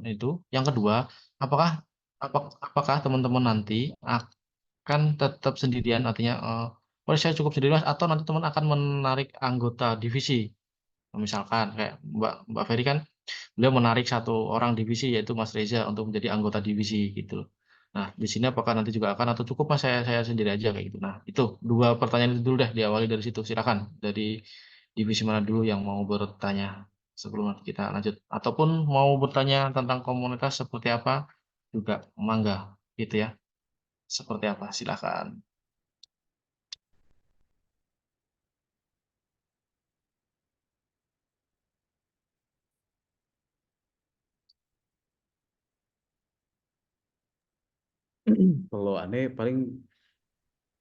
itu. Yang kedua, apakah apakah teman-teman nanti akan tetap sendirian, artinya, "Oh, saya cukup sendiri, Mas," atau nanti teman akan menarik anggota divisi? Misalkan kayak Mbak Mbak Ferry kan beliau menarik satu orang divisi yaitu Mas Reza untuk menjadi anggota divisi gitu loh. Nah, di sini apakah nanti juga akan atau cukup Mas saya sendiri aja kayak gitu. Nah, itu 2 pertanyaan itu dulu deh diawali dari situ. Silakan dari divisi mana dulu yang mau bertanya sebelum nanti kita lanjut ataupun mau bertanya tentang komunitas seperti apa juga mangga gitu ya. Seperti apa? Silakan. Kalau aneh paling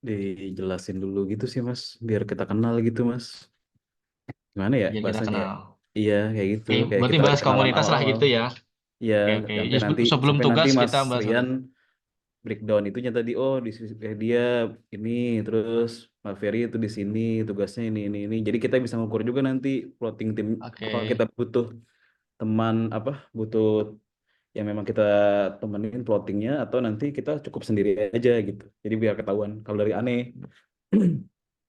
dijelasin dulu gitu sih Mas, biar kita kenal gitu Mas. Gimana ya Biar kita bahasanya ya? kenal. Iya kayak gitu, Oke, kayak berarti kita lagi bahas kenalan komunitas lah awal-awal. gitu ya. Iya, Oke, oke. sampai Ya, nanti sebelum sampai nanti tugas Mas kita bahas Rian itu. breakdown itunya tadi, oh dia ini, terus Mbak Ferry itu di sini tugasnya ini. Jadi kita bisa ngukur juga nanti plotting tim, apakah Oke. kita butuh teman apa, butuh yang memang kita temenin plottingnya atau nanti kita cukup sendiri aja gitu. Jadi biar ketahuan kalau dari aneh.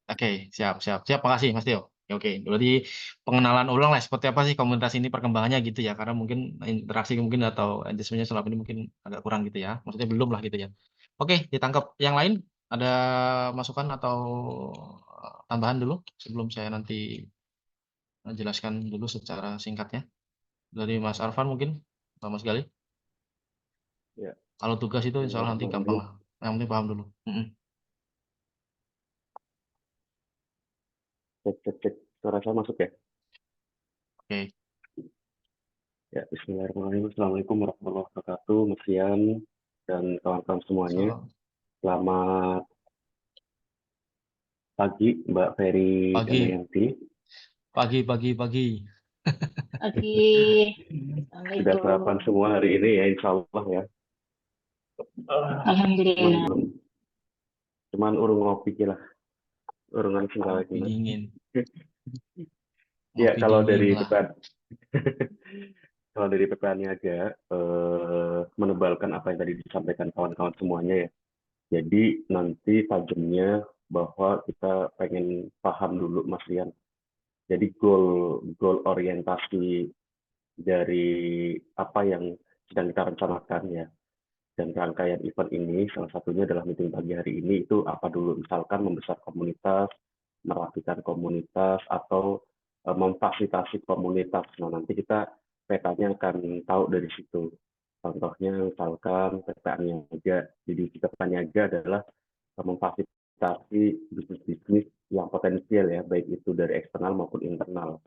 Oke, siap, siap, siap. Makasih, Mas Tio. Oke, oke. Berarti pengenalan ulang lah seperti apa sih komunitas ini perkembangannya gitu ya. Karena mungkin interaksi mungkin atau adjustment-nya selama ini mungkin agak kurang gitu ya. Maksudnya belum lah gitu ya. Oke, ditangkap. Yang lain ada masukan atau tambahan dulu sebelum saya nanti jelaskan dulu secara singkatnya. Dari Mas Arfan mungkin atau Mas Gali. Ya, Kalau tugas itu insya Allah nanti gampang Bismillahirrahmanirrahim. lah. Yang penting paham dulu. Cek, cek, cek. Suara saya masuk ya? Oke. Ya, Bismillahirrahmanirrahim. Assalamualaikum warahmatullahi wabarakatuh, Mas Rian dan kawan-kawan semuanya. So, Selamat pagi, Mbak Ferry pagi, Damayanti. pagi, pagi, pagi. Pagi. Sudah sarapan Assalamualaikum. semua hari ini ya, insya Allah ya. Cuman Alhamdulillah. belum, cuman urung ngopi lah, urungan singgal Ngopi lagi. dingin, Ya, ngopi kalau dingin dari lah. PPN, kalau dari PPN agak menebalkan apa yang tadi disampaikan kawan-kawan semuanya ya. Jadi nanti tajamnya bahwa kita pengen paham dulu Mas Rian. Jadi goal goal orientasi dari apa yang sedang kita rencanakan ya. Dan rangkaian event ini salah satunya adalah meeting pagi hari ini itu apa dulu, misalkan membesar komunitas, merapikan komunitas atau memfasilitasi komunitas. Nah, nanti kita petanya akan tahu dari situ. Contohnya misalkan PPA Niaga. Jadi PPA Niaga adalah memfasilitasi bisnis-bisnis yang potensial ya, baik itu dari eksternal maupun internal.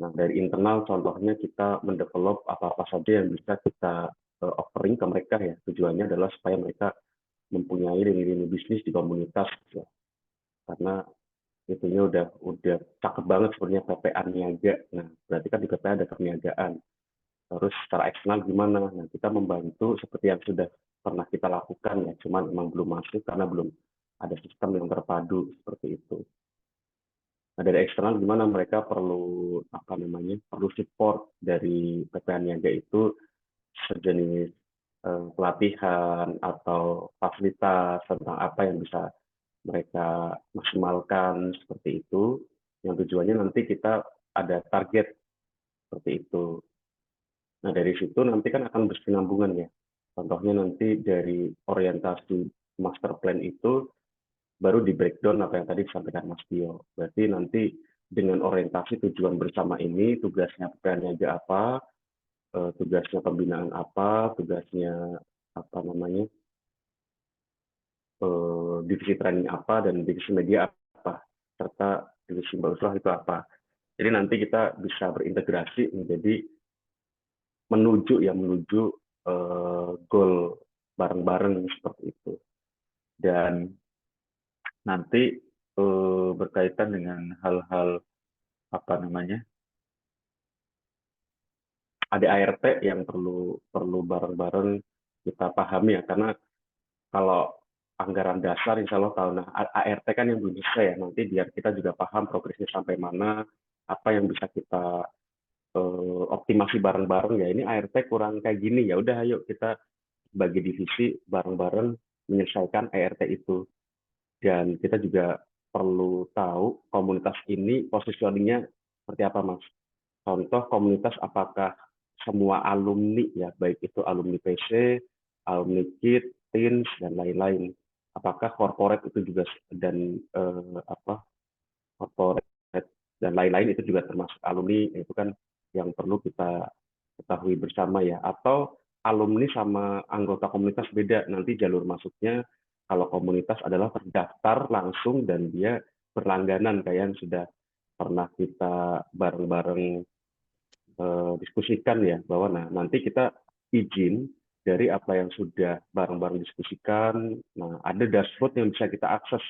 Nah, dari internal contohnya kita mendevelop apa-apa saja yang bisa kita offering ke mereka ya. Tujuannya adalah supaya mereka mempunyai lini-lini bisnis di komunitas ya. Karena itunya udah cakep banget sebenarnya PPA niaga. Nah, berarti kan di PPA ada perniagaan. Terus secara eksternal gimana? Nah, kita membantu seperti yang sudah pernah kita lakukan ya. Cuman memang belum masuk karena belum ada sistem yang terpadu seperti itu. Nah, dari eksternal gimana mereka perlu apa namanya? Perlu support dari PPA Niaga itu sejenis pelatihan atau fasilitas tentang apa yang bisa mereka maksimalkan seperti itu. Yang tujuannya nanti kita ada target seperti itu. Nah, dari situ nanti kan akan berkesinambungan ya. Contohnya nanti dari orientasi master plan itu baru di breakdown apa yang tadi disampaikan Mas Tio. Berarti nanti dengan orientasi tujuan bersama ini, tugasnya PPN-nya apa, tugasnya pembinaan apa, tugasnya apa namanya, divisi training apa, dan divisi media apa, serta divisi Mbak Uslah itu apa. Jadi nanti kita bisa berintegrasi menjadi menuju goal bareng-bareng seperti itu. Dan nanti berkaitan dengan hal-hal apa namanya, ada ART yang perlu bareng-bareng kita pahami ya, karena kalau anggaran dasar insya Allah tahun, nah ART kan yang belum selesai ya, nanti biar kita juga paham progresnya sampai mana, apa yang bisa kita optimasi bareng-bareng ya, ini ART kurang kayak gini, ya udah ayo kita bagi divisi bareng-bareng menyelesaikan ART itu. Dan kita juga perlu tahu komunitas ini positioningnya seperti apa, Mas. Contoh komunitas, apakah semua alumni ya, baik itu alumni PC, alumni KIT, TINS, dan lain-lain. Apakah corporate itu juga, dan corporate dan lain-lain itu juga termasuk alumni, itu kan yang perlu kita ketahui bersama ya. Atau alumni sama anggota komunitas beda, nanti jalur masuknya kalau komunitas adalah terdaftar langsung dan dia berlangganan, kayak yang sudah pernah kita bareng-bareng diskusikan ya, bahwa nanti kita izin dari apa yang sudah bareng-bareng diskusikan. Nah, ada dashboard yang bisa kita akses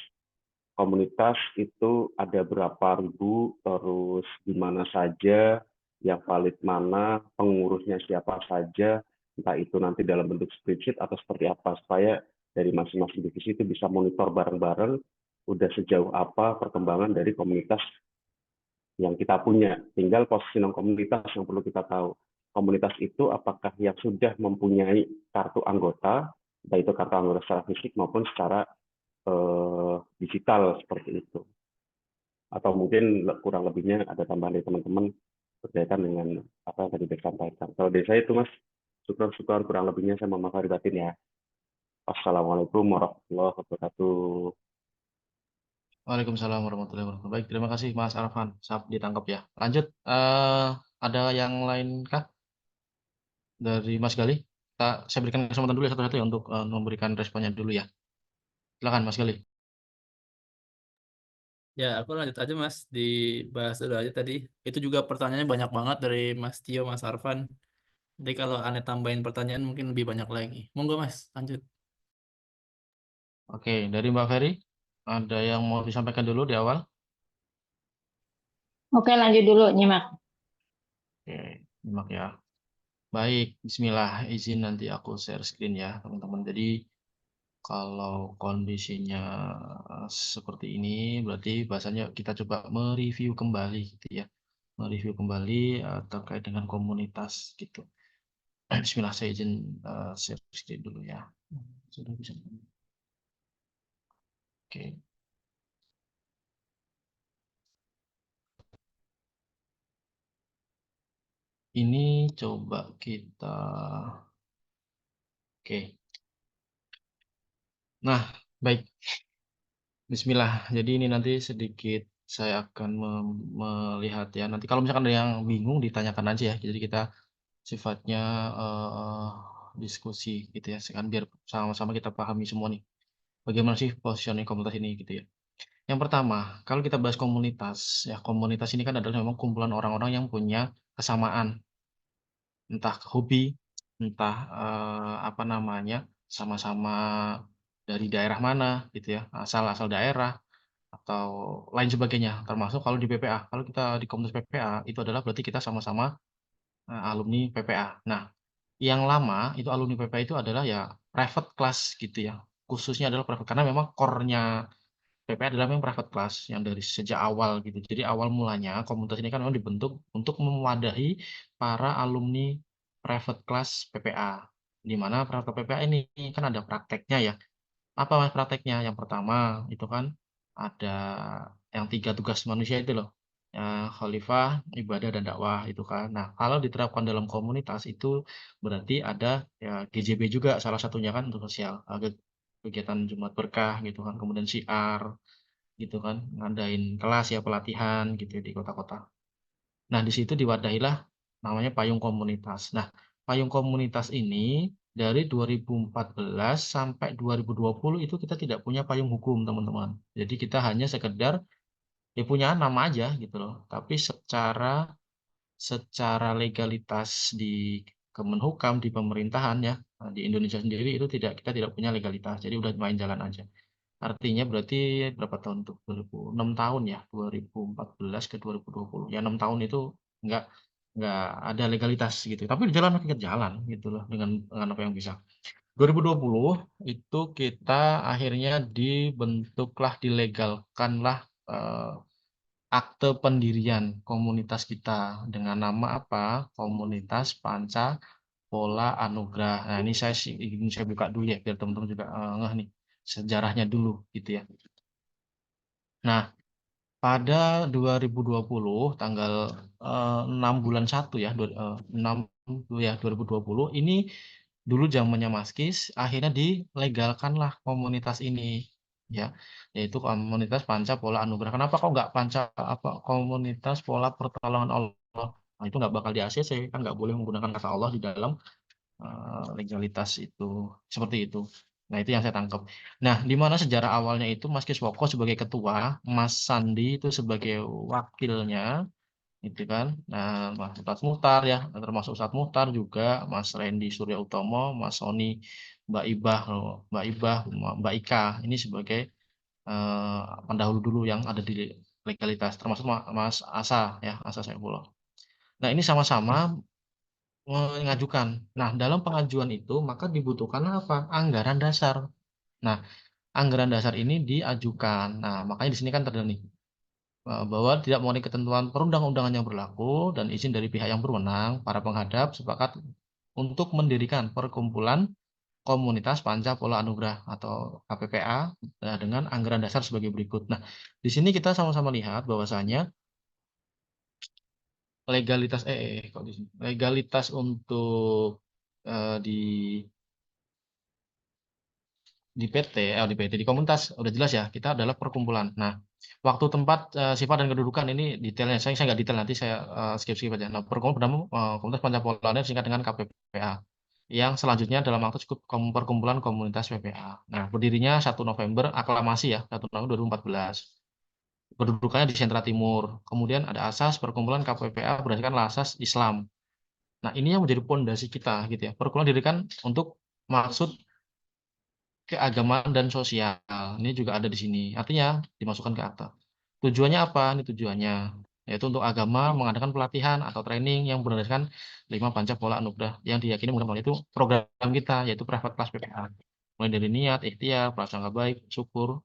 komunitas itu ada berapa ribu, terus di mana saja, yang valid mana, pengurusnya siapa saja, entah itu nanti dalam bentuk spreadsheet atau seperti apa, supaya dari masing-masing divisi itu bisa monitor bareng-bareng udah sejauh apa perkembangan dari komunitas yang kita punya. Tinggal positioning komunitas yang perlu kita tahu. Komunitas itu apakah yang sudah mempunyai kartu anggota, entah itu kartu anggota secara fisik maupun secara digital seperti itu. Atau mungkin kurang lebihnya ada tambahan dari teman-teman berkaitan dengan apa yang tadi disampaikan. Kalau dari saya itu, Mas, syukur kurang lebihnya saya mohon maaf lahir batin ya. Assalamualaikum warahmatullahi wabarakatuh. Waalaikumsalam warahmatullahi wabarakatuh. Baik, terima kasih Mas Arfan. Sap ditangkap ya. Lanjut, ada yang lain kah dari Mas Gali? Saya berikan kesempatan dulu ya satu-satu ya untuk memberikan responnya dulu ya. Silakan Mas Gali. Ya, aku lanjut aja Mas, dibahas dulu aja tadi. Itu juga pertanyaannya banyak banget dari Mas Tio, Mas Arfan. Jadi kalau aneh tambahin pertanyaan mungkin lebih banyak lagi. Monggo Mas, lanjut. Oke, dari Mbak Ferry, ada yang mau disampaikan dulu di awal? Oke, lanjut dulu nyimak. Oke, nyimak ya. Baik, bismillah, izin nanti aku share screen ya teman-teman. Jadi kalau kondisinya seperti ini, berarti bahasanya kita coba mereview kembali gitu ya. Mereview kembali terkait dengan komunitas gitu. Bismillah, saya izin share screen dulu ya. Sudah bisa. Oke. Ini coba kita. Oke. Nah, baik. Bismillah. Jadi ini nanti sedikit saya akan melihat ya. Nanti kalau misalkan ada yang bingung ditanyakan aja ya. Jadi kita sifatnya diskusi gitu ya. Sekarang biar sama-sama kita pahami semua nih. Bagaimana sih positioning komunitas ini gitu ya. Yang pertama, kalau kita bahas komunitas, ya komunitas ini kan adalah memang kumpulan orang-orang yang punya kesamaan, entah hobi, entah apa namanya, sama-sama dari daerah mana gitu ya, asal daerah atau lain sebagainya. Termasuk kalau di PPA, kalau kita di komunitas PPA itu adalah berarti kita sama-sama alumni PPA. Nah, yang lama itu alumni PPA itu adalah ya private class gitu ya. Khususnya adalah private karena memang core-nya PPA adalah memang private class yang dari sejak awal gitu. Jadi awal mulanya komunitas ini kan memang dibentuk untuk mewadahi para alumni private class PPA. Di mana private PPA ini kan ada prakteknya ya. Apa Mas prakteknya? Yang pertama itu kan ada yang 3 tugas manusia itu loh. Khalifah, ibadah dan dakwah itu kan. Nah, kalau diterapkan dalam komunitas itu berarti ada ya GJB juga salah satunya kan untuk sosial. Kegiatan Jumat Berkah gitu kan, kemudian syiar gitu kan, ngadain kelas ya pelatihan gitu ya di kota-kota. Nah, di situ diwadahilah namanya payung komunitas. Nah, payung komunitas ini dari 2014 sampai 2020 itu kita tidak punya payung hukum, teman-teman. Jadi kita hanya sekedar ya punya nama aja gitu loh. Tapi secara legalitas di Kemenhukam, di pemerintahan ya, di Indonesia sendiri itu kita tidak punya legalitas. Jadi udah main jalan aja. Artinya berarti berapa tahun tuh? 6 tahun ya, 2014 ke 2020. Ya 6 tahun itu nggak nggak ada legalitas gitu. Tapi jalan ke jalan gitu loh dengan apa yang bisa. 2020 itu kita akhirnya dibentuklah, dilegalkanlah akte pendirian komunitas kita dengan nama apa? Komunitas Panca Pola Anugrah. Nah, ini ingin saya buka dulu ya biar teman-teman juga ngeh nih sejarahnya dulu gitu ya. Nah, pada 2020 tanggal 6 bulan 1 ya, 6 ya 2020 ini dulu zamannya Mas Kis, akhirnya dilegalkanlah komunitas ini ya, yaitu komunitas Panca Pola Anugerah. Kenapa kok nggak Panca apa komunitas Pola Pertolongan Allah? Nah, itu nggak bakal di ACC, kan nggak boleh menggunakan kata Allah di dalam legalitas itu, seperti itu. Nah, itu yang saya tangkap. Nah, di mana sejarah awalnya itu Mas Kiswoko sebagai ketua, Mas Sandi itu sebagai wakilnya, gitu kan. Nah, Mas Ustadz Muhtar ya, termasuk Ustadz Muhtar juga, Mas Randy Surya Utomo, Mas Sony, Mbak Ibah, Mbak Ika, ini sebagai pendahulu dulu yang ada di legalitas, termasuk Mas Asa ya, Asa Saifullah. Nah, ini sama-sama mengajukan. Nah, dalam pengajuan itu maka dibutuhkan apa? Anggaran dasar. Nah, anggaran dasar ini diajukan. Nah, makanya di sini kan terdapat nih bahwa tidak memenuhi ketentuan perundang-undangan yang berlaku dan izin dari pihak yang berwenang, para penghadap sepakat untuk mendirikan perkumpulan komunitas Panca Pola Anugrah atau KPPA dengan anggaran dasar sebagai berikut. Nah, di sini kita sama-sama lihat bahwasanya legalitas untuk di di komunitas udah jelas ya, kita adalah perkumpulan. Nah, waktu, tempat, sifat dan kedudukan ini detailnya saya nggak detail, nanti saya skip aja. Nah, perkumpulan komunitas Panca Pola ini singkat dengan KPPA. Yang selanjutnya dalam waktu cukup perkumpulan komunitas PPA. Nah, berdirinya 1 November aklamasi ya, 1 November 2014. Kedudukannya di Sentra Timur. Kemudian ada asas perkumpulan KPPA berdasarkan asas Islam. Nah, ini yang menjadi pondasi kita gitu ya. Perkumpulan didirikan untuk maksud keagamaan dan sosial. Ini juga ada di sini. Artinya dimasukkan ke akta. Tujuannya apa? Ini tujuannya yaitu untuk agama mengadakan pelatihan atau training yang berdasarkan 5 panca pola anugerah yang diyakini menggunakan itu program kita yaitu private class PPA. Mulai dari niat, ikhtiar, prasangka baik, syukur,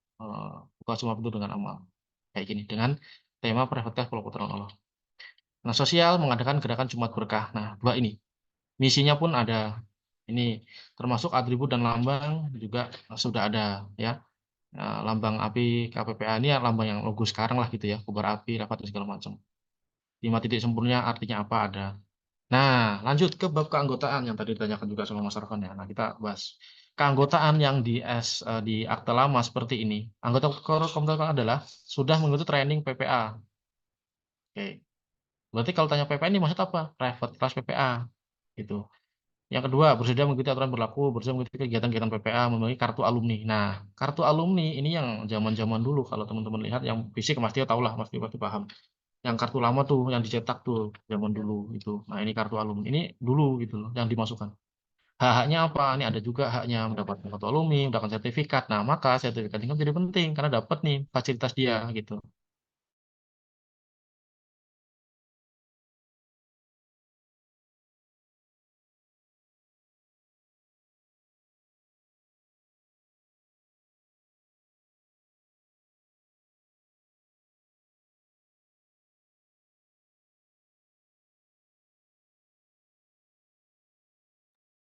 buka semua pintu dengan amal. Kayak gini dengan tema private class pola pertolongan Allah. Nah, sosial mengadakan gerakan Jumat Berkah. Nah, 2 ini. Misinya pun ada. Ini termasuk atribut dan lambang juga sudah ada ya. Lambang api KPPA ini ya lambang yang logo sekarang lah gitu ya, kobar api, rapat dan segala macam. 5 titik sempurna artinya apa ada. Nah, lanjut ke bab keanggotaan yang tadi ditanyakan juga sama Mas Arfan ya. Nah, kita bahas keanggotaan yang di akte lama seperti ini. Anggota komunitas adalah sudah mengikuti training PPA. Oke. Berarti kalau tanya PPA ini maksud apa? Private class PPA gitu. Yang kedua, bersedia mengikuti aturan berlaku, bersedia mengikuti kegiatan-kegiatan PPA, memiliki kartu alumni. Nah, kartu alumni ini yang zaman-zaman dulu, kalau teman-teman lihat yang fisik pasti tahu lah, pasti paham. Yang kartu lama tuh, yang dicetak tuh, zaman dulu itu. Nah, ini kartu alumni. Ini dulu gitu loh, yang dimasukkan. Hak-haknya apa? Ini ada juga haknya mendapatkan kartu alumni, mendapatkan sertifikat. Nah, maka sertifikat ini kan jadi penting, karena dapat nih fasilitas dia gitu.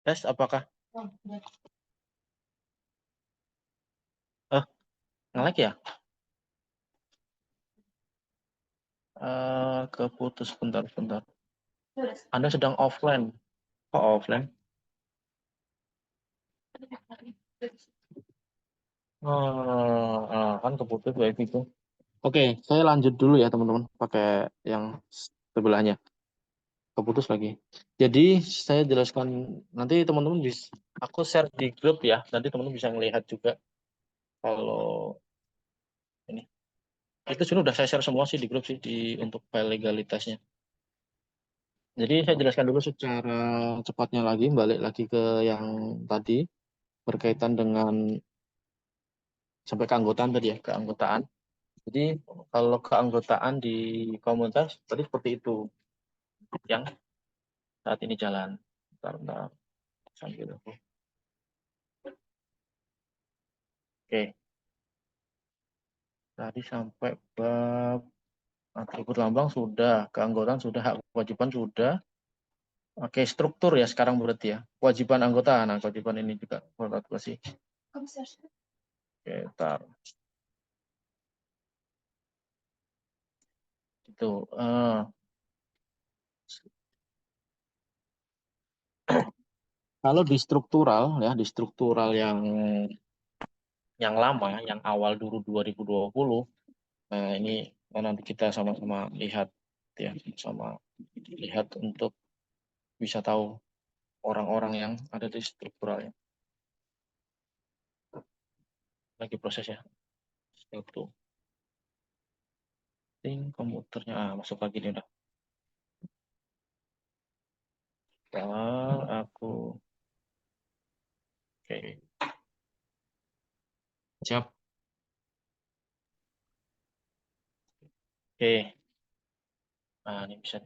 Tes, apakah? Nge-lag ya? Keputus bentar. Anda sedang offline. Kok offline? Kan keputus wifi itu. Oke, saya lanjut dulu ya teman-teman, pakai yang sebelahnya. Keputus lagi. Jadi saya jelaskan nanti teman-teman bisa, aku share di grup ya, nanti teman-teman bisa melihat juga kalau ini. Itu sudah saya share semua sih di grup sih untuk file legalitasnya. Jadi saya jelaskan dulu secara cepatnya lagi, balik lagi ke yang tadi berkaitan dengan sampai keanggotaan tadi ya, keanggotaan. Jadi kalau keanggotaan di komunitas tadi seperti itu yang saat ini jalan. Bentar, sambil. Oke, tadi sampai bab Atribut lambang sudah, keanggotaan sudah, hak kewajiban sudah. Oke, struktur ya sekarang berarti ya. Kewajiban anggota. Nah, kewajiban ini juga sih. Oke, tar. Itu. Kalau di struktural ya, di struktural yang lama, yang awal dulu 2020. Nah, ini nanti kita sama-sama lihat ya, sama lihat untuk bisa tahu orang-orang yang ada di strukturalnya. Lagi proses ya. Itu. Komputernya masuk lagi nih udah. Aku oke. Siap. Oke. Nah, ini bisa.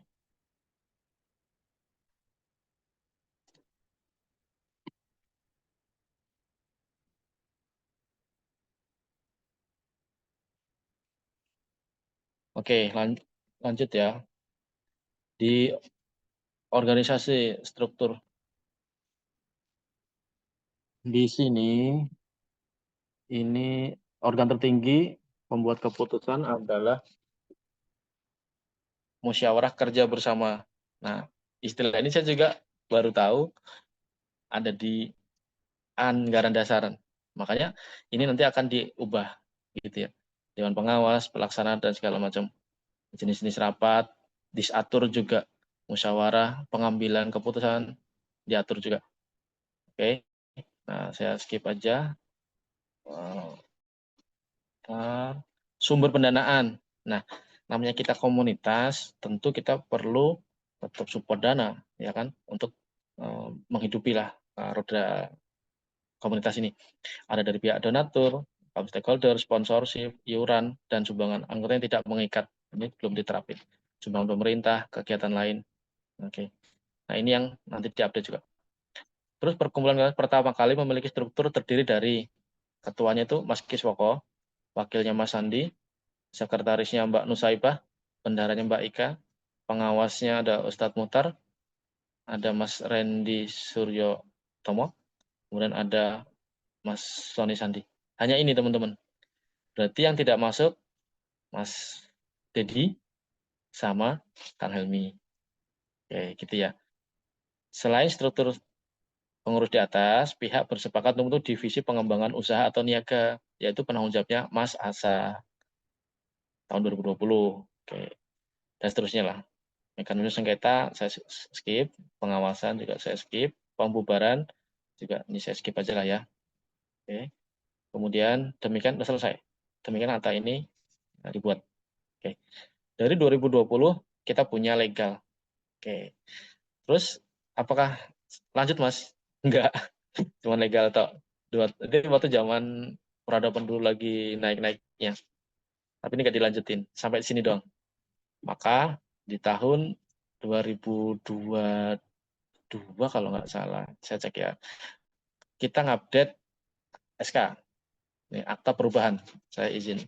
Oke, lanjut ya. Di organisasi struktur di sini, ini organ tertinggi pembuat keputusan adalah musyawarah kerja bersama. Nah, istilah ini saya juga baru tahu ada di anggaran dasaran. Makanya ini nanti akan diubah gitu ya. Dewan pengawas, pelaksana dan segala macam jenis-jenis rapat diatur juga, musyawarah pengambilan keputusan diatur juga. Oke. Nah, saya skip aja. Sumber pendanaan. Nah, namanya kita komunitas, tentu kita perlu tetap support dana, ya kan, untuk menghidupi lah roda komunitas ini. Ada dari pihak donatur, stakeholder, sponsorship, iuran, dan sumbangan anggota yang tidak mengikat. Ini belum diterapin. Sumbangan pemerintah, kegiatan lain. Oke. Nah, ini yang nanti diupdate juga. Terus perkumpulan pertama kali memiliki struktur terdiri dari ketuanya itu Mas Kiswoko, wakilnya Mas Sandi, sekretarisnya Mbak Nusaibah, bendaharanya Mbak Ika, pengawasnya ada Ustadz Mutar, ada Mas Randy Suryo Tomo, kemudian ada Mas Sony Sandi. Hanya ini teman-teman. Berarti yang tidak masuk Mas Dedi sama Kang Helmi. Oke, gitu ya. Selain struktur pengurus di atas, pihak bersepakat untuk divisi pengembangan usaha atau niaga, yaitu penanggung jawabnya Mas Asa tahun 2020. Oke. Dan seterusnya lah. Mekanisme sengketa saya skip, pengawasan juga saya skip, pembubaran juga ini saya skip aja lah ya. Oke. Kemudian demikian sudah selesai. Demikian akta ini dibuat. Oke. Dari 2020 kita punya legal. Oke. Terus apakah lanjut Mas? Enggak, cuma legal atau itu waktu zaman peradaban dulu lagi naik-naiknya. Tapi ini nggak dilanjutin sampai sini doang. Maka di tahun 2022 kalau nggak salah, saya cek ya, kita ngupdate SK, ini akta perubahan. Saya izin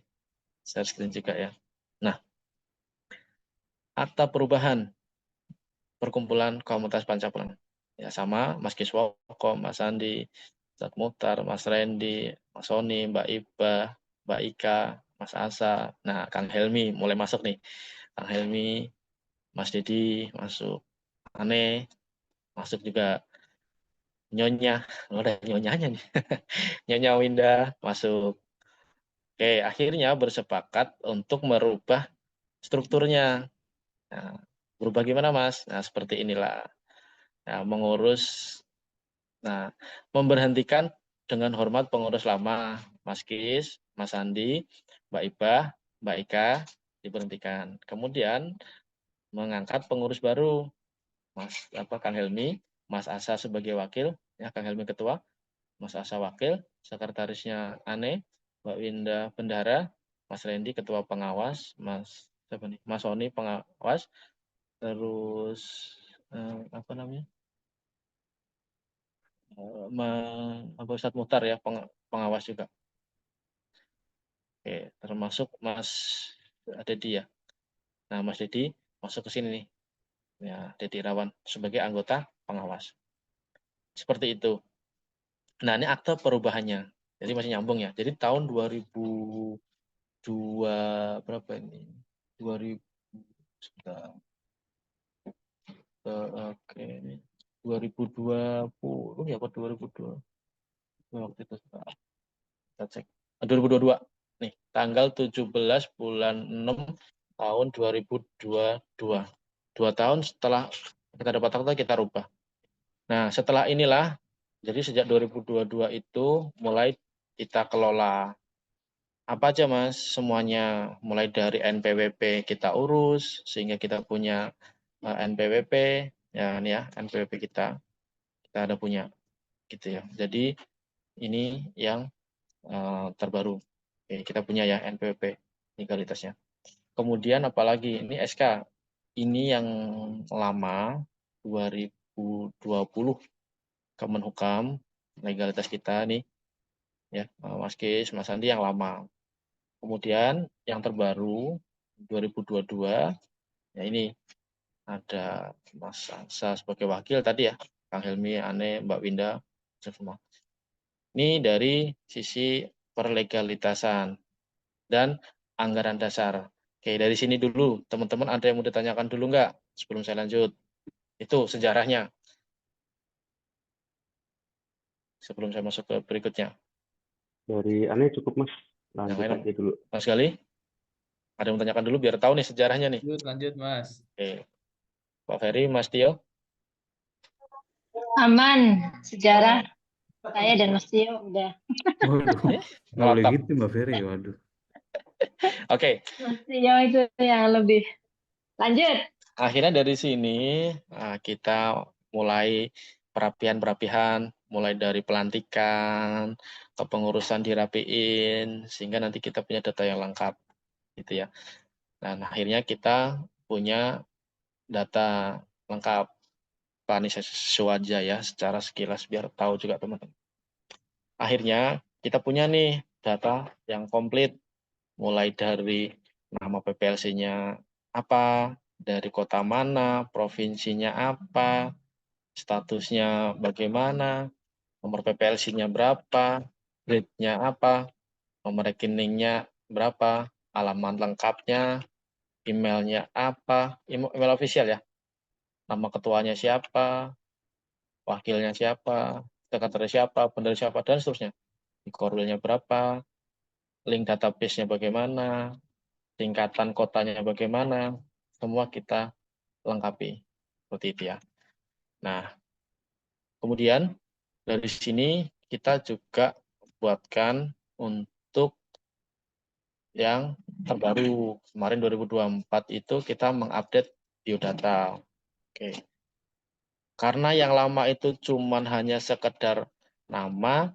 share screen juga ya. Nah, akta perubahan perkumpulan komunitas Pancapulang. Ya sama Mas Kiswoko, Mas Andi, Ustadz Muhtar, Mas Randy, Mas Sony, Mbak Iba, Mbak Ika, Mas Asa. Nah, Kang Helmi mulai masuk nih. Kang Helmi, Mas Dedi masuk. Aneh masuk juga. Nyonya, ada nyonyanya nih. Nyonya Winda masuk. Oke, akhirnya bersepakat untuk merubah strukturnya. Nah, berubah gimana Mas? Nah, seperti inilah. Nah, memberhentikan dengan hormat pengurus lama, Mas Kis, Mas Andi, Mbak Ibah, Mbak Ika, diberhentikan. Kemudian mengangkat pengurus baru, Kang Helmi, Mas Asa sebagai wakil, ya Kang Helmi ketua, Mas Asa wakil, sekretarisnya Ane, Mbak Winda bendahara, Mas Randy ketua pengawas, Mas Sony pengawas, terus apa namanya? Ustadz Muhtar ya pengawas juga. Oke, termasuk Mas Dedi ya. Nah, Mas Dedi masuk ke sini nih. Ya, Dedi Irawan sebagai anggota pengawas. Seperti itu. Nah, ini akte perubahannya. Jadi masih nyambung ya. Jadi tahun 2002 berapa ini? 2000 sebentar. Oke, ini 2020 ya apa 2002? Waktu itu kita cek. 2022. Nih, tanggal 17 bulan 6 tahun 2022. 2 tahun setelah kita dapat akta kita rubah. Nah, setelah inilah jadi sejak 2022 itu mulai kita kelola apa aja Mas, semuanya mulai dari NPWP kita urus sehingga kita punya NPWP ya ini ya NPWP kita ada punya gitu ya. Jadi ini yang terbaru. Oke, kita punya ya NPWP legalitasnya. Kemudian apalagi ini SK. Ini yang lama 2020 Kemenhukam legalitas kita nih ya Mas Kis, Mas Andi yang lama. Kemudian yang terbaru 2022 ya ini ada Mas Sansa sebagai wakil tadi ya, Kang Helmi, Ane, Mbak Winda, semua. Ini dari sisi perlegalitasan dan anggaran dasar. Oke, dari sini dulu, teman-teman ada yang mau ditanyakan dulu nggak sebelum saya lanjut? Itu sejarahnya. Sebelum saya masuk ke berikutnya. Dari aneh cukup Mas, lanjut Yang lain, aja dulu. Mas Gali, ada yang menanyakan dulu biar tahu nih sejarahnya nih. Lanjut Mas. Oke, Pak Ferry, Mas Tio. Aman, sejarah saya dan Mas Tio udah. Waduh, nggak boleh Ngelotap. gitu Mbak Ferry, waduh. Oke, Mas Tio itu yang lebih. Lanjut. akhirnya dari sini kita mulai perapian-perapian, mulai dari pelantikan, kepengurusan dirapiin, sehingga nanti kita punya data yang lengkap, gitu ya. Dan akhirnya kita punya data lengkap. Pak Anissa Suwaja ya, secara sekilas biar tahu juga teman-teman. Akhirnya kita punya nih data yang komplit, mulai dari nama PPLC-nya apa, dari kota mana, provinsinya apa, statusnya bagaimana, nomor PPLC-nya berapa, grade-nya apa, nomor rekeningnya berapa, alamat lengkapnya, emailnya apa, email official ya, nama ketuanya siapa, wakilnya siapa, sekretaris siapa, bendahara siapa, dan seterusnya. Korwilnya berapa, link database-nya bagaimana, tingkatan kotanya bagaimana, semua kita lengkapi. Seperti itu ya. Nah, kemudian dari sini kita juga buatkan untuk yang terbaru. Kemarin 2024 itu kita mengupdate biodata. Oke. Karena yang lama itu cuman hanya sekedar nama,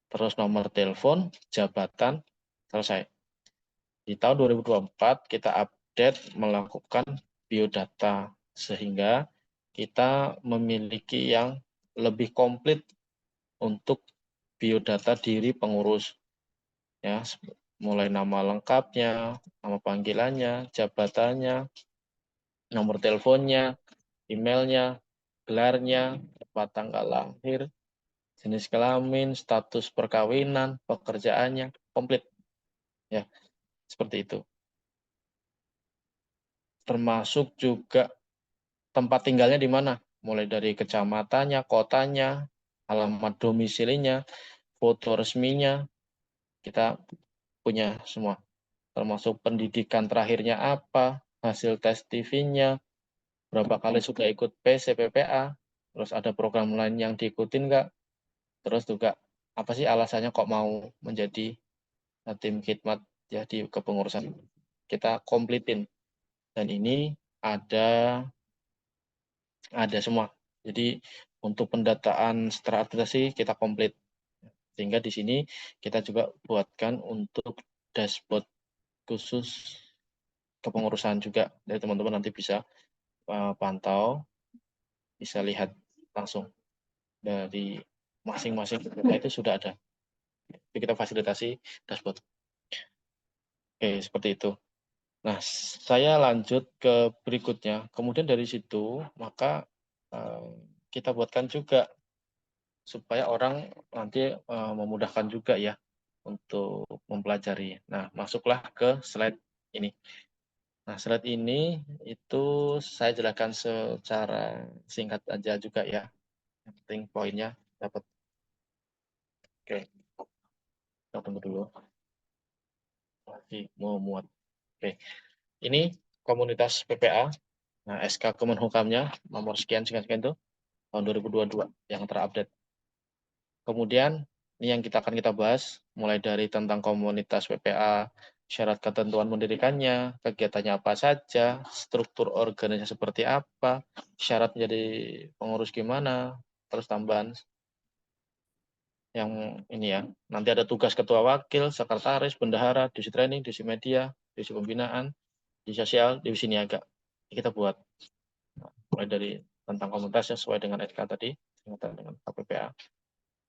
terus nomor telepon, jabatan, selesai. Di tahun 2024 kita update melakukan biodata sehingga kita memiliki yang lebih komplit untuk biodata diri pengurus ya, mulai nama lengkapnya, nama panggilannya, jabatannya, nomor teleponnya, emailnya, gelarnya, tempat tanggal lahir, jenis kelamin, status perkawinan, pekerjaannya, komplit ya, seperti itu. Termasuk juga tempat tinggalnya di mana, mulai dari kecamatannya, kotanya, alamat domisilinya, foto resminya, kita punya semua. Termasuk pendidikan terakhirnya apa, hasil tes TV-nya, berapa kali sudah ikut PCPPA, terus ada program lain yang diikutin nggak, terus juga apa sih alasannya kok mau menjadi tim khidmat ya di kepengurusan. Kita komplitin. Dan ini ada semua. Jadi untuk pendataan setelah administrasi kita komplit. Sehingga di sini kita juga buatkan untuk dashboard khusus kepengurusan juga. Dari teman-teman nanti bisa pantau, bisa lihat langsung dari masing-masing itu sudah ada. Jadi kita fasilitasi dashboard. Oke, seperti itu. Nah, saya lanjut ke berikutnya. Kemudian dari situ, maka kita buatkan juga supaya orang nanti memudahkan juga ya untuk mempelajari. Nah, masuklah ke slide ini. Nah, slide ini itu saya jelaskan secara singkat aja juga ya. Yang penting poinnya dapat. Oke, kita tunggu dulu. Lagi mau muat. Oke, ini komunitas PPA. Nah, SK Kemenhukamnya nomor sekian itu tahun 2022 yang terupdate. Kemudian ini yang akan kita bahas mulai dari tentang komunitas PPA, syarat ketentuan mendirikannya, kegiatannya apa saja, struktur organisasi seperti apa, syarat menjadi pengurus gimana, terus tambahan yang ini ya. Nanti ada tugas ketua wakil, sekretaris, bendahara, divisi training, divisi media, divisi pembinaan, divisi sosial, divisi niaga. Ini kita buat mulai dari tentang komunitas sesuai dengan SK tadi, dengan KPPA.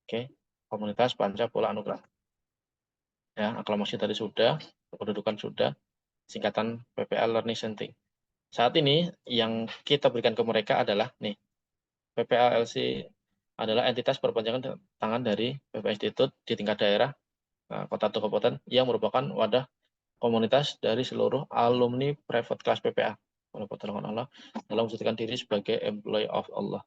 Oke, komunitas Panca Pola Anugerah. Ya, aklamasi tadi sudah, kependudukan sudah, singkatan PPA Learning Center. Saat ini yang kita berikan ke mereka adalah nih, PPA LC adalah entitas perpanjangan tangan dari PPA Institute di tingkat daerah, kota atau kabupaten yang merupakan wadah komunitas dari seluruh alumni private class PPA pertolongan Allah dalam mewujudkan diri sebagai employee of Allah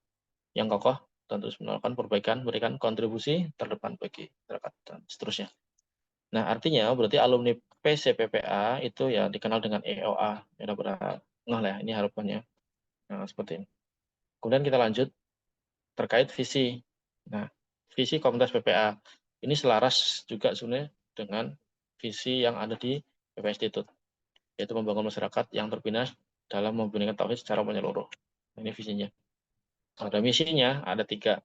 yang kokoh dan terus melakukan perbaikan, memberikan kontribusi terdepan bagi masyarakat dan seterusnya. Nah, artinya berarti alumni PCPPA itu ya dikenal dengan EOA. Ya, udah pernah ngeh lah ya, ini harapannya. Nah, seperti ini. Kemudian kita lanjut terkait visi. Nah, visi komunitas PPA ini selaras juga sebenarnya dengan visi yang ada di PPA Institute, yaitu membangun masyarakat yang terbina dalam membina tauhid secara menyeluruh. Ini visinya. Ada misinya, ada 3.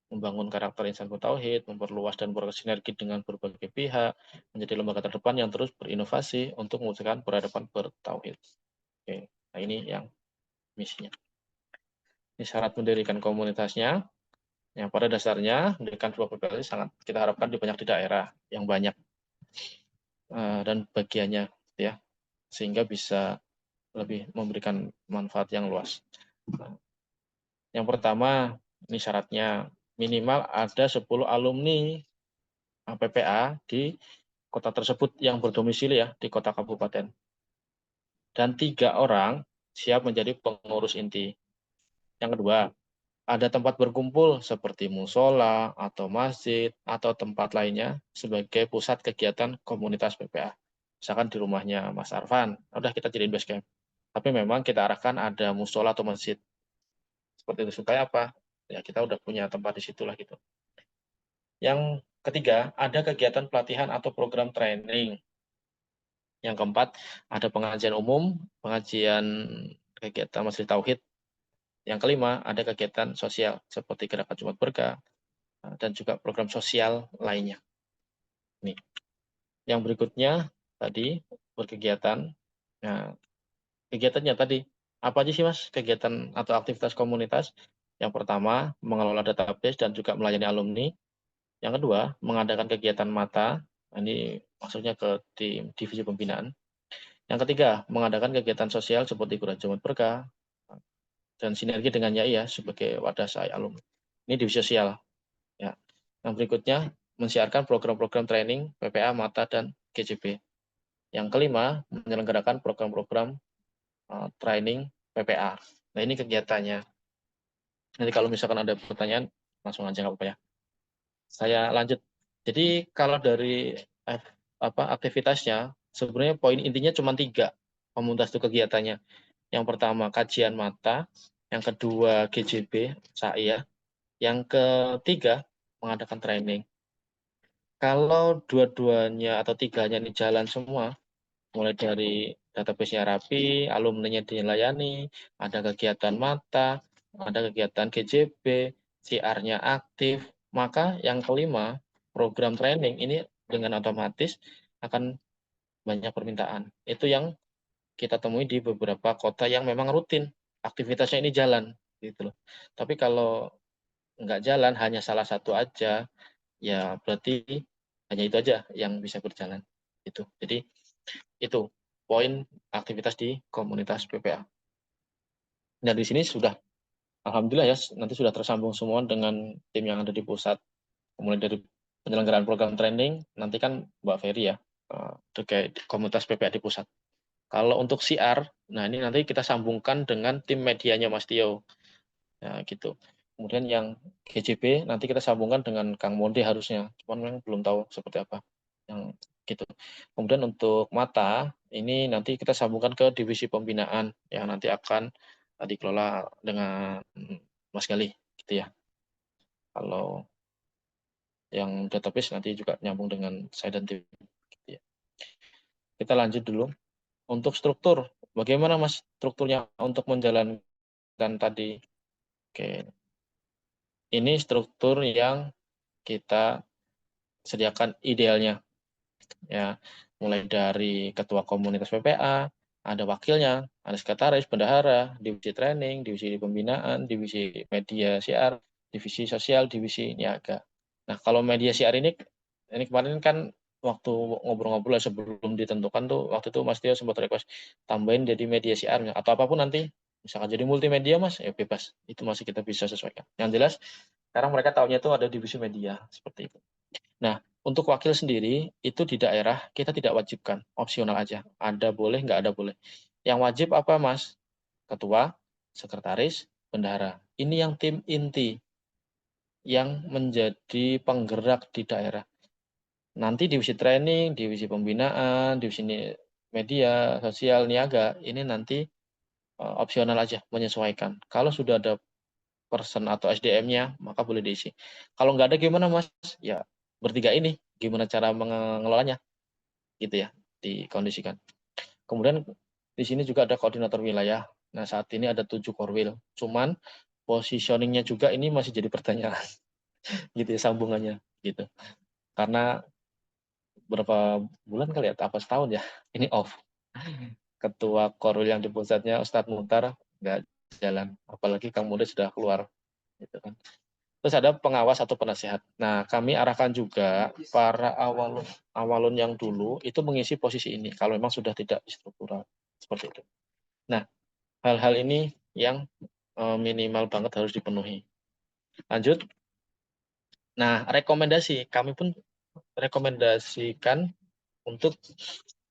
Membangun karakter insan bertauhid, memperluas dan bersinergi dengan berbagai pihak, menjadi lembaga terdepan yang terus berinovasi untuk mewujudkan peradaban bertauhid. Oke, nah ini yang misinya. Ini syarat mendirikan komunitasnya, yang pada dasarnya mendirikan sebuah PPLC sangat kita harapkan banyak di daerah yang banyak dan bagiannya, ya, sehingga bisa lebih memberikan manfaat yang luas. Nah, yang pertama, ini syaratnya minimal ada 10 alumni PPA di kota tersebut yang berdomisili ya di kota kabupaten. Dan 3 orang siap menjadi pengurus inti. Yang kedua, ada tempat berkumpul seperti musola atau masjid atau tempat lainnya sebagai pusat kegiatan komunitas PPA. Misalkan di rumahnya Mas Arfan, udah kita jadiin base camp. Tapi memang kita arahkan ada musola atau masjid. Seperti itu supaya apa? Ya kita udah punya tempat di situ lah gitu. Yang ketiga, ada kegiatan pelatihan atau program training. Yang keempat, ada pengajian umum, pengajian kegiatan Majelis Tauhid. Yang kelima, ada kegiatan sosial seperti gerakan Jumat Berkah dan juga program sosial lainnya. Nih. Yang berikutnya tadi berkegiatan. Nah, kegiatannya tadi apa aja sih Mas? Kegiatan atau aktivitas komunitas. Yang pertama, mengelola database dan juga melayani alumni. Yang kedua, mengadakan kegiatan mata. Ini maksudnya ke tim divisi pembinaan. Yang ketiga, mengadakan kegiatan sosial seperti gerakan Jumat Berkah dan sinergi dengan YAI ya sebagai wadah saya alumni. Ini divisi sosial. Ya. Yang berikutnya, mensiarkan program-program training PPA, Mata, dan GJB. Yang kelima, menyelenggarakan program-program training PPA. Nah, ini kegiatannya. Nanti kalau misalkan ada pertanyaan, langsung aja nggak apa-apa ya. Saya lanjut. Jadi kalau dari aktivitasnya, sebenarnya poin intinya cuma 3 komunitas itu kegiatannya. Yang pertama kajian mata, yang kedua GJB, saya, yang ketiga mengadakan training. Kalau dua-duanya atau 3-nya ini jalan semua, mulai dari database-nya rapi, alumni-nya dilayani, ada kegiatan mata, ada kegiatan GJB, CR-nya aktif, maka yang kelima, program training ini dengan otomatis akan banyak permintaan. Itu yang kita temui di beberapa kota yang memang rutin aktivitasnya ini jalan gitu loh. Tapi kalau nggak jalan hanya salah satu aja, ya berarti hanya itu aja yang bisa berjalan gitu. Jadi itu poin aktivitas di komunitas PPA. Nah, di sini sudah, alhamdulillah ya, nanti sudah tersambung semua dengan tim yang ada di pusat. Mulai dari penyelenggaraan program training, nanti kan Mbak Ferry ya, terkait komunitas PPA di pusat. Kalau untuk CR, nah ini nanti kita sambungkan dengan tim medianya Mas Tio. Ya, gitu. Kemudian yang GJB nanti kita sambungkan dengan Kang Monde harusnya, cuman memang belum tahu seperti apa. Yang gitu. Kemudian untuk mata, ini nanti kita sambungkan ke divisi pembinaan yang nanti akan dikelola dengan Mas Gali, gitu ya. Kalau yang database nanti juga nyambung dengan saya dan tim. Gitu ya. Kita lanjut dulu. Untuk struktur, bagaimana Mas strukturnya untuk menjalankan tadi? Oke, ini struktur yang kita sediakan idealnya, ya, mulai dari ketua komunitas PPA, ada wakilnya, ada sekretaris, bendahara, divisi training, divisi pembinaan, divisi media CR, divisi sosial, divisi niaga. Nah, kalau media CR ini kemarin kan waktu ngobrol-ngobrol sebelum ditentukan tuh, waktu itu Mas Tio sempat request tambahin jadi media CR atau apapun nanti, misalkan jadi multimedia Mas, ya bebas, itu masih kita bisa sesuaikan. Yang jelas sekarang mereka tahunya itu ada divisi media seperti itu. Nah, untuk wakil sendiri itu di daerah kita tidak wajibkan, opsional aja. Ada boleh, nggak ada boleh. Yang wajib apa Mas? Ketua, sekretaris, bendahara. Ini yang tim inti yang menjadi penggerak di daerah. Nanti divisi training, divisi pembinaan, divisi media, sosial, niaga, ini nanti opsional aja, menyesuaikan. Kalau sudah ada person atau SDM-nya, maka boleh diisi. Kalau nggak ada gimana Mas? Ya bertiga ini, gimana cara mengelolanya? Gitu ya, dikondisikan. Kemudian di sini juga ada koordinator wilayah. Nah, saat ini ada 7 korwil. Cuman positioning-nya juga ini masih jadi pertanyaan. Gitu ya, sambungannya. Gitu. Karena berapa bulan kali ya, apa setahun ya, ini off. Ketua korwil yang di pusatnya Ustadz Muhtar nggak jalan. Apalagi Kang Muda sudah keluar. Gitu kan. Terus ada pengawas atau penasehat. Nah, kami arahkan juga para awalun yang dulu itu mengisi posisi ini, kalau memang sudah tidak struktural. Seperti itu. Nah, hal-hal ini yang minimal banget harus dipenuhi. Lanjut. Nah, rekomendasi. Kami pun rekomendasikan untuk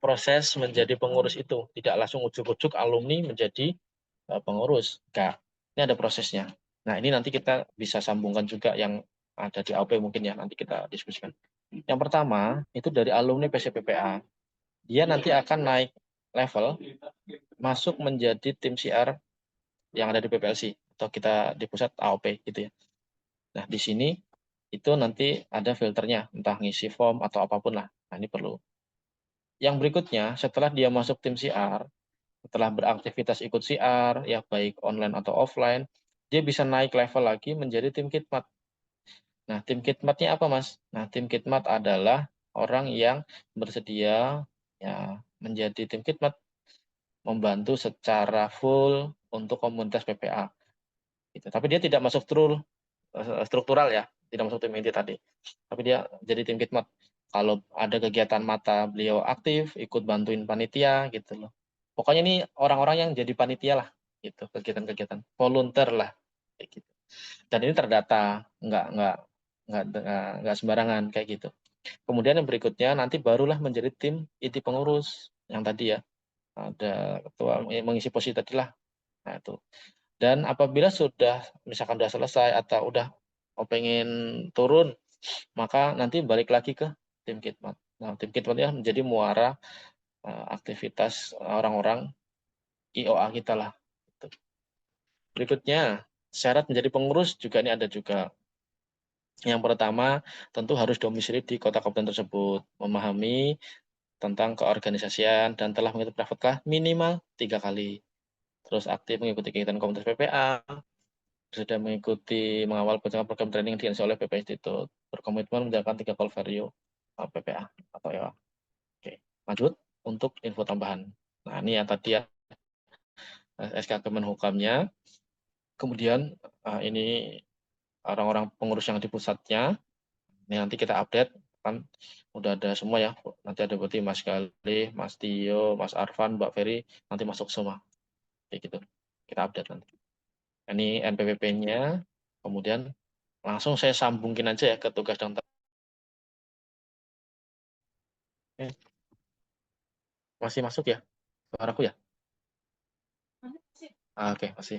proses menjadi pengurus itu. Tidak langsung ujuk-ujuk alumni menjadi pengurus. Enggak. Ini ada prosesnya. Nah, ini nanti kita bisa sambungkan juga yang ada di AOP mungkin ya, nanti kita diskusikan. Yang pertama, itu dari alumni PCPPA. Dia nanti akan naik level, masuk menjadi tim CR yang ada di PPLC, atau kita di pusat AOP gitu ya. Nah, di sini itu nanti ada filternya, entah ngisi form atau apapun lah. Nah, ini perlu. Yang berikutnya, setelah dia masuk tim CR, setelah beraktivitas ikut CR, ya baik online atau offline, dia bisa naik level lagi menjadi tim khidmat. Nah, tim khidmatnya apa, Mas? Nah, tim khidmat adalah orang yang bersedia ya menjadi tim khidmat, membantu secara full untuk komunitas PPA. Gitu. Tapi dia tidak masuk struktural ya, tidak masuk tim inti tadi. Tapi dia jadi tim khidmat. Kalau ada kegiatan mata, beliau aktif, ikut bantuin panitia gitu loh. Pokoknya ini orang-orang yang jadi panitia lah, gitu, kegiatan-kegiatan volunteer lah, kayak gitu. Dan ini terdata, nggak sembarangan kayak gitu. Kemudian yang berikutnya nanti barulah menjadi tim inti pengurus yang tadi ya, ada ketua mengisi posisi tadi lah. Nah itu. Dan apabila sudah misalkan sudah selesai atau udah pengen turun, maka nanti balik lagi ke tim khidmat. Nah, tim khidmatnya menjadi muara aktivitas orang-orang IOA kita lah. Berikutnya, syarat menjadi pengurus juga ini ada juga. Yang pertama, tentu harus domisili di kota kabupaten tersebut, memahami tentang keorganisasian dan telah mengikuti private minimal 3 kali. Terus aktif mengikuti kegiatan komunitas PPA, sudah mengikuti mengawal program training yang diinisiasi oleh PPA Institute, berkomitmen menjalankan 3 core value PPA atau EWA. Oke, lanjut untuk info tambahan. Nah, ini yang tadi ya SK Kemenhukamnya. Kemudian ini orang-orang pengurus yang di pusatnya. Ini nanti kita update kan udah ada semua ya. Nanti ada berarti Mas Galih, Mas Tio, Mas Arfan, Mbak Ferry nanti masuk semua. Kayak gitu. Kita update nanti. Ini NPWP-nya. Kemudian langsung saya sambungin aja ya ke tugas dan masih masuk ya suaraku ya? Oke, masih.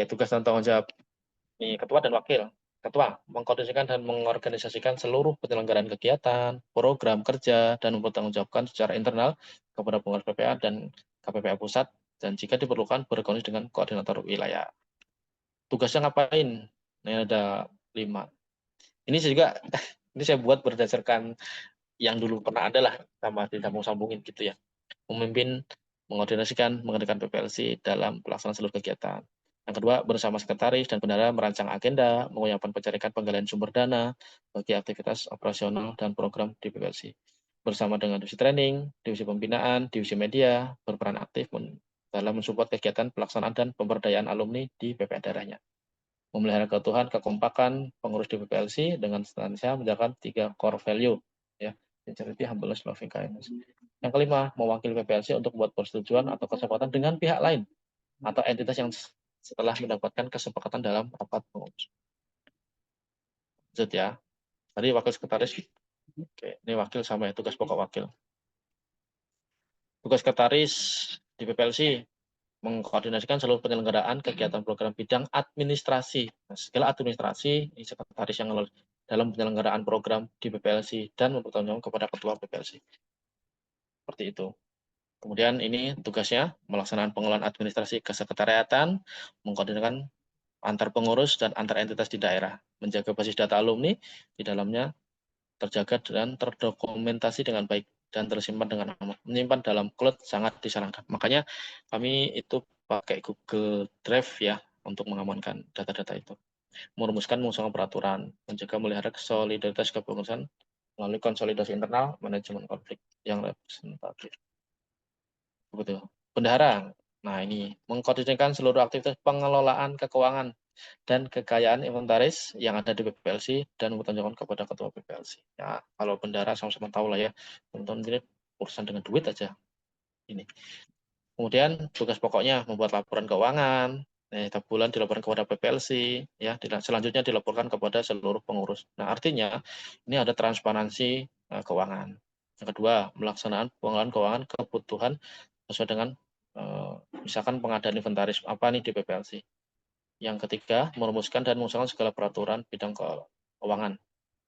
Tugas dan tanggung jawab ini ketua dan wakil. Ketua mengkoordinasikan dan mengorganisasikan seluruh penyelenggaraan kegiatan, program kerja, dan mempertanggungjawabkan secara internal kepada pengurus PPA dan KPPA pusat, dan jika diperlukan berkoordinasi dengan koordinator wilayah. Tugasnya ngapain? Ini ada 5. Ini juga ini saya buat berdasarkan yang dulu pernah ada lah, sama disambung-sambungin gitu ya. Memimpin, mengkoordinasikan, mengerjakan PPLC dalam pelaksanaan seluruh kegiatan. Yang kedua, bersama sekretaris dan bendahara merancang agenda, menyiapkan pencarian penggalian sumber dana bagi aktivitas operasional dan program di PPLC. Bersama dengan divisi training, divisi pembinaan, divisi media, berperan aktif dalam mensupport kegiatan pelaksanaan dan pemberdayaan alumni di PPA daerahnya. Memelihara keutuhan, kekompakan pengurus di PPLC dengan senantiasa menjalankan 3 core value, ya, sincerity, humbleness, loving kindness. Yang kelima, mewakili PPLC untuk membuat persetujuan atau kesepakatan dengan pihak lain atau entitas yang setelah mendapatkan kesepakatan dalam rapat pengurus. Lanjut ya. Tadi wakil sekretaris. Oke, ini wakil sama ya, tugas pokok wakil. Tugas sekretaris di PPLC mengkoordinasikan seluruh penyelenggaraan kegiatan program bidang administrasi. Nah, segala administrasi, ini sekretaris yang dalam penyelenggaraan program di PPLC dan mempertanggungjawabkan kepada ketua PPLC. Seperti itu. Kemudian ini tugasnya melaksanakan pengelolaan administrasi kesekretariatan, mengkoordinasikan antar pengurus dan antar entitas di daerah, menjaga basis data alumni di dalamnya terjaga dan terdokumentasi dengan baik dan tersimpan dengan aman. Menyimpan dalam cloud sangat disarankan. Makanya kami itu pakai Google Drive ya untuk mengamankan data-data itu. Merumuskan mengusulkan peraturan, menjaga melihara solidaritas kepengurusan melalui konsolidasi internal, manajemen konflik yang representatif. Betul. Bendahara. Nah, ini mengkoordinasikan seluruh aktivitas pengelolaan keuangan dan kekayaan inventaris yang ada di PPLC dan bertanggung kepada ketua PPLC. Ya, kalau bendahara sama-sama tahu lah ya, teman-teman ini urusan dengan duit aja. Ini. Kemudian tugas pokoknya membuat laporan keuangan, tiap bulan dilaporkan kepada PPLC, ya, selanjutnya dilaporkan kepada seluruh pengurus. Nah, artinya ini ada transparansi keuangan. Yang kedua, melaksanaan pengelolaan keuangan kebutuhan sesuai dengan misalkan pengadaan inventaris apa nih di PPLC. Yang ketiga, merumuskan dan mengusulkan segala peraturan bidang keuangan,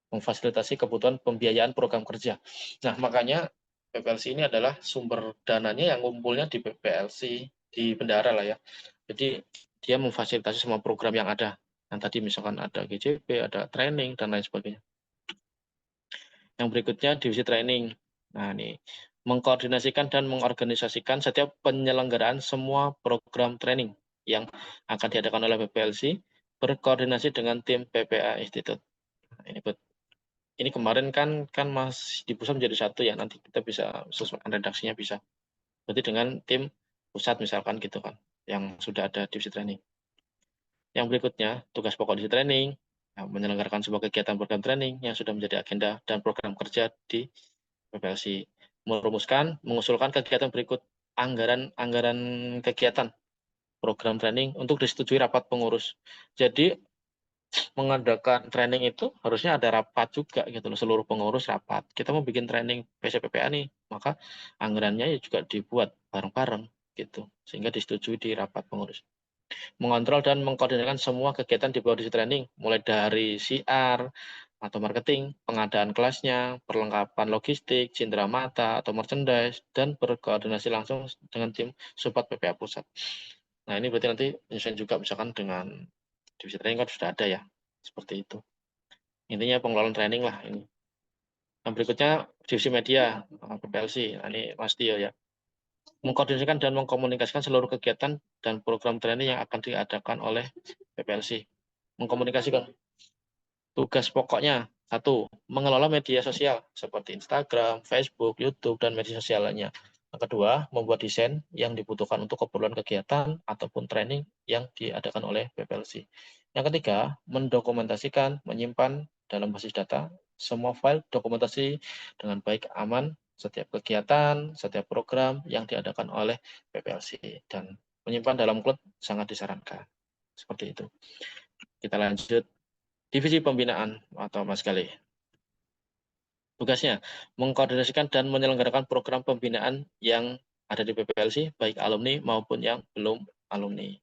memfasilitasi kebutuhan pembiayaan program kerja. Nah, makanya PPLC ini adalah sumber dananya yang ngumpulnya di PPLC, di bendahara lah ya. Jadi dia memfasilitasi semua program yang ada. Yang tadi misalkan ada GJP, ada training, dan lain sebagainya. Yang berikutnya, divisi training. Nah, ini mengkoordinasikan dan mengorganisasikan setiap penyelenggaraan semua program training yang akan diadakan oleh PPLC, berkoordinasi dengan tim PPA Institute. Nah, ini kemarin kan Mas di pusat menjadi satu ya, nanti kita bisa sesuaikan redaksinya bisa. Berarti dengan tim pusat misalkan gitu kan, yang sudah ada divisi training. Yang berikutnya, tugas pokok divisi training, menyelenggarakan sebuah kegiatan program training yang sudah menjadi agenda dan program kerja di PPLC. Merumuskan, mengusulkan kegiatan berikut, anggaran kegiatan program training untuk disetujui rapat pengurus. Jadi mengadakan training itu harusnya ada rapat juga gitu loh, seluruh pengurus rapat. Kita mau bikin training PCPPA nih, maka anggarannya ya juga dibuat bareng-bareng gitu, sehingga disetujui di rapat pengurus. Mengontrol dan mengkoordinasikan semua kegiatan di bawah divisi training, mulai dari CR atau marketing, pengadaan kelasnya, perlengkapan logistik, cindera mata atau merchandise, dan berkoordinasi langsung dengan tim support PPA pusat. Nah, ini berarti nanti menyesuaikan juga misalkan dengan divisi training kan sudah ada ya, seperti itu. Intinya pengelolaan training lah ini. Yang berikutnya divisi media, PPLC. Nah, ini Mas Tio ya. Mengkoordinasikan dan mengkomunikasikan seluruh kegiatan dan program training yang akan diadakan oleh PPLC. Mengkomunikasikan. Tugas pokoknya, 1. Mengelola media sosial seperti Instagram, Facebook, YouTube, dan media sosial lainnya. Yang kedua, membuat desain yang dibutuhkan untuk keperluan kegiatan ataupun training yang diadakan oleh PPLC. Yang ketiga, mendokumentasikan, menyimpan dalam basis data semua file dokumentasi dengan baik, aman, setiap kegiatan, setiap program yang diadakan oleh PPLC, dan menyimpan dalam cloud sangat disarankan. Seperti itu. Kita lanjut divisi pembinaan atau Mas Galih. Tugasnya mengkoordinasikan dan menyelenggarakan program pembinaan yang ada di PPLC, baik alumni maupun yang belum alumni.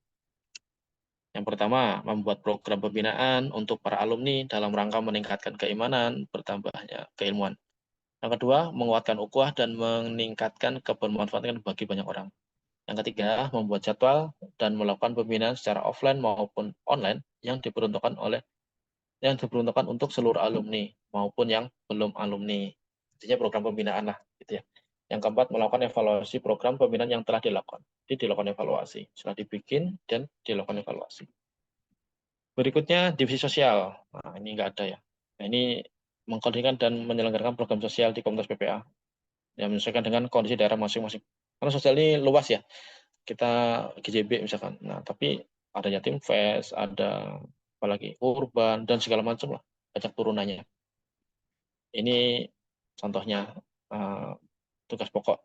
Yang pertama, membuat program pembinaan untuk para alumni dalam rangka meningkatkan keimanan, bertambahnya keilmuan. Yang kedua, menguatkan ukhuwah dan meningkatkan kebermanfaatan bagi banyak orang. Yang ketiga, membuat jadwal dan melakukan pembinaan secara offline maupun online yang diperuntukkan untuk seluruh alumni maupun yang belum alumni. Intinya program pembinaan lah, gitu ya. Yang keempat, melakukan evaluasi program pembinaan yang telah dilakukan. Jadi dilakukan evaluasi, setelah dibikin dan dilakukan evaluasi. Berikutnya divisi sosial. Nah, ini enggak ada ya. Nah, ini mengkoordinasikan dan menyelenggarakan program sosial di komunitas PPA yang menyesuaikan dengan kondisi daerah masing-masing. Karena sosial ini luas ya. Kita GJB misalkan. Nah, tapi ada Yatim Fest, ada apalagi urban dan segala macam lah. Banyak turunannya. Ini contohnya tugas pokok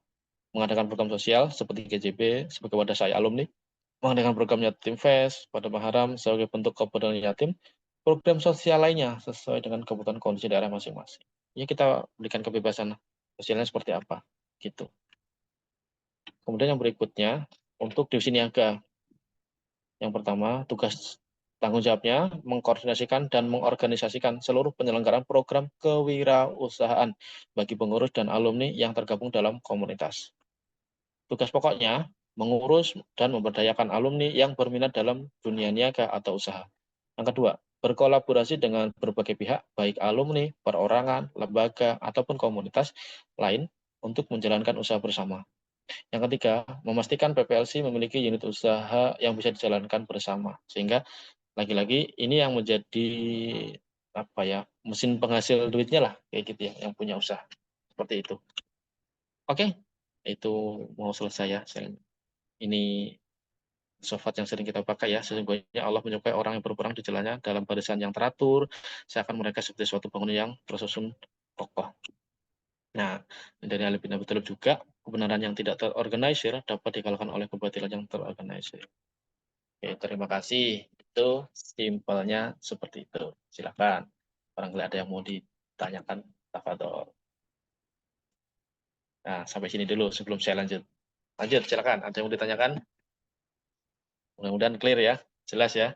mengadakan program sosial seperti GJB sebagai wadah saya alumni, mengadakan program Yatim Fest pada Muharram sebagai bentuk kepedulian yatim, program sosial lainnya sesuai dengan kebutuhan kondisi daerah masing-masing. Ya kita berikan kebebasan sosialnya seperti apa, gitu. Kemudian yang berikutnya untuk divisi niaga. Yang pertama, tugas tanggung jawabnya mengkoordinasikan dan mengorganisasikan seluruh penyelenggaraan program kewirausahaan bagi pengurus dan alumni yang tergabung dalam komunitas. Tugas pokoknya mengurus dan memberdayakan alumni yang berminat dalam dunia niaga atau usaha. Yang kedua, berkolaborasi dengan berbagai pihak, baik alumni, perorangan, lembaga, ataupun komunitas lain untuk menjalankan usaha bersama. Yang ketiga, memastikan PPLC memiliki unit usaha yang bisa dijalankan bersama. Sehingga lagi-lagi ini yang menjadi mesin penghasil duitnya lah, kayak gitu ya, yang punya usaha. Seperti itu. Oke, itu mau selesai ya. Ini sifat yang sering kita pakai ya. Sesungguhnya Allah menyukai orang yang berperang di jalannya dalam barisan yang teratur, seakan mereka seperti suatu bangunan yang tersusun kokoh. Nah, dari Ali bin Abi Thalib juga, kebenaran yang tidak terorganisir dapat dikalahkan oleh kebatilan yang terorganisir. Oke, terima kasih. Itu simpelnya seperti itu. Silakan. Barangkali ada yang mau ditanyakan, tafadhol. Nah, sampai sini dulu sebelum saya lanjut. Lanjut, silakan. Ada yang mau ditanyakan? Mudah-mudahan clear ya, jelas ya.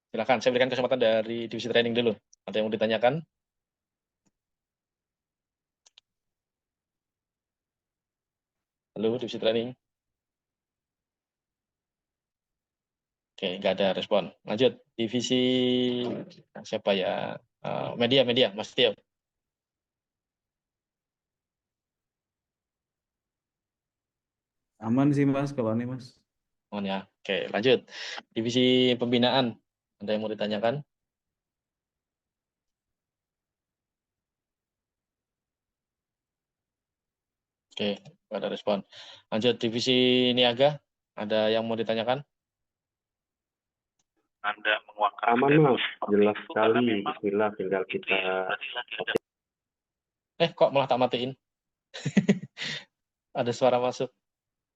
Silakan, saya berikan kesempatan dari divisi training dulu. Ada yang mau ditanyakan? Halo, divisi training. Oke, nggak ada respon. Lanjut, divisi siapa ya? Media, Mas Tio. Aman sih Mas, kalau ini Mas. Oh ya, oke, lanjut. Divisi pembinaan, ada yang mau ditanyakan? Oke, nggak ada respon. Lanjut, divisi niaga, ada yang mau ditanyakan? Anda menguangkan Aman Mas, jelas sekali. Bismillah, tinggal kita. Kok malah tak matiin? Ada suara masuk.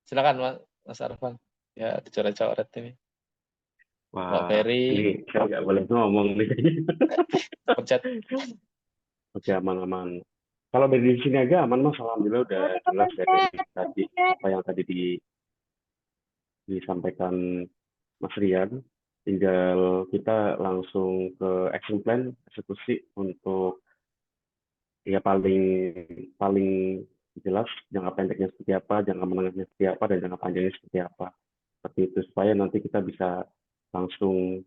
Silakan Mas Arfan. Ya, dicoret-coret ini. Mbak Wah, Ferry. ini saya nggak boleh ngomong nih. Pencet. Oke, aman-aman. Kalau dari sini aja aman Mas, alhamdulillah udah jelas ya dari tadi apa yang tadi disampaikan Mas Rian. Tinggal kita langsung ke action plan, eksekusi untuk ya paling jelas jangka pendeknya seperti apa, jangka menengahnya seperti apa, dan jangka panjangnya seperti apa. Seperti itu supaya nanti kita bisa langsung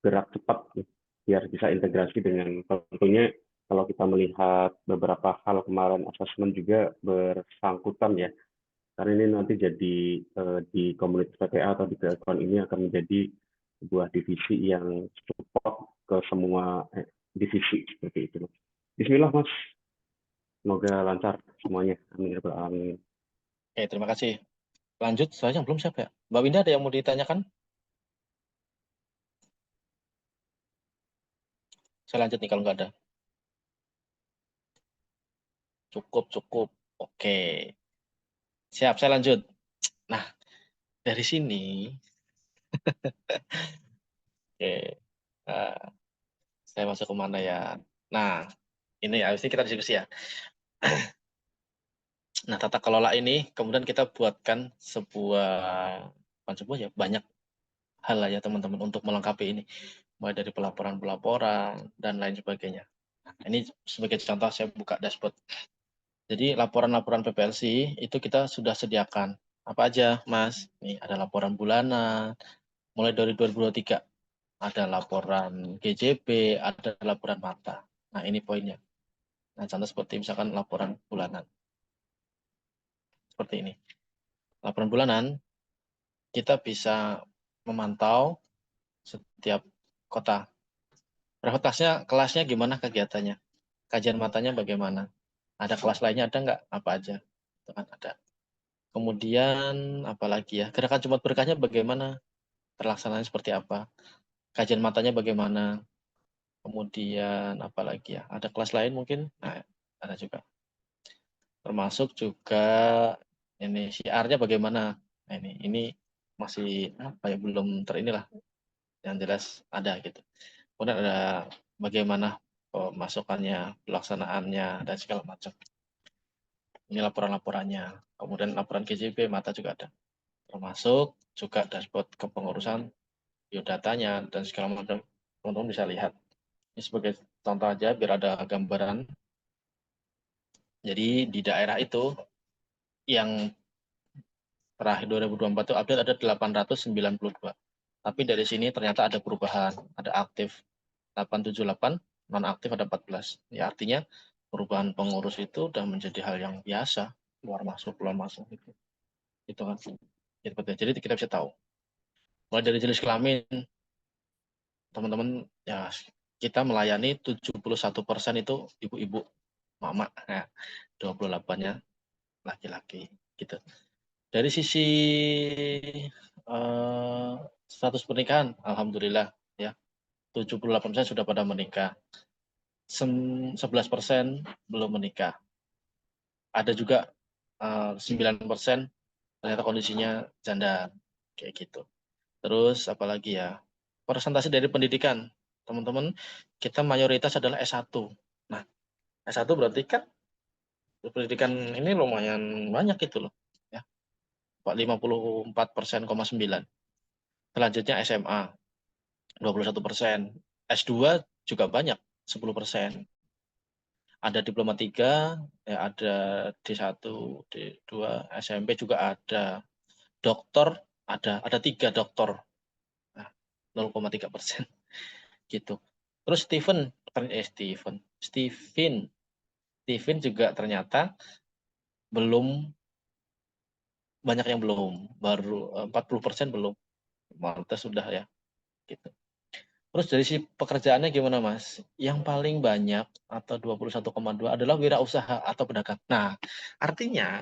gerak cepat nih, biar bisa integrasi dengan tentunya kalau kita melihat beberapa hal kemarin asesmen juga bersangkutan ya, karena ini nanti jadi di komunitas PPA atau di Telkom ini akan menjadi sebuah divisi yang support ke semua divisi seperti itu. Bismillah Mas, semoga lancar semuanya. Amin ya rabbal alamin. Oke, terima kasih. Lanjut, soalnya belum siapa ya? Mbak Winda ada yang mau ditanyakan? Saya lanjut nih kalau nggak ada. Cukup. Oke. Siap, saya lanjut. Nah, dari sini, oke, eh, saya masuk ke mana ya? Nah, ini habis ini kita diskusi ya. Nah, tata kelola ini kemudian kita buatkan bukan sebuah ya, banyak hal lah ya teman-teman untuk melengkapi ini. Mulai dari pelaporan-pelaporan dan lain sebagainya. Nah, ini sebagai contoh saya buka dashboard. Jadi laporan-laporan PPLC itu kita sudah sediakan. Apa aja, Mas? Nih ada laporan bulanan, mulai dari 2023. Ada laporan GJB, ada laporan mata. Nah, ini poinnya. Nah, contoh seperti misalkan laporan bulanan. Seperti ini. Laporan bulanan, kita bisa memantau setiap kota. Prioritasnya, kelasnya gimana kegiatannya? Kajian matanya bagaimana? Ada kelas lainnya, ada nggak? Apa aja? Itu kan ada. Kemudian, apalagi ya? Gerakan Jumat Berkahnya bagaimana? Terlaksananya seperti apa? Kajian matanya bagaimana? Kemudian, apalagi ya? Ada kelas lain mungkin? Nah, ada juga. Termasuk juga ini syiarnya bagaimana? Nah, ini masih apa ya, belum terinilah, yang jelas ada gitu. Kemudian ada bagaimana pemasukannya, pelaksanaannya dan segala macam. Ini laporan-laporannya. Kemudian laporan KJP mata juga ada. Termasuk juga dashboard kepengurusan biodatanya dan segala macam. Teman-teman bisa lihat. Ini sebagai contoh aja biar ada gambaran. Jadi di daerah itu yang terakhir 2024 itu update ada 892. Tapi dari sini ternyata ada perubahan, ada aktif 878, non aktif ada 14. Ya artinya perubahan pengurus itu udah menjadi hal yang biasa, keluar masuk gitu. Itu kan. Jadi kita bisa tahu. Mulai dari jenis kelamin, teman-teman ya kita melayani 71% itu ibu-ibu, mama, ya, 28-nya laki-laki gitu. Dari sisi status pernikahan, alhamdulillah ya 78% sudah pada menikah, 11% belum menikah. Ada juga 9% ternyata kondisinya janda kayak gitu. Terus apalagi ya, persentase dari pendidikan, teman-teman, kita mayoritas adalah S1. Nah, S1 berarti kan pendidikan ini lumayan banyak itu loh, ya, 54,9%. Selanjutnya SMA, 21%. S2 juga banyak, 10%. Ada diploma 3, ya ada D1, D2, SMP juga ada. Doktor ada 3 doktor. Nah, 0,3%. Gitu. Terus Steven juga ternyata belum, banyak yang belum, baru 40% belum. Mantas sudah ya. Gitu. Terus dari si pekerjaannya gimana Mas? Yang paling banyak atau 21,2 adalah wirausaha atau pedagang. Nah, artinya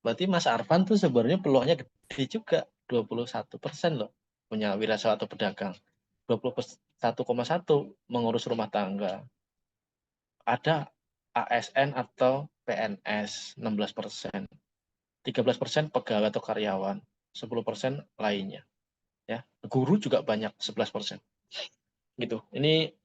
berarti Mas Arfan tuh sebenarnya peluangnya gede juga, 21% loh punya wirausaha atau pedagang. 21,1 mengurus rumah tangga. Ada ASN atau PNS 16%. 13% pegawai atau karyawan, 10% lainnya. Ya, guru juga banyak 11%. Gitu. Ini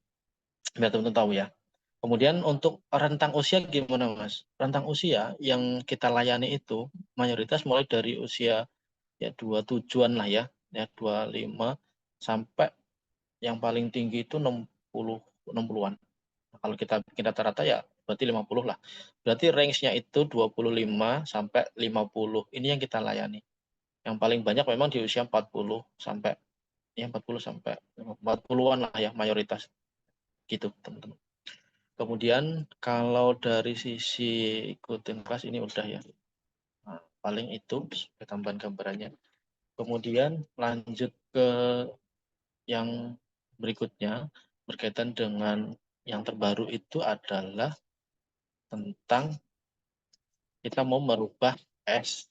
biar teman-teman tahu ya. Kemudian untuk rentang usia gimana Mas? Rentang usia yang kita layani itu mayoritas mulai dari usia ya 27-an lah ya, 25 sampai yang paling tinggi itu 60-an. Nah, kalau kita bikin rata-rata ya berarti 50 lah. Berarti range-nya itu 25 sampai 50. Ini yang kita layani. Yang paling banyak memang di usia 40 sampai 40-an lah ya mayoritas. Gitu, teman-teman. Kemudian kalau dari sisi ikutin kelas ini udah ya. Nah, paling itu tambahan gambarannya. Kemudian lanjut ke yang berikutnya berkaitan dengan yang terbaru itu adalah tentang kita mau merubah kasih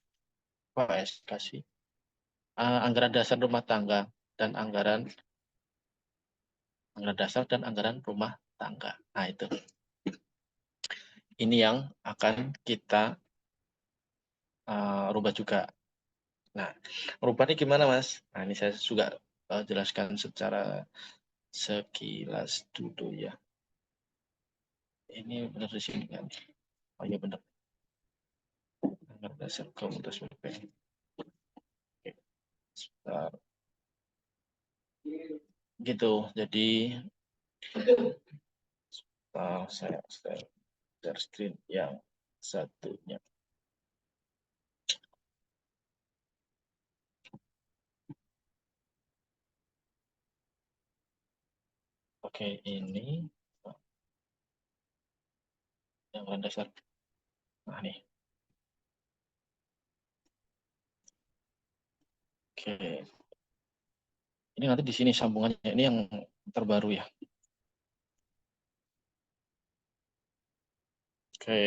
anggaran dasar rumah tangga dan anggaran dasar dan anggaran rumah tangga. Nah, itu. Ini yang akan kita rubah juga. Nah, rubahnya gimana, Mas? Nah, ini saya juga jelaskan secara sekilas dulu ya. Ini benar di sini kan? Oh iya benar. Anggaran dasar komunitas PP. Oke, sebentar. Gitu. Jadi saya share screen yang satunya. Oke, ini yang dasar. Nah, nih. Oke. Ini nanti di sini sambungannya. Ini yang terbaru ya. Oke.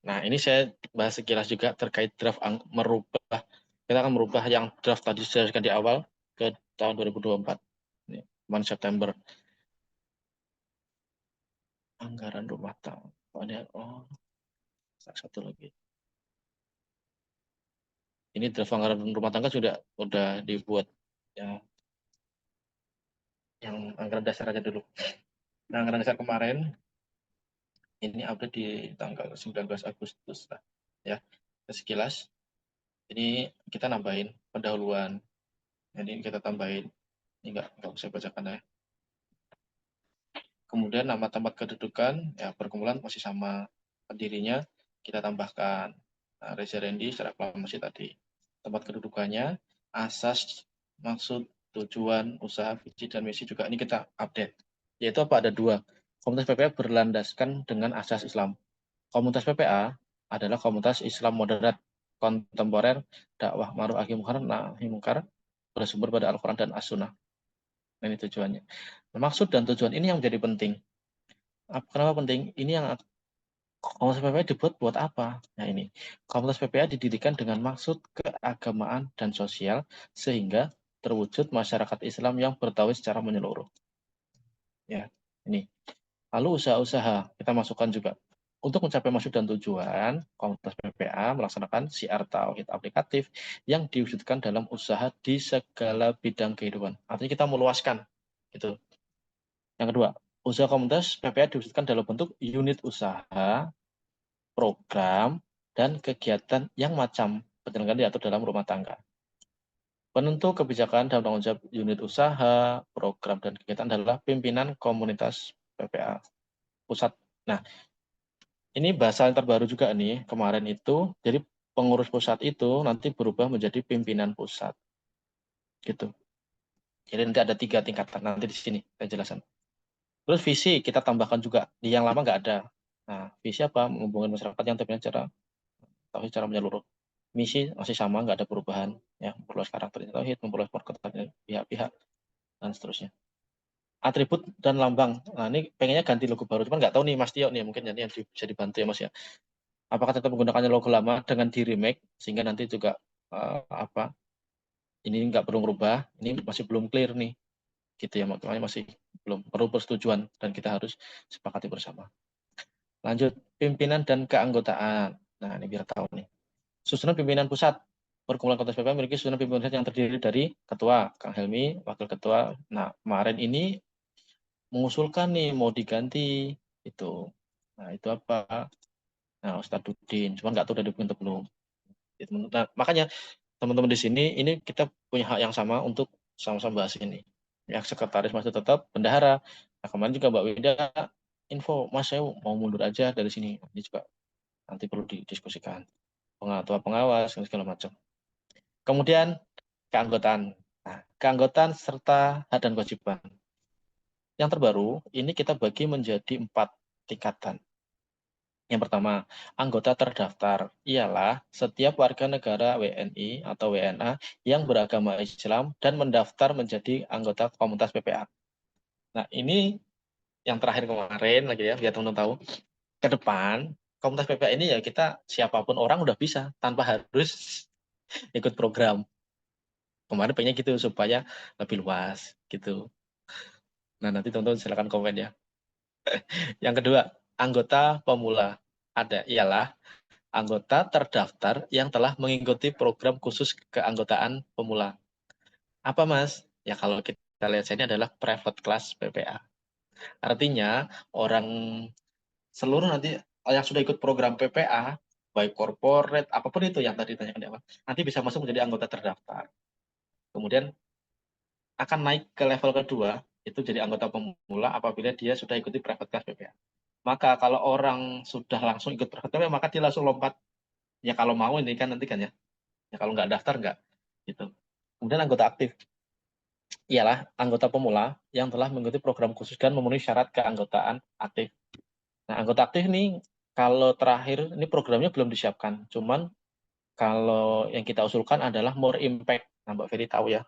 Nah, ini saya bahas sekilas juga terkait draft merubah. Kita akan merubah yang draft tadi disediakan di awal ke tahun 2024. Ini, bulan September. Anggaran rumah tangga. Oh, satu lagi. Ini draft anggaran rumah tangga sudah dibuat ya. Yang anggaran dasar aja dulu. Nah, anggaran dasar kemarin ini update di tanggal 19 Agustus lah. Ya, sekilas. Ini kita nambahin pendahuluan. Jadi kita tambahin. Ini enggak usah bacakan ya. Kemudian nama tempat kedudukan, ya pergumulan masih sama. Pendirinya kita tambahkan. Nah, Reza Randy secara aklamasi tadi. Tempat kedudukannya, asas, maksud, tujuan, usaha, visi, dan misi juga ini kita update. Yaitu apa? Ada dua. Komunitas PPA berlandaskan dengan asas Islam. Komunitas PPA adalah komunitas Islam moderat, kontemporer, dakwah ma'ruf nahi munkar, bersumber pada Al-Quran dan As-Sunnah. Ini tujuannya. Maksud dan tujuan ini yang menjadi penting. Kenapa penting? Ini yang komunitas PPA dibuat buat apa? Nah ini, komunitas PPA didirikan dengan maksud keagamaan dan sosial sehingga terwujud masyarakat Islam yang bertauhid secara menyeluruh. Ya, ini. Lalu usaha-usaha kita masukkan juga. Untuk mencapai maksud dan tujuan, komunitas PPA melaksanakan syiar tauhid aplikatif yang diwujudkan dalam usaha di segala bidang kehidupan. Artinya kita meluaskan, gitu. Yang kedua, usaha komunitas PPA diwujudkan dalam bentuk unit usaha, program, dan kegiatan yang macam penyelenggaraan diatur dalam rumah tangga. Penentu kebijakan dan tanggung jawab unit usaha, program, dan kegiatan adalah pimpinan komunitas PPA pusat. Nah, ini bahasa yang terbaru juga nih, kemarin itu, jadi pengurus pusat itu nanti berubah menjadi pimpinan pusat. Gitu. Jadi nanti ada 3 tingkatan, nanti di sini saya jelaskan. Terus visi kita tambahkan juga, di yang lama nggak ada. Nah, visi apa? Menghubungkan masyarakat yang terpilih secara menyeluruh. Misi masih sama, nggak ada perubahan. Ya, memperluas karakter tauhid, memperluas perkembangan pihak-pihak, dan seterusnya. Atribut dan lambang. Nah, ini pengennya ganti logo baru, cuman nggak tahu nih Mas Tio nih, mungkin nanti yang bisa dibantu ya Mas ya. Apakah tetap menggunakannya logo lama dengan di remake sehingga nanti juga ini nggak perlu merubah, ini masih belum clear nih, gitu ya, makanya masih belum perlu persetujuan dan kita harus sepakati bersama. Lanjut, pimpinan dan keanggotaan. Nah, ini biar tahu nih. Susunan pimpinan pusat. Perkumpulan Komunitas PPA memiliki susunan pimpinan pusat yang terdiri dari ketua, Kang Helmi, wakil ketua. Nah, kemarin ini mengusulkan nih mau diganti itu. Nah, itu apa? Nah, Ustadz Dudin, cuma nggak tahu udah dibentuk belum. Nah, makanya teman-teman di sini ini kita punya hak yang sama untuk sama-sama bahas ini. Ya, sekretaris masih tetap bendahara. Nah, kemarin juga Mbak Wida info, Mas saya mau mundur aja dari sini. Ini juga nanti perlu didiskusikan. Pengatua pengawas dan segala macam. Kemudian keanggotaan. Nah, keanggotaan serta hak dan kewajiban. Yang terbaru ini kita bagi menjadi 4 tingkatan. Yang pertama, anggota terdaftar ialah setiap warga negara WNI atau WNA yang beragama Islam dan mendaftar menjadi anggota komunitas PPA. Nah, ini yang terakhir kemarin lagi ya, biar teman-teman tahu. Ke depan, komunitas PPA ini ya kita siapapun orang udah bisa tanpa harus ikut program. Kemarin pengennya gitu supaya lebih luas gitu. Nah, nanti teman-teman silakan komen ya. Yang kedua, anggota pemula. Ialah anggota terdaftar yang telah mengikuti program khusus keanggotaan pemula. Apa, Mas? Ya kalau kita lihat sini adalah private class PPA. Artinya orang seluruh nanti yang sudah ikut program PPA, baik corporate, apapun itu yang tadi ditanyakan di awal, nanti bisa masuk menjadi anggota terdaftar. Kemudian akan naik ke level kedua, itu jadi anggota pemula apabila dia sudah ikuti private class PPA. Maka kalau orang sudah langsung ikut private PPA, maka dia langsung lompat. Ya kalau mau ini kan nanti kan ya. Ya kalau nggak daftar nggak. Gitu. Kemudian anggota aktif. Ialah anggota pemula yang telah mengikuti program khusus dan memenuhi syarat keanggotaan aktif. Nah, anggota aktif ini kalau terakhir ini programnya belum disiapkan. Cuman kalau yang kita usulkan adalah more impact. Nah, Mbak Ferry tahu ya,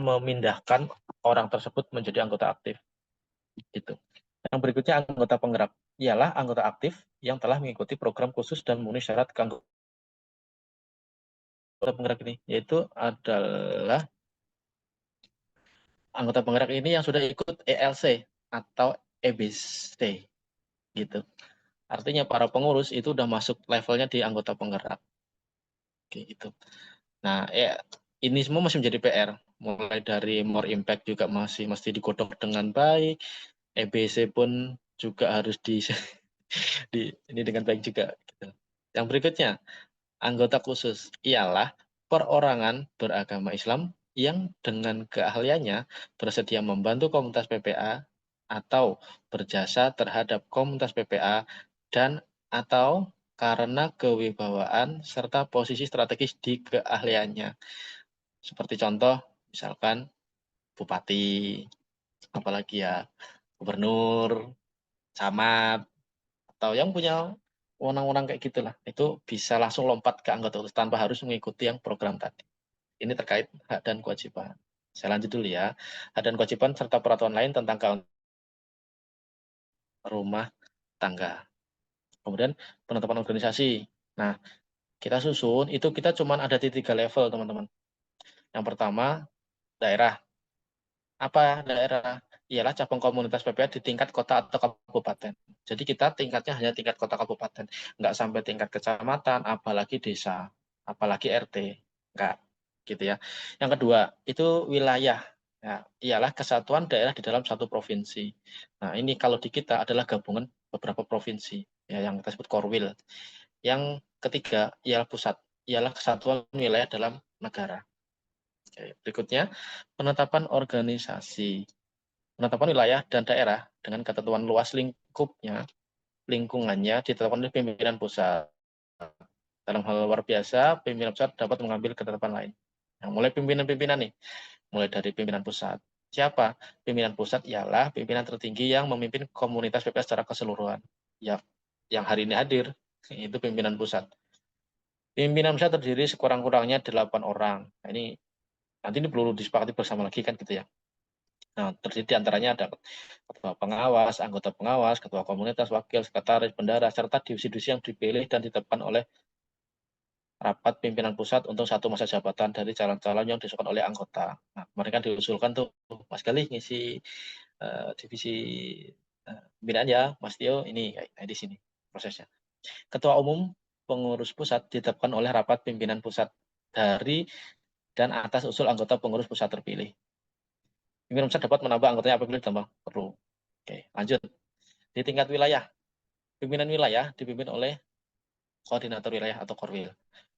memindahkan orang tersebut menjadi anggota aktif. Gitu. Yang berikutnya anggota penggerak. Ialah anggota aktif yang telah mengikuti program khusus dan memenuhi syarat keanggotaan penggerak ini, yaitu adalah anggota penggerak ini yang sudah ikut ELC atau EBC. Gitu. Artinya para pengurus itu udah masuk levelnya di anggota penggerak. Oke, gitu. Nah, ini semua masih menjadi PR. Mulai dari more impact juga masih mesti digodok dengan baik. EBC pun juga harus ini dengan baik juga. Gitu. Yang berikutnya, anggota khusus ialah perorangan beragama Islam yang dengan keahliannya bersedia membantu komunitas PPA atau berjasa terhadap komunitas PPA dan atau karena kewibawaan serta posisi strategis di keahliannya. Seperti contoh, misalkan bupati, apalagi ya gubernur, camat, atau yang punya wewenang-wewenang kayak gitulah, itu bisa langsung lompat ke anggota khusus tanpa harus mengikuti yang program tadi. Ini terkait hak dan kewajiban. Saya lanjut dulu ya. Hak dan kewajiban serta peraturan lain tentang rumah tangga. Kemudian penetapan organisasi. Nah, kita susun, itu kita cuma ada di 3 level, teman-teman. Yang pertama, daerah. Apa daerah? Ialah cabang komunitas PPA di tingkat kota atau kabupaten. Jadi kita tingkatnya hanya tingkat kota kabupaten. Nggak sampai tingkat kecamatan, apalagi desa, apalagi RT. Nggak, gitu ya. Yang kedua, itu wilayah. Ya, ialah kesatuan daerah di dalam satu provinsi. Nah, ini kalau di kita adalah gabungan beberapa provinsi, ya, yang kita sebut Korwil. Yang ketiga, ialah pusat, ialah kesatuan wilayah dalam negara. Oke, berikutnya, penetapan organisasi. Penetapan wilayah dan daerah dengan ketentuan luas lingkungannya ditetapkan oleh pimpinan pusat. Dalam hal luar biasa, pimpinan pusat dapat mengambil ketetapan lain. Nah, mulai pimpinan-pimpinan nih, mulai dari pimpinan pusat. Siapa? Pimpinan pusat ialah pimpinan tertinggi yang memimpin komunitas PPA secara keseluruhan. Ya, yang hari ini hadir, itu pimpinan pusat. Pimpinan pusat terdiri sekurang-kurangnya 8 orang. Nah, ini nanti ini perlu disepakati bersama lagi kan gitu ya. Nah, terdiri di antaranya ada ketua pengawas, anggota pengawas, ketua komunitas, wakil, sekretaris, bendahara, serta divisi-divisi yang dipilih dan ditetapkan oleh rapat pimpinan pusat untuk satu masa jabatan dari calon-calon yang diusulkan oleh anggota. Nah, kemarin kan diusulkan tuh Mas Galih ngisi divisi pembinaan ya, Mas Tio ini kayak di sini prosesnya. Ketua umum pengurus pusat ditetapkan oleh rapat pimpinan pusat dari dan atas usul anggota pengurus pusat terpilih. Pimpinan pusat dapat menambah anggotanya apabila ditambah perlu. Oke, lanjut. Di tingkat wilayah, pimpinan wilayah dipimpin oleh koordinator wilayah atau Korwil.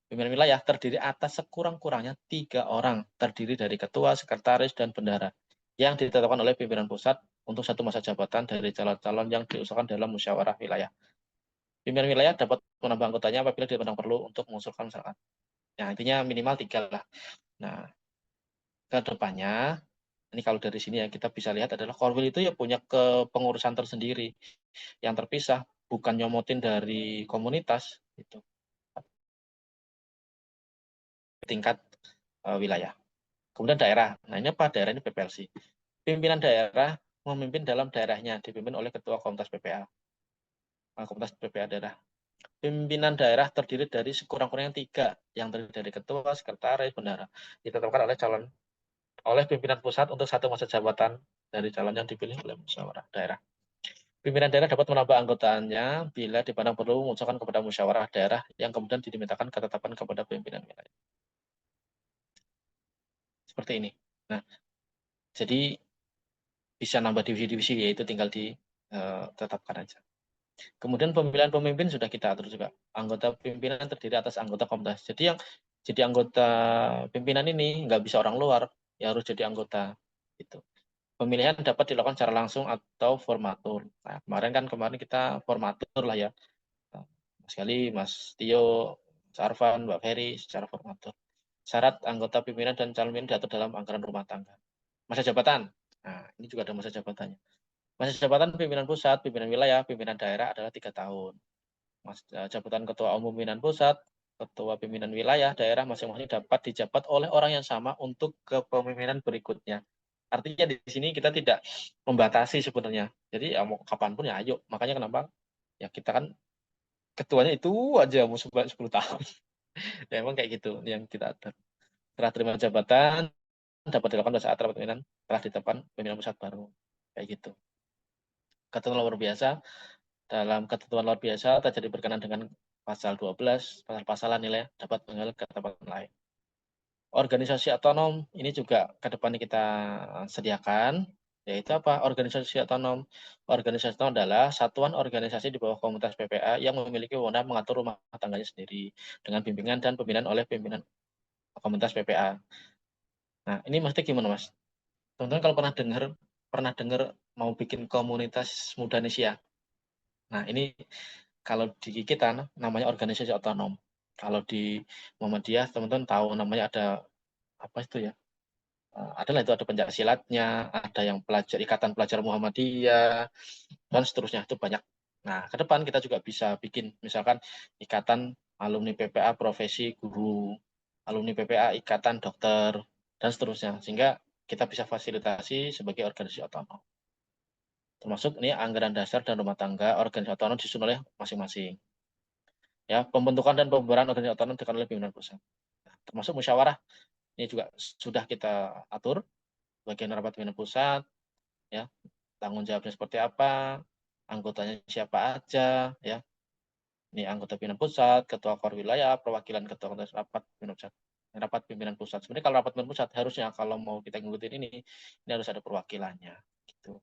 Pimpinan wilayah terdiri atas sekurang-kurangnya 3 orang, terdiri dari ketua, sekretaris, dan bendahara, yang ditetapkan oleh pimpinan pusat untuk satu masa jabatan dari calon-calon yang diusulkan dalam musyawarah wilayah. Pimpinan wilayah dapat menambah anggotanya apabila dipandang perlu untuk mengusulkan misalkan. Nah, intinya minimal 3 lah. Nah, ke depannya, ini kalau dari sini ya kita bisa lihat adalah Korwil itu ya punya kepengurusan tersendiri yang terpisah, bukan nyomotin dari komunitas itu tingkat wilayah. Kemudian daerah. Nah, ini apa? Daerah ini PPLC. Pimpinan daerah memimpin dalam daerahnya dipimpin oleh ketua komunitas PPA. Komunitas PPA daerah. Pimpinan daerah terdiri dari sekurang-kurangnya 3, yang terdiri dari ketua, sekretaris, bendahara. Ditetapkan oleh calon oleh pimpinan pusat untuk 1 masa jabatan dari calon yang dipilih oleh musyawarah daerah. Pimpinan daerah dapat menambah anggotanya bila dipandang perlu mengusulkan kepada musyawarah daerah yang kemudian dimintakan ketetapan kepada pimpinan wilayah. Seperti ini. Nah, jadi bisa nambah divisi-divisi, yaitu tinggal ditetapkan aja. Kemudian pemilihan pemimpin sudah kita atur juga. Anggota pimpinan terdiri atas anggota komunitas. Jadi yang jadi anggota pimpinan ini nggak bisa orang luar, ya harus jadi anggota. Gitu. Pemilihan dapat dilakukan secara langsung atau formatur. Nah, kemarin kita formatur lah ya. Mas Gali, Mas Tio, Mas Arfan, Mbak Ferry secara formatur. Syarat anggota pimpinan dan calon pimpinan diatur dalam anggaran rumah tangga. Masa jabatan. Nah, ini juga ada masa jabatannya. Masa jabatan pimpinan pusat, pimpinan wilayah, pimpinan daerah adalah 3 tahun. Jabatan ketua umum pimpinan pusat, ketua pimpinan wilayah, daerah masing-masing dapat dijabat oleh orang yang sama untuk kepemimpinan berikutnya. Artinya di sini kita tidak membatasi sebenarnya. Jadi ya mau kapanpun ya ayo. Makanya kenapa? Ya kita kan ketuanya itu aja mau 10 tahun. Ya emang kayak gitu yang kita atur. Setelah terima jabatan dapat dilakukan pada saat rapat pimpinan telah ditetapkan pimpinan pusat baru. Kayak gitu. Ketentuan luar biasa. Dalam ketentuan luar biasa terjadi berkenaan dengan pasal 12, pasal-pasalan nilai dapat mengambil ketetapan lain. Organisasi otonom ini juga ke depan kita sediakan, yaitu apa? Organisasi otonom. Organisasi otonom adalah satuan organisasi di bawah komunitas PPA yang memiliki wewenang mengatur rumah tangganya sendiri dengan bimbingan dan pembinaan oleh pimpinan komunitas PPA. Nah, ini maksudnya gimana, Mas? Teman-teman kalau pernah dengar mau bikin komunitas muda Indonesia. Nah, ini kalau di kita namanya organisasi otonom. Kalau di Muhammadiyah teman-teman tahu namanya ada apa itu ya? Adalah itu ada pencaksilatnya, ada yang ikatan pelajar Muhammadiyah dan seterusnya itu banyak. Nah, ke depan kita juga bisa bikin misalkan ikatan alumni PPA profesi guru, alumni PPA ikatan dokter dan seterusnya sehingga kita bisa fasilitasi sebagai organisasi otonom. Termasuk ini anggaran dasar dan rumah tangga organisasi otonom disusun oleh masing-masing. Ya, pembentukan dan pembubaran organisasi otonom ditekan oleh pimpinan pusat. Nah, termasuk musyawarah ini juga sudah kita atur bagian rapat pimpinan pusat, ya tanggung jawabnya seperti apa, anggotanya siapa aja, ya ini anggota pimpinan pusat, ketua kor wilayah, perwakilan ketua rapat pimpinan pusat. Rapat pimpinan pusat. Sebenarnya kalau rapat pimpinan pusat harusnya kalau mau kita ngikutin ini harus ada perwakilannya. Gitu.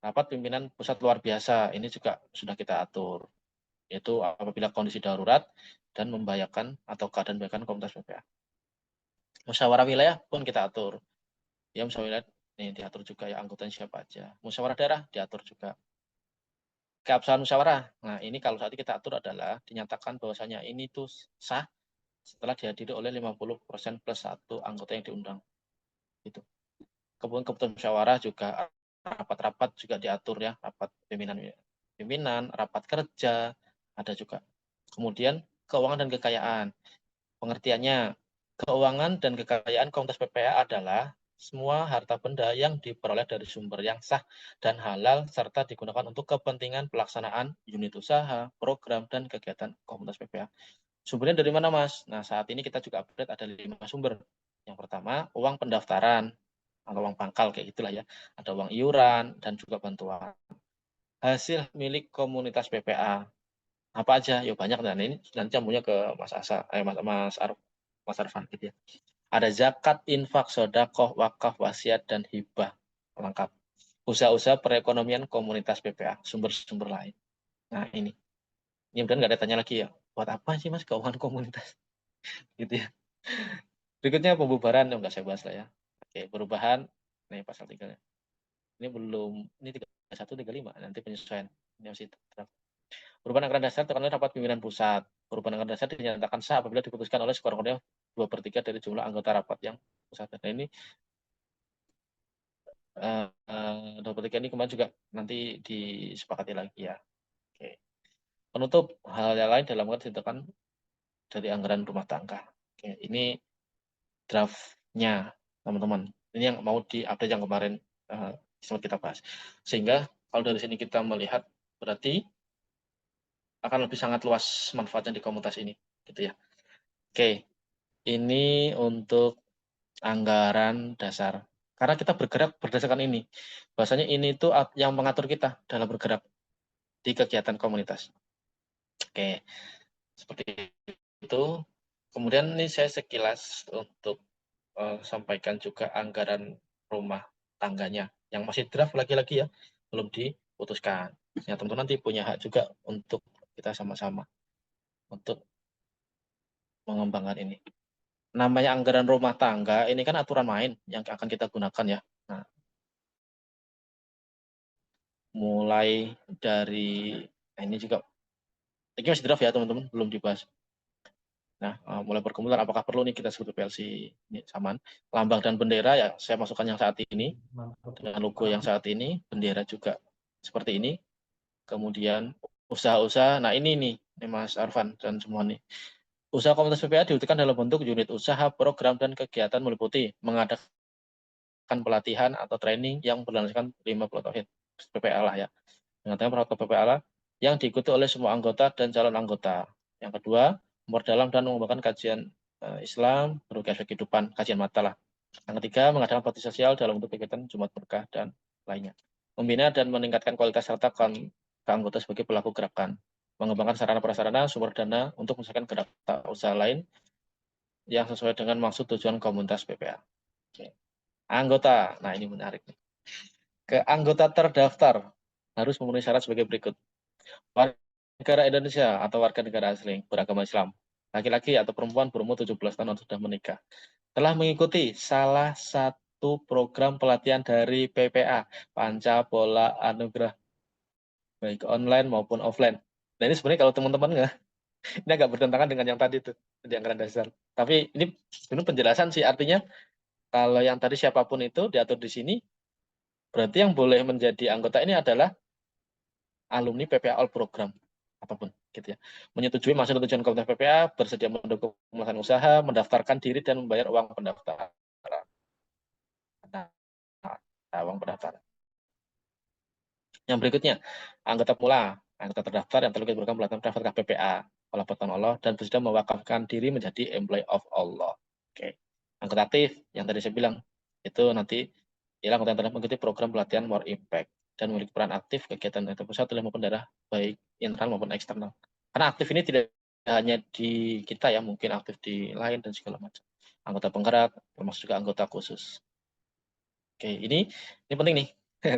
Rapat pimpinan pusat luar biasa ini juga sudah kita atur. Yaitu apabila kondisi darurat dan membahayakan atau keadaan membahayakan komunitas PPA. Musyawarah wilayah pun kita atur. Ya musyawarah ini diatur juga ya anggotanya siapa aja. Musyawarah daerah diatur juga. Keabsahan musyawarah. Nah, ini kalau saat ini kita atur adalah dinyatakan bahwasanya ini tuh sah setelah dihadiri oleh 50% plus 1 anggota yang diundang. Gitu. Kemudian keputusan musyawarah juga rapat-rapat juga diatur ya, rapat pimpinan, rapat kerja, ada juga. Kemudian keuangan dan kekayaan. Pengertiannya, keuangan dan kekayaan komunitas PPA adalah semua harta benda yang diperoleh dari sumber yang sah dan halal serta digunakan untuk kepentingan pelaksanaan unit usaha, program, dan kegiatan komunitas PPA. Sumbernya dari mana, Mas? Nah, saat ini kita juga update ada 5 sumber. Yang pertama, uang pendaftaran atau uang pangkal kayak gitulah ya. Ada uang iuran dan juga bantuan. Hasil milik komunitas PPA. Apa aja? Ya banyak, dan ini nanti nyambungnya ke Mas Asa, Mas Arfan gitu ya. Ada zakat, infak, sodakoh, wakaf, wasiat, dan hibah. Lengkap. Usaha-usaha perekonomian komunitas PPA, sumber-sumber lain. Nah ini kemudian nggak ada tanya lagi ya, buat apa sih Mas keuangan komunitas? Gitu ya. Berikutnya pembubaran, nggak saya bahas lah ya. Oke, perubahan, ini pasal 3. Ini belum, ini 31, 35, nanti penyesuaian. Ini masih draft. Perubahan anggaran dasar tekan oleh rapat pimpinan pusat. Perubahan anggaran dasar dinyatakan sah apabila diputuskan oleh sekurang-kurangnya 2/3 dari jumlah anggota rapat yang pusat. Nah ini 2/3 ini kemarin juga nanti disepakati lagi ya. Oke. Penutup hal yang lain dalam ditentukan dari anggaran rumah tangga. Oke, ini draftnya teman-teman. Ini yang mau diupdate yang kemarin sempat kita bahas. Sehingga kalau dari sini kita melihat berarti akan lebih sangat luas manfaatnya di komunitas ini, gitu ya. Oke, ini untuk anggaran dasar. Karena kita bergerak berdasarkan ini. Bahwasanya ini itu yang mengatur kita dalam bergerak di kegiatan komunitas. Oke, seperti itu. Kemudian ini saya sekilas untuk sampaikan juga anggaran rumah tangganya yang masih draft lagi-lagi ya, belum diputuskan. Ya, teman-teman nanti punya hak juga untuk kita sama-sama untuk mengembangkan ini. Namanya anggaran rumah tangga, ini kan aturan main yang akan kita gunakan ya. Nah, mulai dari ini juga, ini masih draft ya teman-teman, belum dibahas. Nah, mulai pergumulan apakah perlu nih kita sebut PLC ini samaan. Lambang dan bendera ya saya masukkan yang saat ini dengan logo yang saat ini, bendera juga seperti ini. Kemudian usaha-usaha, nah ini nih Mas Arfan dan semua nih. Usaha komunitas PPA diwujudkan dalam bentuk unit usaha, program dan kegiatan meliputi mengadakan pelatihan atau training yang berlandaskan 5 tauhid PPA lah ya. Mengatakan protokol PPA lah yang diikuti oleh semua anggota dan calon anggota. Yang kedua, memperdalam dan mengembangkan kajian Islam, berbagai kehidupan, kajian mata lah. Yang ketiga, mengadakan bakti sosial dalam bentuk kegiatan Jumat Berkah dan lainnya. Membina dan meningkatkan kualitas serta anggota sebagai pelaku gerakan. Mengembangkan sarana prasarana sumber dana untuk menyelesaikan gerak usaha lain yang sesuai dengan maksud tujuan komunitas PPA. Oke. Anggota, nah ini menarik. Ke anggota terdaftar harus memenuhi syarat sebagai berikut. Warga negara Indonesia atau warga negara asing beragama Islam, laki-laki atau perempuan berumur 17 tahun atau sudah menikah, telah mengikuti salah satu program pelatihan dari PPA, Panca Bola Anugerah, baik online maupun offline. Nah ini sebenarnya kalau teman-teman nggak, ini agak bertentangan dengan yang tadi tuh, di anggaran dasar. Tapi ini sebenarnya penjelasan sih, artinya kalau yang tadi siapapun itu diatur di sini, berarti yang boleh menjadi anggota ini adalah alumni PPA All Program, apapun gitu ya. Menyetujui maksud dan tujuan komunitas PPA, bersedia mendukung pelaksanaan usaha, mendaftarkan diri dan membayar uang pendaftaran. Nah, uang pendaftaran. Yang berikutnya, anggota pula, anggota terdaftar yang terlibat program pelatihan private PPA, oleh pertolongan Allah dan bersedia mewakafkan diri menjadi employee of Allah. Oke. Anggota aktif yang tadi saya bilang itu nanti ialah anggota yang telah mengikuti program pelatihan More Impact dan memiliki peran aktif kegiatan dari pusat maupun daerah baik internal maupun eksternal. Karena aktif ini tidak hanya di kita ya, mungkin aktif di lain dan segala macam. Anggota penggerak termasuk juga anggota khusus. Oke, ini penting nih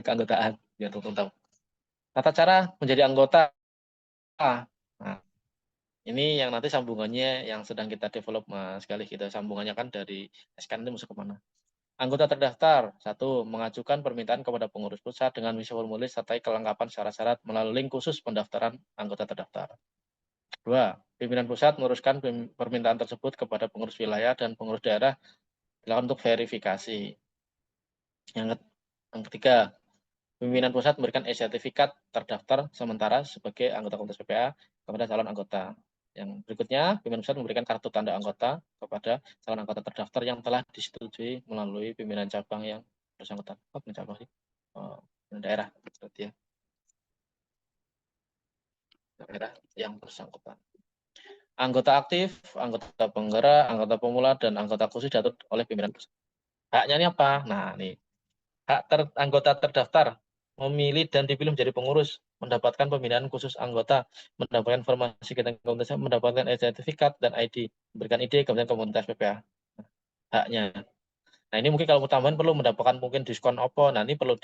keanggotaan biar teman-teman tahu. Tata cara menjadi anggota. Nah, ini yang nanti sambungannya yang sedang kita develop Mas Galih, kita sambungannya kan dari SKN itu masuk ke mana. Anggota terdaftar, 1. Mengajukan permintaan kepada pengurus pusat dengan misi formulir serta kelengkapan syarat-syarat melalui link khusus pendaftaran anggota terdaftar. 2. Pimpinan pusat meneruskan permintaan tersebut kepada pengurus wilayah dan pengurus daerah dilakukan untuk verifikasi. Yang ketiga, pimpinan pusat memberikan sertifikat terdaftar sementara sebagai anggota komunitas PPA kepada calon anggota. Yang berikutnya, pimpinan pusat memberikan kartu tanda anggota kepada calon anggota terdaftar yang telah disetujui melalui pimpinan cabang yang bersangkutan. Oh, pimpinan cabang sih? Pimpinan daerah, berarti ya. Daerah yang bersangkutan. Anggota aktif, anggota penggerak, anggota pemula, dan anggota khusus diatur oleh pimpinan pusat. Haknya ini apa? Nah, ini hak anggota terdaftar memilih dan dipilih menjadi pengurus, mendapatkan pembinaan khusus anggota, mendapatkan informasi tentang komunitas, mendapatkan sertifikat dan ID, memberikan ide kemudian komunitas PPA. Haknya. Nah ini mungkin kalau tambahan perlu mendapatkan mungkin diskon apa, nah ini perlu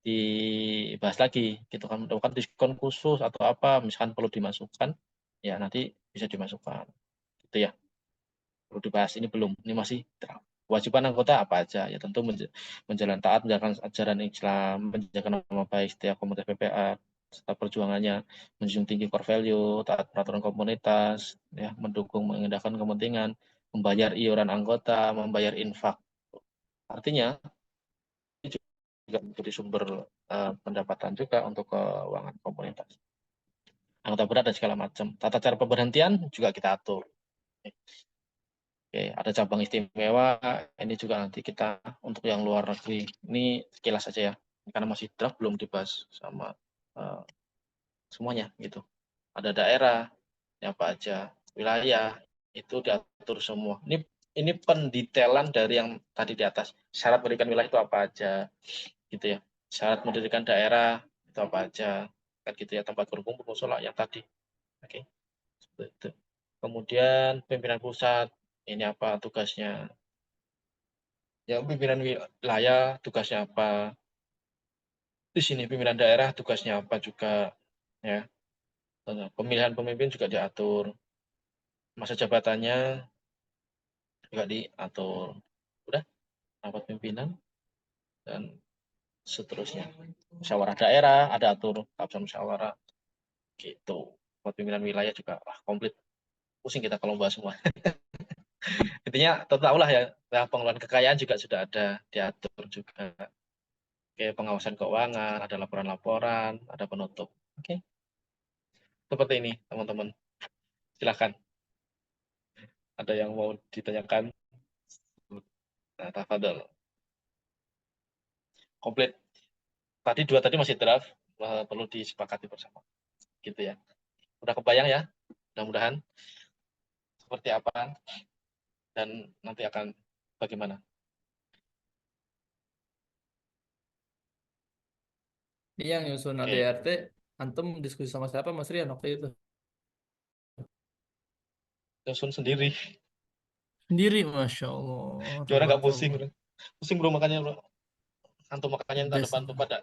dibahas lagi, gitu kan, mendapatkan diskon khusus atau apa, misalkan perlu dimasukkan, ya nanti bisa dimasukkan, gitu ya. Perlu dibahas, ini belum, ini masih draft. Kewajiban anggota apa aja? Ya tentu menjalankan taat, menjalankan ajaran Islam, menjaga nama baik setiap komunitas PPA, serta perjuangannya, menjunjung tinggi core value, taat peraturan komunitas, ya, mendukung mengindahkan kepentingan, membayar iuran anggota, membayar infak. Artinya ini juga menjadi sumber pendapatan juga untuk keuangan komunitas. Anggota berat dan segala macam. Tata cara pemberhentian juga kita atur. Oke, ada cabang istimewa, ini juga nanti kita untuk yang luar negeri. Ini sekilas saja ya, karena masih draft belum dibahas sama semuanya gitu. Ada daerah, apa aja, wilayah, itu diatur semua. Ini ini pendetailan dari yang tadi di atas. Syarat mendirikan wilayah itu apa aja, gitu ya. Syarat mendirikan daerah itu apa aja, kan gitu ya, tempat berkumpul musola yang tadi. Oke, seperti itu. Kemudian pimpinan pusat, ini apa tugasnya? Ya, pimpinan wilayah tugasnya apa? Di sini pimpinan daerah tugasnya apa juga, ya. Pemilihan pemimpin juga diatur, masa jabatannya juga diatur. Udah, rapat pimpinan dan seterusnya. Musyawarah daerah ada atur keabsahan musyawarah, gitu. Buat pimpinan wilayah juga komplit. Pusing kita kalau bahas semua. Intinya tahu lah ya, pengelolaan kekayaan juga sudah ada diatur juga. Oke, pengawasan keuangan, ada laporan-laporan, ada penutup. Oke, seperti ini teman-teman. Silakan. Ada yang mau ditanyakan? Nah, tafadhol. Komplit. Tadi dua tadi masih draft, perlu disepakati bersama. Gitu ya. Udah kebayang ya? Mudah-mudahan seperti apa dan nanti akan bagaimana. Ini yang nyusun Oke. ADRT, antum diskusi sama siapa Mas Rian waktu itu? Nyusun sendiri. Sendiri, Masya Allah. Gimana nggak pusing, Tabarakallah. bro? Pusing bro, makanya bro. Antum makanya minta Best. bantu pada.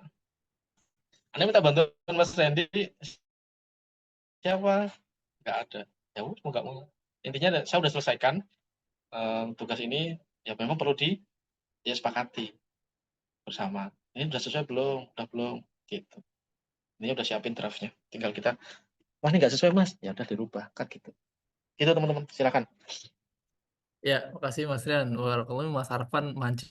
Anda minta bantuan Mas Randy, siapa? Nggak ada. Ya udah, mau nggak mau. Intinya saya udah selesaikan tugas ini, ya memang perlu disepakati bersama. Ini udah sesuai belum? Udah belum? Gitu. Ini udah siapin draftnya. Tinggal kita, wah ini nggak sesuai Mas, ya udah dirubah kan gitu. Gitu teman-teman, silakan. Ya, makasih Mas Rian. Wah, Mas Arfan mancing.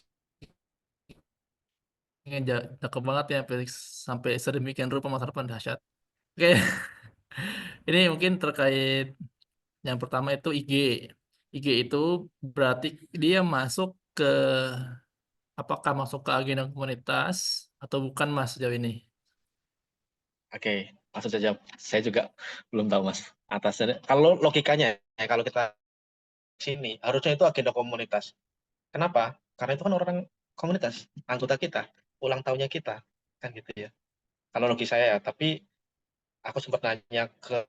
Cakep banget ya, Felix. Sampai sedemikian rupa Mas Arfan, dahsyat. Oke, ini mungkin terkait yang pertama itu IG. IG itu berarti dia masuk ke, apakah masuk ke agenda komunitas atau bukan Mas sejauh ini? Oke, langsung saja. Saya juga belum tahu Mas. Atasnya, kalau logikanya, ya, kalau kita sini, harusnya itu agenda komunitas. Kenapa? Karena itu kan orang komunitas, anggota kita, ulang tahunnya kita, kan gitu ya. Kalau logi saya ya, tapi aku sempat nanya ke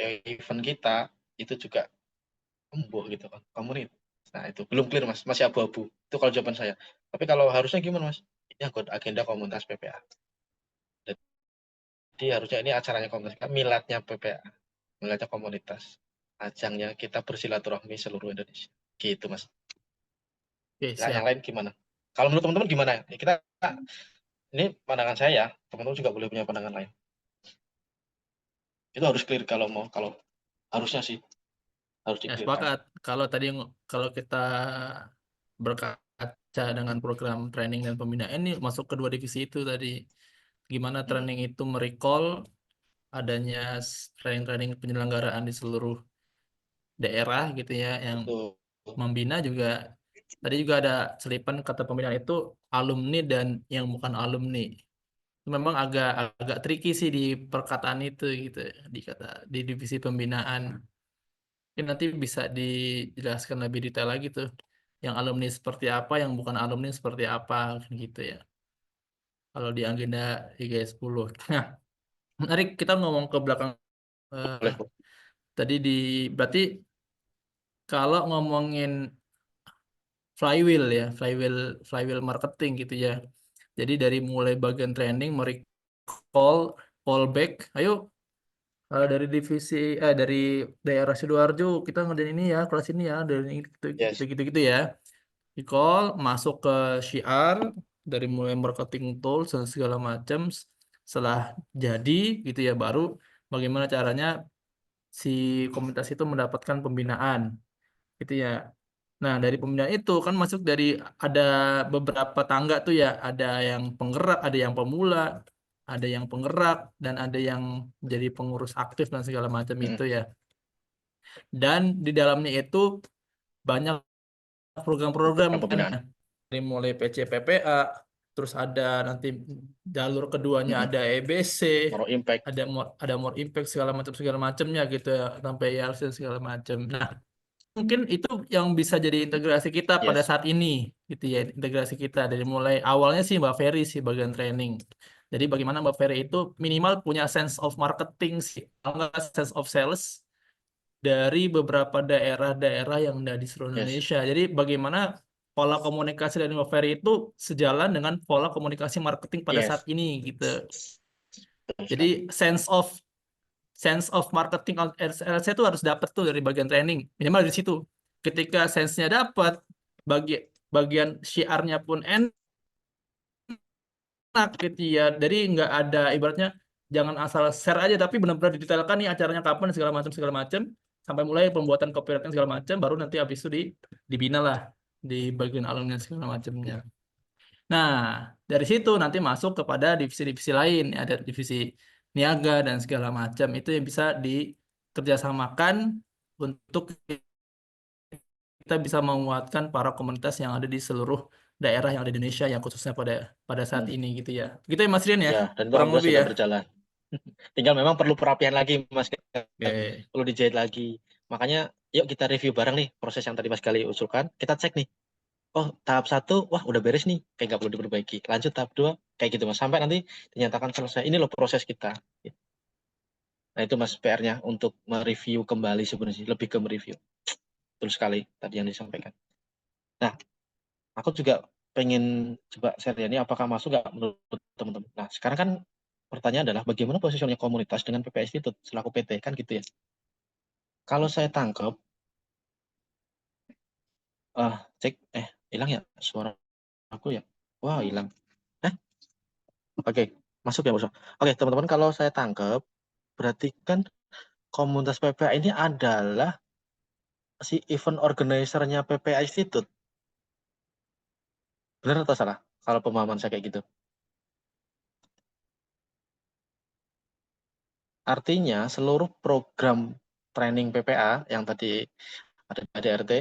event kita, itu juga embuh gitu kan, komunitas. Nah itu belum clear Mas, masih abu-abu. Itu kalau jawaban saya. Tapi kalau harusnya gimana Mas? Ini agenda komunitas PPA. Jadi harusnya ini acaranya komunitas, miladnya PPA, miladnya komunitas. Ajangnya kita bersilaturahmi seluruh Indonesia. Gitu Mas. Oke, Nah, yang siap. lain gimana? Kalau menurut teman-teman gimana? Ya, kita ini pandangan saya ya, teman-teman juga boleh punya pandangan lain. Itu harus clear kalau harusnya sih harus Ya, di-clearkan. sepakat. Kalau kita berkaca dengan program training dan pembinaan ini masuk ke dua divisi itu tadi. Gimana training itu merecall adanya training-training penyelenggaraan di seluruh daerah gitu ya, yang Betul. membina juga. Tadi juga ada selipan kata pembinaan itu alumni dan yang bukan alumni. Itu memang agak tricky sih di perkataan itu gitu, di divisi pembinaan. Ini nanti bisa dijelaskan lebih detail lagi tuh. Yang alumni seperti apa, yang bukan alumni seperti apa gitu ya. Kalau di agenda IGS 10. Nah, menarik kita ngomong ke belakang. Boleh. Tadi berarti kalau ngomongin flywheel ya, flywheel marketing gitu ya. Jadi dari mulai bagian training, merecall, callback. Ayo, dari dari daerah Sidoarjo kita ngerjain ini ya, kelas ini ya, dari Yes. gitu ya. Di call, masuk ke syiar, dari mulai marketing tools dan segala macam. Setelah jadi gitu ya, baru bagaimana caranya si komunitas itu mendapatkan pembinaan gitu ya. Nah, dari pembinaan itu kan masuk dari, ada beberapa tangga tuh ya, ada yang penggerak, ada yang pemula, ada yang penggerak, dan ada yang jadi pengurus aktif dan segala macam itu ya. Dan di dalamnya itu banyak program-program Pembinaan. dari mulai PCPPA, terus ada nanti jalur keduanya ada EBC, More impact. ada more impact segala macamnya gitu ya, sampai IELTS dan segala macam. Nah, mungkin itu yang bisa jadi integrasi kita pada Yes. saat ini gitu ya, integrasi kita dari mulai awalnya sih Mbak Ferry sih bagian training. Jadi bagaimana Mbak Ferry itu minimal punya sense of marketing sih, kalau nggak sense of sales dari beberapa daerah-daerah yang ada di seluruh Yes. Indonesia. Jadi bagaimana pola komunikasi dari Mbak Ferry itu sejalan dengan pola komunikasi marketing pada Yes. saat ini gitu. Betul sekali. Jadi sense of marketing RSC itu harus dapat tuh dari bagian training, minimal di situ. Ketika sense-nya dapat, bagian syiarnya pun enak gitu ya. Jadi nggak ada ibaratnya jangan asal share aja, tapi benar-benar didetailkan nih acaranya kapan segala macam sampai mulai pembuatan copyright segala macam, baru nanti habis itu dibina lah di bagian alumni segala macamnya. Nah, dari situ nanti masuk kepada divisi-divisi lain, ada divisi niaga dan segala macam itu yang bisa dikerjasamakan untuk kita bisa menguatkan para komunitas yang ada di seluruh daerah yang ada di Indonesia yang khususnya pada saat ini gitu ya. Gitu ya Mas Rian ya, Ya, dan itu kurang alhamdulillah lebih sudah ya. berjalan. Tinggal memang perlu perapian lagi Mas, Oke. perlu dijahit lagi. Makanya yuk kita review bareng nih proses yang tadi Mas Gali usulkan. Kita cek nih. Oh, tahap 1, wah udah beres nih, kayak nggak perlu diperbaiki. Lanjut tahap 2, kayak gitu Mas. Sampai nanti dinyatakan selesai. Ini loh proses kita. Nah itu Mas PR-nya untuk mereview kembali sebenarnya, lebih ke mereview. Betul sekali tadi yang disampaikan. Nah, aku juga pengen coba share ini apakah masuk nggak menurut teman-teman. Nah, sekarang kan pertanyaan adalah bagaimana posisinya komunitas dengan PPA Institute selaku PT kan gitu ya. Kalau saya tangkap, cek, hilang ya suara aku ya. Wah hilang. Oke, masuk ya masuk. Oke teman-teman, kalau saya tangkap, berarti kan komunitas PPA ini adalah si event organizer-nya PPA Institute. Benar atau salah? Kalau pemahaman saya kayak gitu. Artinya seluruh program training PPA yang tadi ada di ADRT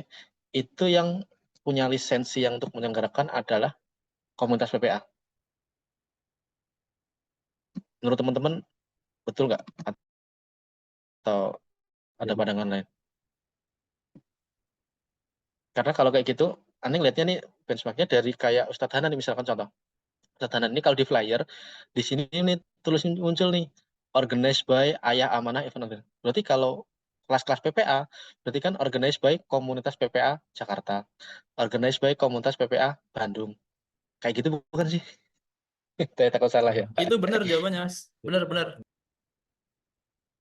itu yang punya lisensi yang untuk menyelenggarakan adalah komunitas PPA. Menurut teman-teman betul nggak? Atau ada pandangan lain? Karena kalau kayak gitu, aneh lihatnya nih benchmarknya dari kayak Ustadz Hanan nih, misalkan contoh. Ustadz Hanan ini kalau di flyer, di sini nih tulis muncul nih, organized by Ayah Amanah Event Organizer. Berarti kalau kelas-kelas PPA, berarti kan organized by komunitas PPA Jakarta, organized by komunitas PPA Bandung. Kayak gitu bukan sih? Saya takut salah ya. Itu benar jawabannya Mas. Benar.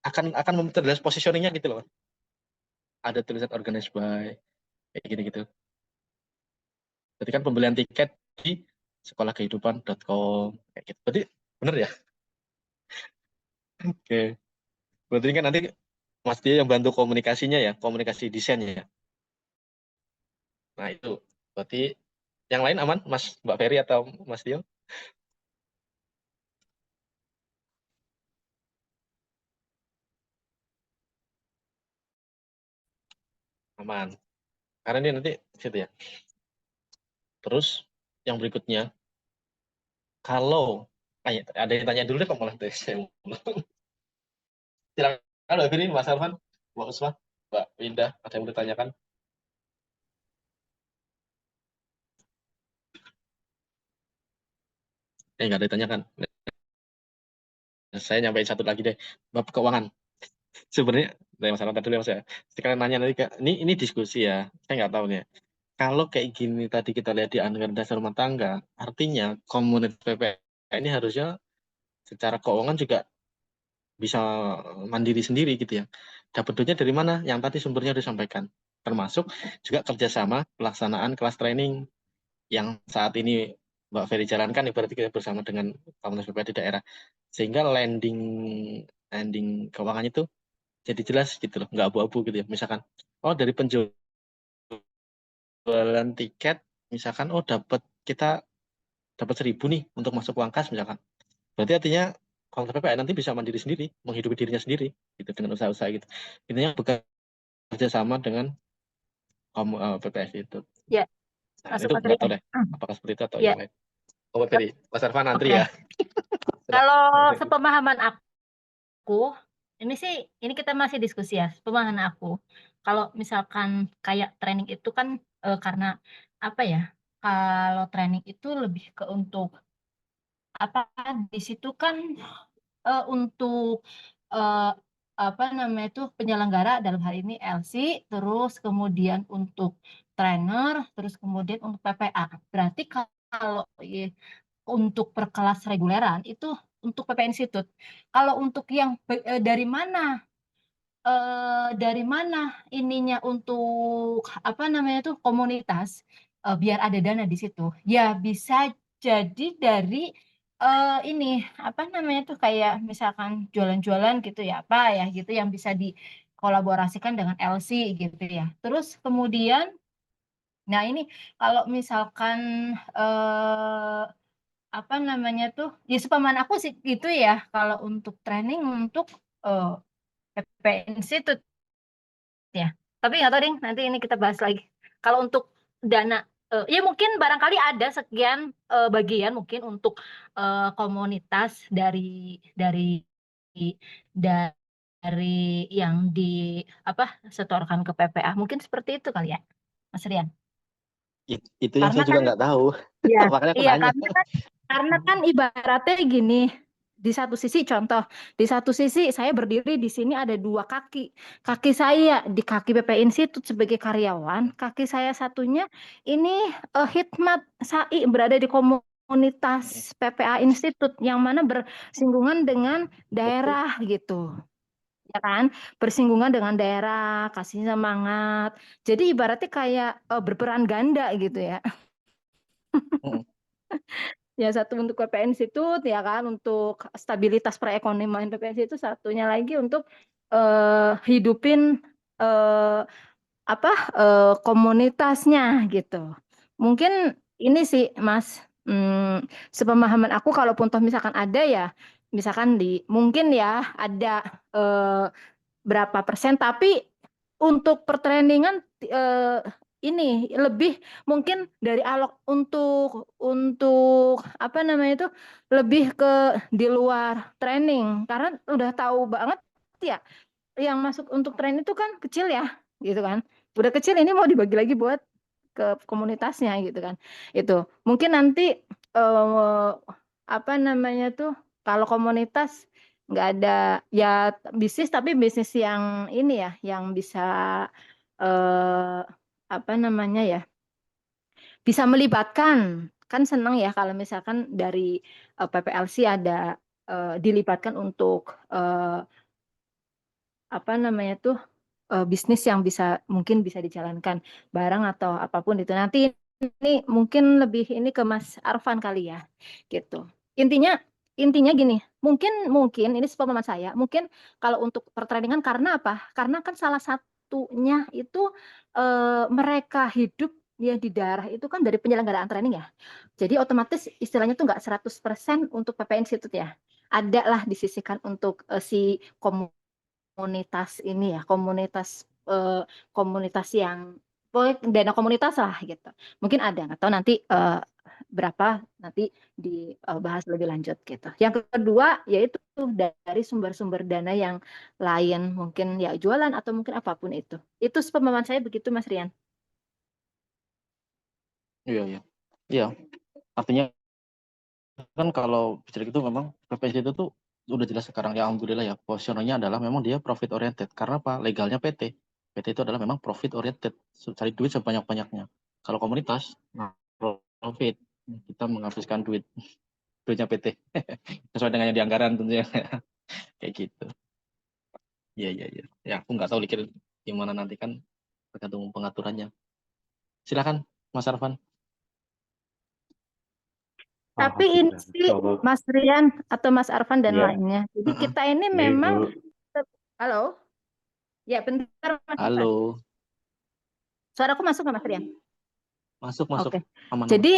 Akan memperjelas positioningnya gitu loh. Ada tulisan organized by, kayak gitu-gitu. Berarti kan pembelian tiket di sekolahkehidupan.com kayak gitu. Berarti bener ya? Oke. Berarti kan nanti Mas Tio yang bantu komunikasinya ya, komunikasi desainnya ya. Nah itu. Berarti yang lain aman, Mbak Ferry atau Mas Tio? Aman. Karena ini nanti situ ya. Terus yang berikutnya, kalau ada yang tanya dulu deh kok malah saya silakan Mbak Ferry, Mas Arfan, Mbak Usma, Mbak Winda, ada yang mau ditanyakan? Nggak ada ditanyakan. Saya nyampein satu lagi deh, bab keuangan. Sebenarnya dari Mas Arfan tadi dulu ya Mas ya. Sekalian nanya nanti ini diskusi ya, saya nggak tahu nih. Kalau kayak gini tadi kita lihat di anggaran dasar rumah tangga, artinya komunitas PPA ini harusnya secara keuangan juga bisa mandiri sendiri gitu ya. Dapat duitnya dari mana? Yang tadi sumbernya disampaikan. Termasuk juga kerjasama pelaksanaan kelas training yang saat ini Mbak Ferry jalankan, berarti kita bersama dengan komunitas PPA di daerah. Sehingga landing keuangannya itu jadi jelas gitu loh, nggak abu-abu gitu ya. Misalkan, dari penjualan tiket, misalkan, kita dapat 1.000 nih untuk masuk uang kas misalkan. Berarti artinya komunitas PPA nanti bisa mandiri sendiri, menghidupi dirinya sendiri gitu dengan usaha-usaha gitu. Intinya bekerja sama dengan PPS itu. Ya, Nah, masuk itu nggak tahu materi. deh apakah seperti itu atau Ya. yang lain. Mbak Ferry, Mas Arfan antri Oke. ya. Kalau sepemahaman aku, ini kita masih diskusi ya, sepemahaman aku. kalau misalkan kayak training itu kan karena apa ya? Kalau training itu lebih ke untuk apa? Di situ kan untuk eh, apa namanya itu penyelenggara dalam hal ini LC, terus kemudian untuk trainer, terus kemudian untuk PPA. Berarti kalau untuk per kelas reguleran itu untuk PPA Institute. Kalau untuk yang dari mana ininya untuk apa namanya tuh komunitas biar ada dana di situ ya bisa jadi dari ini apa namanya tuh kayak misalkan jualan-jualan gitu ya apa ya gitu yang bisa dikolaborasikan dengan LC gitu ya terus kemudian nah ini kalau misalkan apa namanya tuh ya sepaman aku sih gitu ya kalau untuk training untuk eh, PP Institute ya. Tapi nggak tahu deh, nanti ini kita bahas lagi. Kalau untuk dana, ya mungkin barangkali ada sekian bagian mungkin untuk komunitas dari yang di apa setorkan ke PPA. Mungkin seperti itu kali ya, Mas Rian. Itu yang Karena saya juga kan nggak tahu. iya, Makanya aku iya nanya. karena kan ibaratnya gini, di satu sisi contoh, di satu sisi saya berdiri di sini ada dua kaki. Kaki saya di kaki PP Institute sebagai karyawan, kaki saya satunya ini Hikmat Sai berada di komunitas PPA Institute yang mana bersinggungan dengan daerah gitu. Ya kan, bersinggungan dengan daerah, kasih semangat. Jadi ibaratnya kayak berperan ganda gitu ya. Mm. Ya satu untuk PPN Institute ya kan untuk stabilitas perekonomian PPN itu satunya lagi untuk hidupin apa komunitasnya gitu. Mungkin ini sih Mas sepemahaman aku kalaupun toh misalkan ada ya misalkan mungkin ya ada berapa persen tapi untuk pertandingan ini lebih mungkin dari alok untuk apa namanya itu lebih ke di luar training karena udah tahu banget ya yang masuk untuk training itu kan kecil ya gitu kan udah kecil ini mau dibagi lagi buat ke komunitasnya gitu kan itu mungkin nanti apa namanya tuh kalau komunitas nggak ada ya bisnis tapi bisnis yang ini ya yang bisa eh, apa namanya ya bisa melibatkan kan senang ya kalau misalkan dari PPLC ada dilibatkan untuk apa namanya tuh bisnis yang mungkin bisa dijalankan barang atau apapun itu nanti ini mungkin lebih ini ke Mas Arfan kali ya gitu intinya gini mungkin ini sepemahaman saya mungkin kalau untuk pertandingan karena apa karena kan salah satunya itu mereka hidup ya di daerah itu kan dari penyelenggaraan training ya jadi otomatis istilahnya tuh nggak 100% untuk PP Institute ya ada lah disisihkan untuk si komunitas ini ya komunitas yang pokoknya dana komunitas lah gitu mungkin ada nggak tahu nanti berapa nanti dibahas lebih lanjut gitu yang kedua yaitu dari sumber-sumber dana yang lain mungkin ya jualan atau mungkin apapun itu sepemahaman saya begitu Mas Rian. Iya. Artinya kan kalau bicara itu memang PPS itu tuh udah jelas sekarang ya alhamdulillah ya positioningnya adalah memang dia profit oriented karena apa legalnya PT itu adalah memang profit oriented cari duit sebanyak-banyaknya kalau komunitas profit kita menghabiskan duitnya PT sesuai dengan yang dianggaran tentunya kayak gitu iya ya aku nggak tahu dikira gimana nanti kan tergantung pengaturannya silakan Mas Arfan. Tapi ini sih Mas Rian atau Mas Arfan dan Ya. lainnya. Jadi kita ini Ini memang Bu, halo. Ya bentar Mas Arfan. Halo Suaraku masuk nggak Mas Rian? masuk Oke. aman. Jadi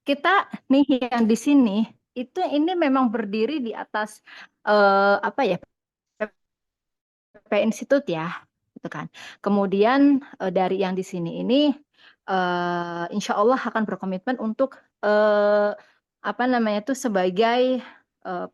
kita nih yang di sini itu ini memang berdiri di atas apa ya PP Institute ya, gitu kan. Kemudian dari yang di sini ini insya Allah akan berkomitmen untuk apa namanya itu sebagai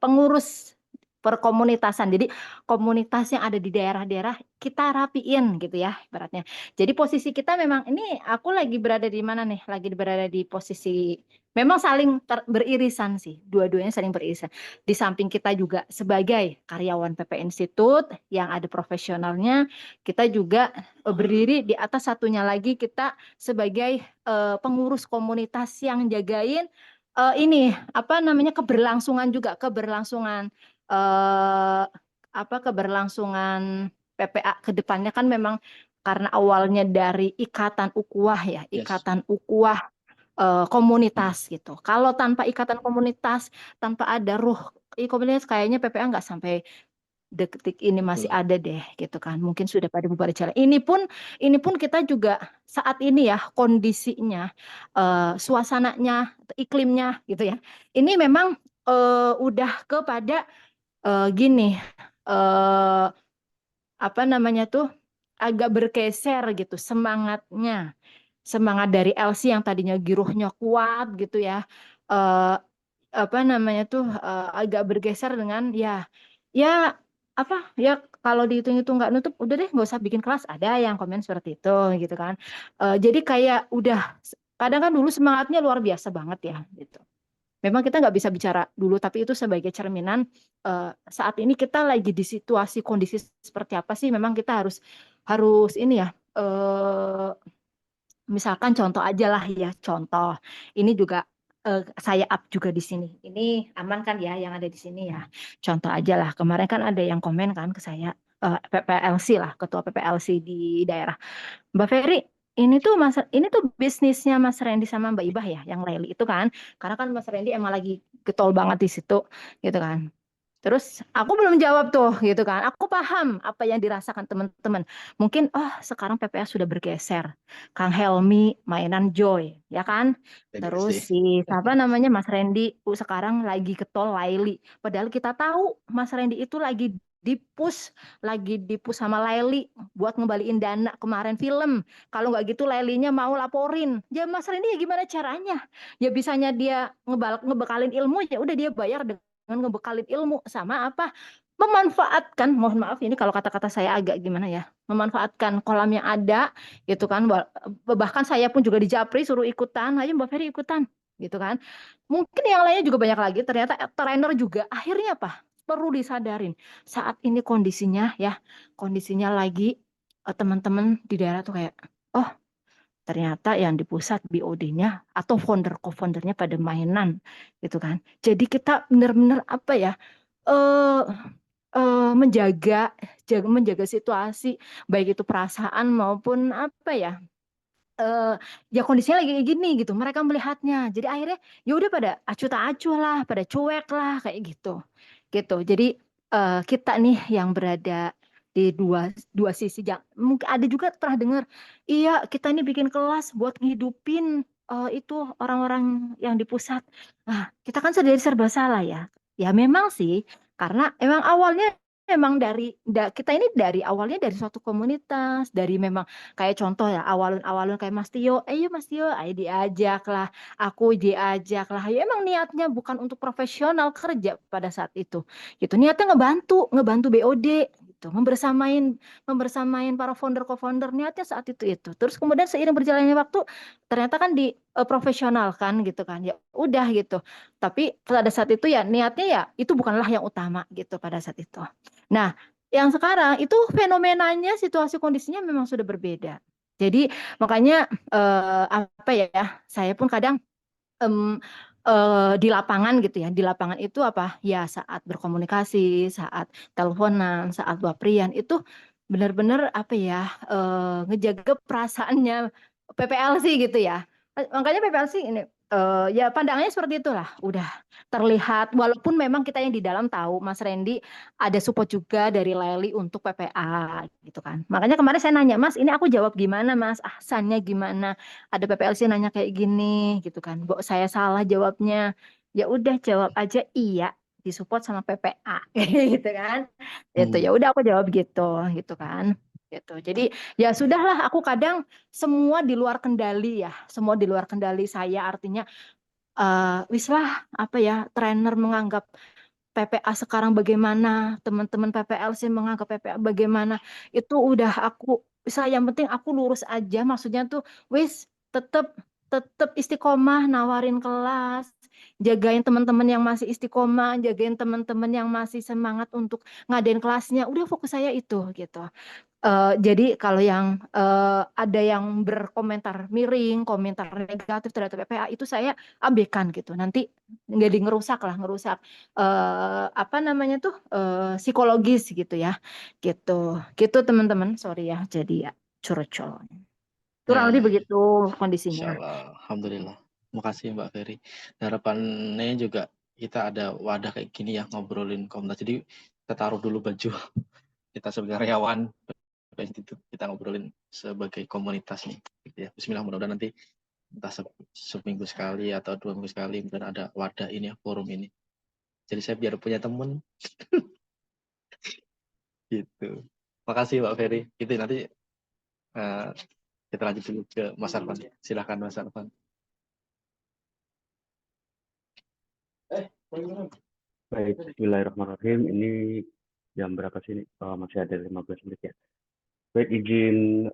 pengurus perkomunitasan. Jadi komunitas yang ada di daerah-daerah kita rapiin gitu ya ibaratnya. Jadi posisi kita memang ini aku lagi berada di mana nih? Lagi berada di posisi memang saling beririsan sih. Dua-duanya saling beririsan. Di samping kita juga sebagai karyawan PP Institute yang ada profesionalnya, kita juga berdiri di atas satunya lagi kita sebagai pengurus komunitas yang jagain ini apa namanya keberlangsungan juga keberlangsungan keberlangsungan PPA ke depannya kan memang karena awalnya dari ikatan ukhuwah ya, Yes. ikatan ukhuwah komunitas gitu. Kalau tanpa ikatan komunitas, tanpa ada ruh komunitas kayaknya PPA nggak sampai detik ini masih Betul. ada deh gitu kan. Mungkin sudah pada bubar jalan. Ini pun kita juga saat ini ya kondisinya, suasananya, iklimnya gitu ya. Ini memang udah kepada gini apa namanya tuh agak bergeser gitu semangatnya. Semangat dari LC yang tadinya girohnya kuat gitu ya. Apa namanya tuh agak bergeser dengan ya apa ya kalau dihitung-hitung nggak nutup udah deh nggak usah bikin kelas, ada yang komen seperti itu gitu kan. Jadi kayak udah kadang kan dulu semangatnya luar biasa banget ya gitu. Memang kita nggak bisa bicara dulu, tapi itu sebagai cerminan saat ini kita lagi di situasi kondisi seperti apa sih. Memang kita harus harus ini ya. Misalkan contoh aja lah ya, contoh. Ini juga saya up juga di sini. Ini aman kan ya yang ada di sini ya. Contoh aja lah. Kemarin kan ada yang komen kan ke saya PPLC lah, ketua PPLC di daerah. Mbak Ferry, ini tuh bisnisnya Mas Randy sama Mbak Ibah ya, yang Leli itu kan. Karena kan Mas Randy emang lagi getol banget di situ, gitu kan. Terus aku belum jawab tuh, gitu kan. Aku paham apa yang dirasakan teman-teman. Mungkin, sekarang PPA sudah bergeser. Kang Helmi mainan Joy, ya kan. Terus si siapa namanya Mas Randy sekarang lagi getol Laili. Padahal kita tahu Mas Randy itu lagi dipus sama Laili buat ngembaliin dana kemarin film. Kalau nggak gitu Lailinya mau laporin. Ya Mas Randy ya gimana caranya? Ya bisanya dia ngebekalin ilmu ya udah dia bayar dengan ngebekalin ilmu sama apa? Memanfaatkan, mohon maaf ini kalau kata-kata saya agak gimana ya, memanfaatkan kolam yang ada gitu kan. Bahkan saya pun juga di Japri suruh ikutan, ayo Mbak Ferry ikutan gitu kan. Mungkin yang lainnya juga banyak lagi, ternyata trainer juga akhirnya apa? Perlu disadarin saat ini kondisinya lagi teman-teman di daerah tuh kayak oh ternyata yang di pusat BOD-nya atau co-foundernya pada mainan gitu kan. Jadi kita benar-benar apa ya eh menjaga situasi baik itu perasaan maupun apa ya ya kondisinya lagi kayak gini gitu mereka melihatnya jadi akhirnya ya udah pada acuh tak acuh lah pada cuek lah kayak gitu jadi kita nih yang berada di dua sisi mungkin ada juga pernah dengar iya kita ini bikin kelas buat ngidupin itu orang-orang yang di pusat. Nah kita kan sudah serba salah ya memang sih karena emang awalnya memang kita ini dari awalnya dari suatu komunitas dari memang kayak contoh ya awalun kayak Mas Tio, yuk Mas Tio, ayo diajak lah, aku diajak lah. Ya emang niatnya bukan untuk profesional kerja pada saat itu. Gitu. Niatnya ngebantu BOD gitu, membersamain para founder co-founder niatnya saat itu. Terus kemudian seiring berjalannya waktu ternyata kan di profesional kan gitu kan. Ya udah gitu. Tapi pada saat itu ya niatnya ya itu bukanlah yang utama gitu pada saat itu. Nah, yang sekarang itu fenomenanya situasi kondisinya memang sudah berbeda. Jadi makanya apa ya? Saya pun kadang di lapangan gitu ya. Di lapangan itu apa? Ya saat berkomunikasi, saat teleponan, saat baprian itu benar-benar apa ya? Ngejaga perasaannya PPLC gitu ya. Makanya PPLC ini ya pandangannya seperti itulah. Udah terlihat walaupun memang kita yang di dalam tahu Mas Randy ada support juga dari Leli untuk PPA gitu kan. Makanya kemarin saya nanya, Mas, ini aku jawab gimana, Mas? Ahsannya gimana? Ada PPLC nanya kayak gini gitu kan. Mbok saya salah jawabnya. Ya udah jawab aja iya disupport sama PPA gitu kan. Itu ya udah aku jawab gitu kan. Gitu. Jadi ya sudahlah aku kadang semua di luar kendali ya. Semua di luar kendali saya artinya wis lah apa ya trainer menganggap PPA sekarang bagaimana, teman-teman PPLC menganggap PPA bagaimana, itu udah yang penting aku lurus aja, maksudnya tuh wis tetep tetep istiqomah nawarin kelas, jagain teman-teman yang masih istiqomah, jagain teman-teman yang masih semangat untuk ngadain kelasnya, udah fokus saya itu gitu. Jadi kalau yang ada yang berkomentar miring, komentar negatif terhadap PPA itu saya abaikan gitu. Nanti jadi ngerusak apa namanya tuh psikologis gitu ya, gitu, gitu teman-teman. Sorry ya, jadi ya curcol. Kurang lebih Ya, begitu Insya kondisinya. Allah, Alhamdulillah. Makasih Mbak Ferry. Harapannya juga kita ada wadah kayak gini ya, ngobrolin komunitas. Jadi kita taruh dulu baju kita sebagai karyawan, kita ngobrolin sebagai komunitas nih. Gitu ya. Bismillah, mudah-mudahan nanti entah seminggu sekali atau 2 minggu sekali dan ada wadah ini ya, forum ini. Jadi saya biar punya temen gitu. Makasih Mbak Ferry. Gitu nanti kita lanjut dulu ke Mas Arfan. Silakan Mas Arfan. Baik, bismillahirrahmanirrahim. Ini jam berapa sih ini? Masih ada 15 menit ya. Baik, izin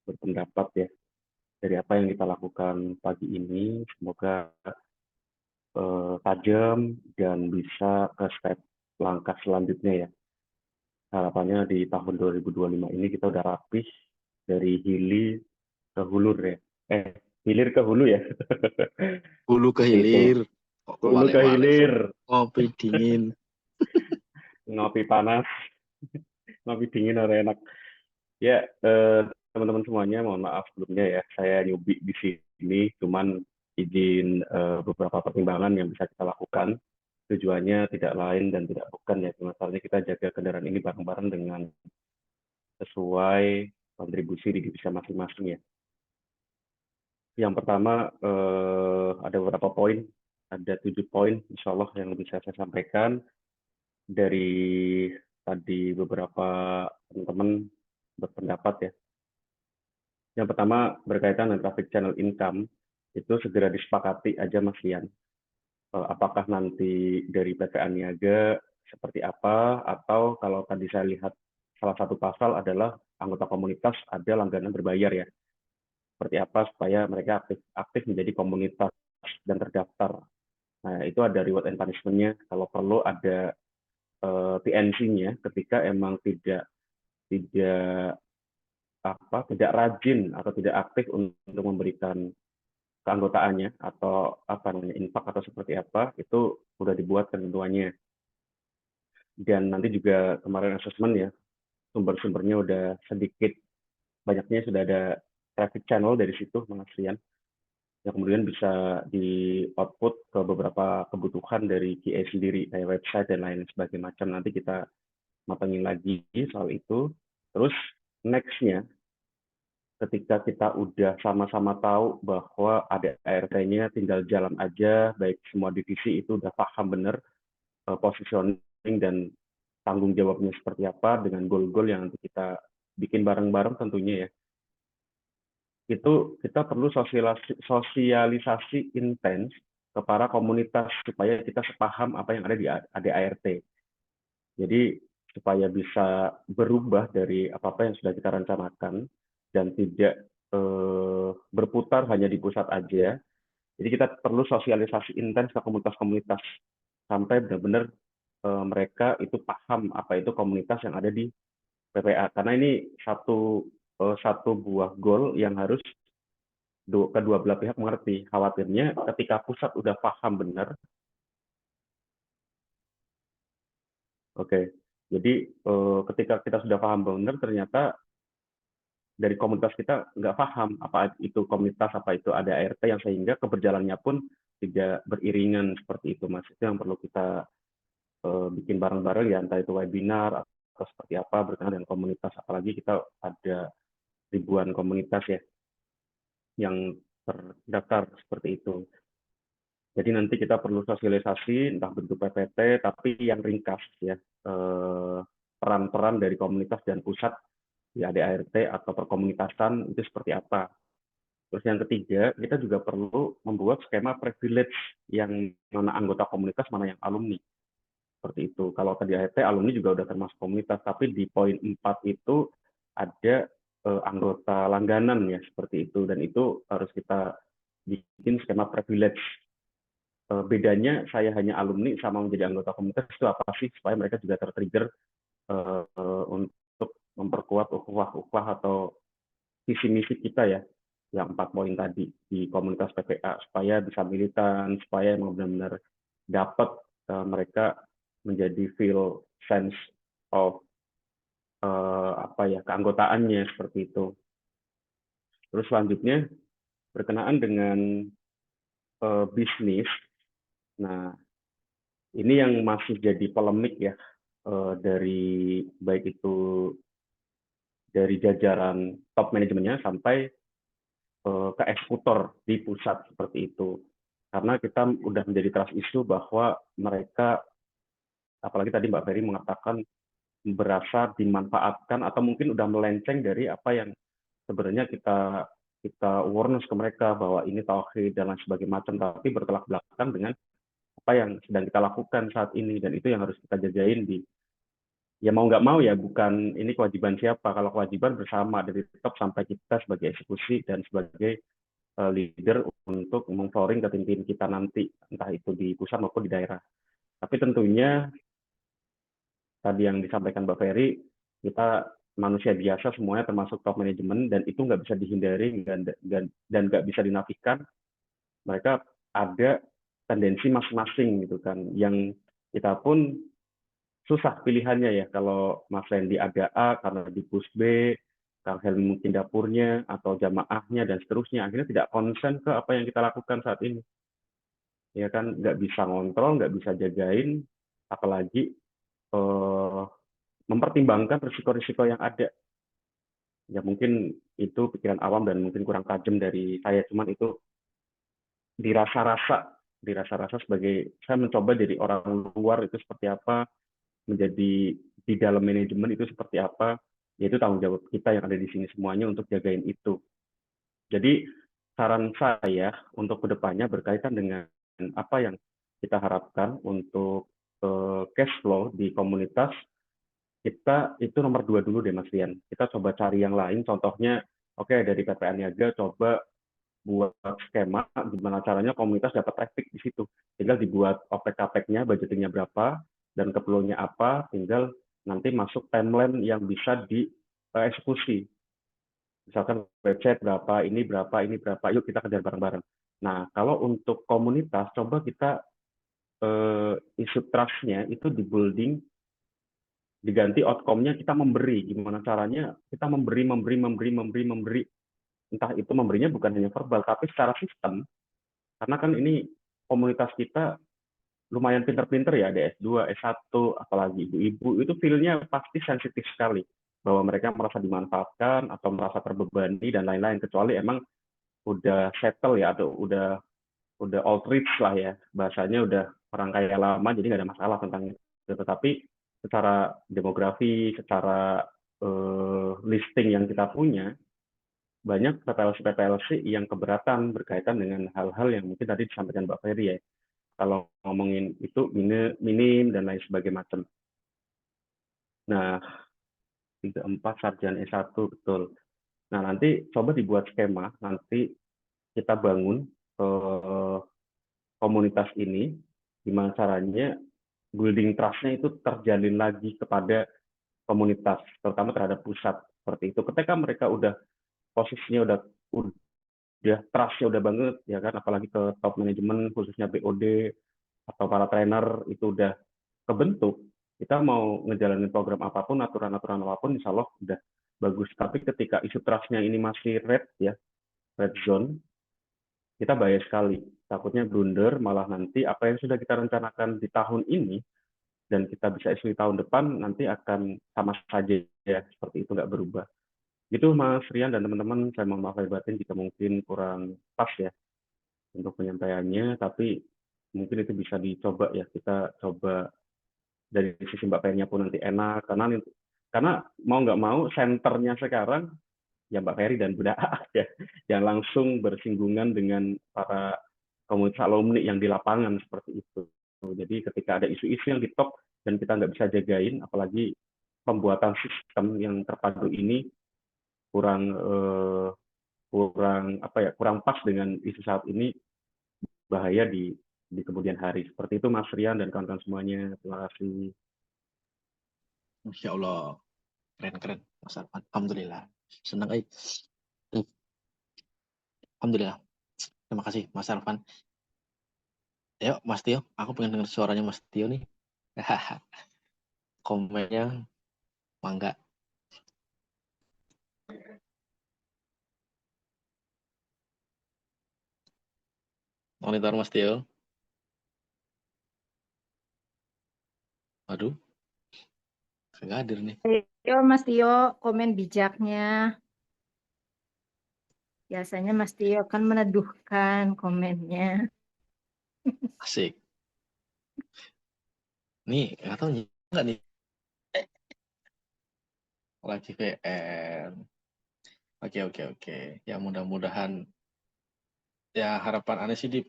berpendapat ya dari apa yang kita lakukan pagi ini. Semoga tajam dan bisa ke step langkah selanjutnya ya. Harapannya di tahun 2025 ini kita udah rapih dari hilir ke hulur ya. Hilir ke hulu ya. Hulu ke Seperti itu. hilir. Kok Hulu ke wale-wale sih? hilir. Ngopi dingin. Ngopi panas, ngopi dingin orang enak. Ya, teman-teman semuanya, mohon maaf sebelumnya ya, saya newbie di sini, cuman izin beberapa pertimbangan yang bisa kita lakukan. Tujuannya tidak lain dan tidak bukan ya, masalahnya kita jaga kendaraan ini bareng-bareng dengan sesuai kontribusi di divisi masing-masing ya. Yang pertama ada beberapa poin, ada 7 poin, insya Allah yang bisa saya sampaikan dari tadi beberapa teman-teman berpendapat ya. Yang pertama berkaitan dengan traffic channel income, itu segera disepakati aja Mas Ian. Apakah nanti dari PPA Niaga seperti apa, atau kalau tadi saya lihat salah satu pasal adalah anggota komunitas ada langganan berbayar ya. Seperti apa supaya mereka aktif menjadi komunitas dan terdaftar. Nah, itu ada reward and punishment-nya. Kalau perlu ada TNC-nya ketika emang tidak rajin atau tidak aktif untuk memberikan keanggotaannya atau apa namanya infak atau seperti apa, itu udah dibuat ketentuannya. Dan nanti juga kemarin assessment ya, sumber-sumbernya udah sedikit banyaknya sudah ada traffic channel dari situ Mas Rian, yang kemudian bisa di output ke beberapa kebutuhan dari QA sendiri kayak website dan lain sebagainya macam. Nanti kita matengin lagi soal itu. Terus next-nya, ketika kita udah sama-sama tahu bahwa ada ART-nya, tinggal jalan aja, baik semua divisi itu udah paham benar positioning dan tanggung jawabnya seperti apa dengan goal-goal yang nanti kita bikin bareng-bareng tentunya ya. Itu kita perlu sosialisasi intens ke para komunitas supaya kita sepaham apa yang ada di ADART. Jadi supaya bisa berubah dari apa-apa yang sudah kita rencanakan dan tidak berputar hanya di pusat aja. Jadi kita perlu sosialisasi intens ke komunitas-komunitas sampai benar-benar mereka itu paham apa itu komunitas yang ada di PPA. Karena ini satu buah goal yang harus kedua belah pihak mengerti. Khawatirnya ketika pusat udah paham benar, oke. Jadi ketika kita sudah paham benar, ternyata dari komunitas kita nggak paham apa itu komunitas, apa itu ada ART, yang sehingga keberjalannya pun tidak beriringan seperti itu, Mas. Itu yang perlu kita bikin bareng-bareng ya, entah itu webinar atau seperti apa berkenaan dengan komunitas. Apalagi kita ada ribuan komunitas ya yang terdaftar seperti itu. Jadi nanti kita perlu sosialisasi entah bentuk PPT, tapi yang ringkas ya, peran-peran dari komunitas dan pusat di ADART atau perkomunitasan itu seperti apa. Terus yang ketiga, kita juga perlu membuat skema privilege yang mana anggota komunitas, mana yang alumni. Seperti itu. Kalau tadi AHT, alumni juga udah termasuk komunitas, tapi di poin 4 itu ada anggota langganan ya, seperti itu. Dan itu harus kita bikin skema privilege. Bedanya saya hanya alumni sama menjadi anggota komunitas itu apa sih, supaya mereka juga tertrigger untuk memperkuat ukhuwah atau visi misi kita ya, yang 4 poin tadi di komunitas PPA, supaya bisa militan, supaya emang benar-benar dapat mereka menjadi feel sense of keanggotaannya, seperti itu. Terus selanjutnya berkenaan dengan bisnis. Nah, ini yang masih jadi polemik ya, dari baik itu dari jajaran top manajemennya sampai ke eksekutor di pusat, seperti itu. Karena kita udah menjadi trust issue bahwa mereka, apalagi tadi Mbak Ferry mengatakan, berasa dimanfaatkan atau mungkin udah melenceng dari apa yang sebenarnya kita awareness ke mereka bahwa ini tauhid dan lain sebagainya macam, tapi bertolak belakang dengan apa yang sedang kita lakukan saat ini, dan itu yang harus kita jagain ya mau nggak mau ya, bukan ini kewajiban siapa, kalau kewajiban bersama dari top sampai kita sebagai eksekusi dan sebagai leader untuk mentoring ke tim-tim kita nanti, entah itu di pusat maupun di daerah. Tapi tentunya tadi yang disampaikan Mbak Ferry, kita manusia biasa semuanya termasuk top manajemen, dan itu nggak bisa dihindari dan nggak bisa dinafikan. Mereka ada tendensi masing-masing gitu kan, yang kita pun susah pilihannya ya. Kalau Mas Randy ada A karena di push B, Kang Helmi mungkin dapurnya atau jamaahnya dan seterusnya, akhirnya tidak konsen ke apa yang kita lakukan saat ini. Ya kan, nggak bisa ngontrol, nggak bisa jagain, apalagi mempertimbangkan risiko-risiko yang ada. Ya mungkin itu pikiran awam dan mungkin kurang tajam dari saya, cuman itu dirasa-rasa sebagai saya mencoba dari orang luar itu seperti apa, menjadi di dalam manajemen itu seperti apa, yaitu tanggung jawab kita yang ada di sini semuanya untuk jagain itu. Jadi saran saya untuk kedepannya berkaitan dengan apa yang kita harapkan untuk cash flow di komunitas, kita itu nomor 2 dulu deh Mas Rian. Kita coba cari yang lain, contohnya oke, dari PPA Niaga coba buat skema gimana caranya komunitas dapat traffic di situ. Tinggal dibuat OPEX-CAPEX-nya, budgetingnya berapa, dan keperluannya apa, tinggal nanti masuk timeline yang bisa dieksekusi. Misalkan website berapa, ini berapa, yuk kita kerja bareng-bareng. Nah, kalau untuk komunitas, coba kita isu trust-nya itu di-building, diganti outcome-nya kita memberi. Gimana caranya kita memberi. Entah itu memberinya bukan hanya verbal, tapi secara sistem. Karena kan ini komunitas kita lumayan pinter-pinter ya, ada S2, S1, apalagi ibu-ibu, itu feel-nya pasti sensitif sekali. Bahwa mereka merasa dimanfaatkan, atau merasa terbebani, dan lain-lain. Kecuali emang udah settle ya, atau udah old rich lah ya. Bahasanya udah orang kaya lama, jadi nggak ada masalah tentang itu. Tetapi secara demografi, secara listing yang kita punya, banyak PPLC yang keberatan berkaitan dengan hal-hal yang mungkin tadi disampaikan Mbak Ferry ya. Kalau ngomongin itu minim dan lain sebagainya macam. Nah, 34 sarjana S1 betul. Nah, nanti coba dibuat skema, nanti kita bangun komunitas ini, gimana caranya building trust-nya itu terjalin lagi kepada komunitas, terutama terhadap pusat, seperti itu. Ketika mereka udah posisinya udah trust-nya udah banget ya kan, apalagi ke top manajemen khususnya BOD atau para trainer itu udah kebentuk, kita mau ngejalanin program apapun, aturan-aturan apapun, insya Allah udah bagus. Tapi ketika isu trust-nya ini masih red zone, kita bahaya sekali. Takutnya blunder, malah nanti apa yang sudah kita rencanakan di tahun ini dan kita bisa isu di tahun depan nanti akan sama saja ya, seperti itu, nggak berubah. Gitu Mas Rian dan teman-teman, saya mohon maaf lahir batin jika mungkin kurang pas ya untuk penyampaiannya, tapi mungkin itu bisa dicoba ya, kita coba dari sisi Mbak Pennya pun nanti enak, karena mau nggak mau senternya sekarang ya Mbak Ferry dan Bunda Aak ya, yang langsung bersinggungan dengan para komunitas alumni yang di lapangan seperti itu. Jadi ketika ada isu-isu yang di top dan kita nggak bisa jagain, apalagi pembuatan sistem yang terpadu ini kurang kurang pas dengan isu saat ini, bahaya di kemudian hari. Seperti itu Mas Rian dan kawan-kawan semuanya. Terima kasih. Masya Allah, keren-keren Mas Arfan. Alhamdulillah. Senang, Alhamdulillah. Terima kasih Mas Arfan. Ayo Mas Tio, aku pengen dengar suaranya Mas Tio nih. Komennya mangga. Monitor Mas Tio. Aduh, nggak hadir nih. Ayo Mas Tio, komen bijaknya. Biasanya Mas Tio kan meneduhkan komennya. Asik. Nih, nggak tahu nggak nih. Lagi VM. Oke. Ya mudah-mudahan, ya harapan aneh sih di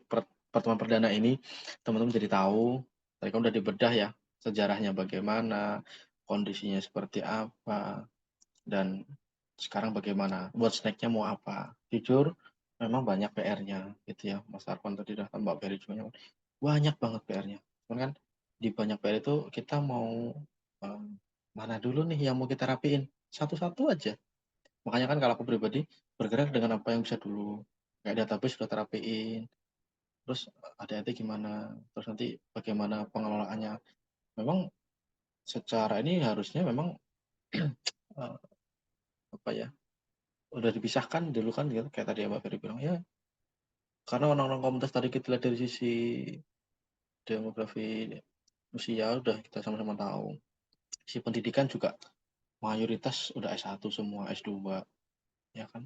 pertemuan perdana ini teman-teman jadi tahu, tadi kan udah dibedah ya sejarahnya bagaimana, kondisinya seperti apa, dan sekarang bagaimana, buat snacknya mau apa. Jujur memang banyak PR-nya gitu ya, Mas Arfan tadi udah Mbak Ferry juga banyak banget PR-nya. Cuman kan di banyak PR itu kita mau mana dulu nih yang mau kita rapiin, satu-satu aja. Makanya kan kalau aku pribadi bergerak dengan apa yang bisa dulu. Kayak database sudah terapiin, terus ADAT gimana, terus nanti bagaimana pengelolaannya. Memang secara ini harusnya memang apa ya, udah dipisahkan dulu kan gitu, kayak tadi Mbak Ferry bilang ya, karena orang-orang komunitas tadi kita lihat dari sisi demografi usia udah kita sama-sama tahu. Si pendidikan juga mayoritas udah S1 semua, S2, ya kan.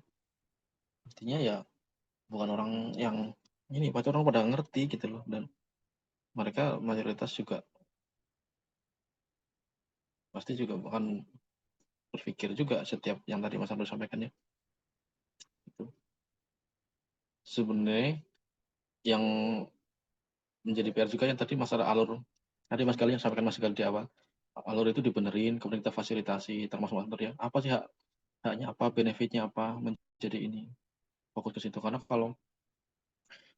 Artinya ya bukan orang yang ini, pasti orang pada ngerti gitu loh, dan mereka mayoritas juga pasti juga akan berpikir juga setiap yang tadi Mas Abdul sampaikan ya. Itu sebenarnya yang menjadi PR juga yang tadi masalah alur. Tadi Mas Gali yang sampaikan Mas Gali di awal. Alur itu dibenerin, kemudian kita fasilitasi, termasuk Mas ya. Apa sih haknya apa, benefitnya apa, menjadi ini. Fokus ke situ. Karena kalau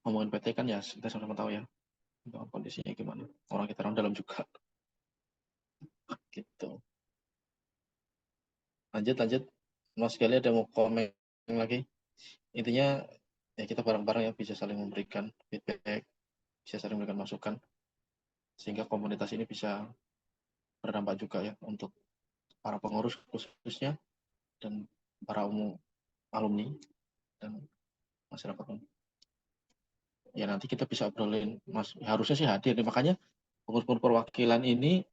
ngomongin PT kan ya kita sama-sama tahu ya kondisinya gimana. Orang kita orang dalam juga. Gitu. Lanjut. Mas Gali ada mau komen lagi? Intinya ya kita bareng-bareng ya bisa saling memberikan feedback, bisa saling memberikan masukan, sehingga komunitas ini bisa berdampak juga ya untuk para pengurus khususnya dan para umum alumni dan masyarakat umum. Ya nanti kita bisa obrolin, Mas, harusnya sih hadir nih, makanya pengurus perwakilan ini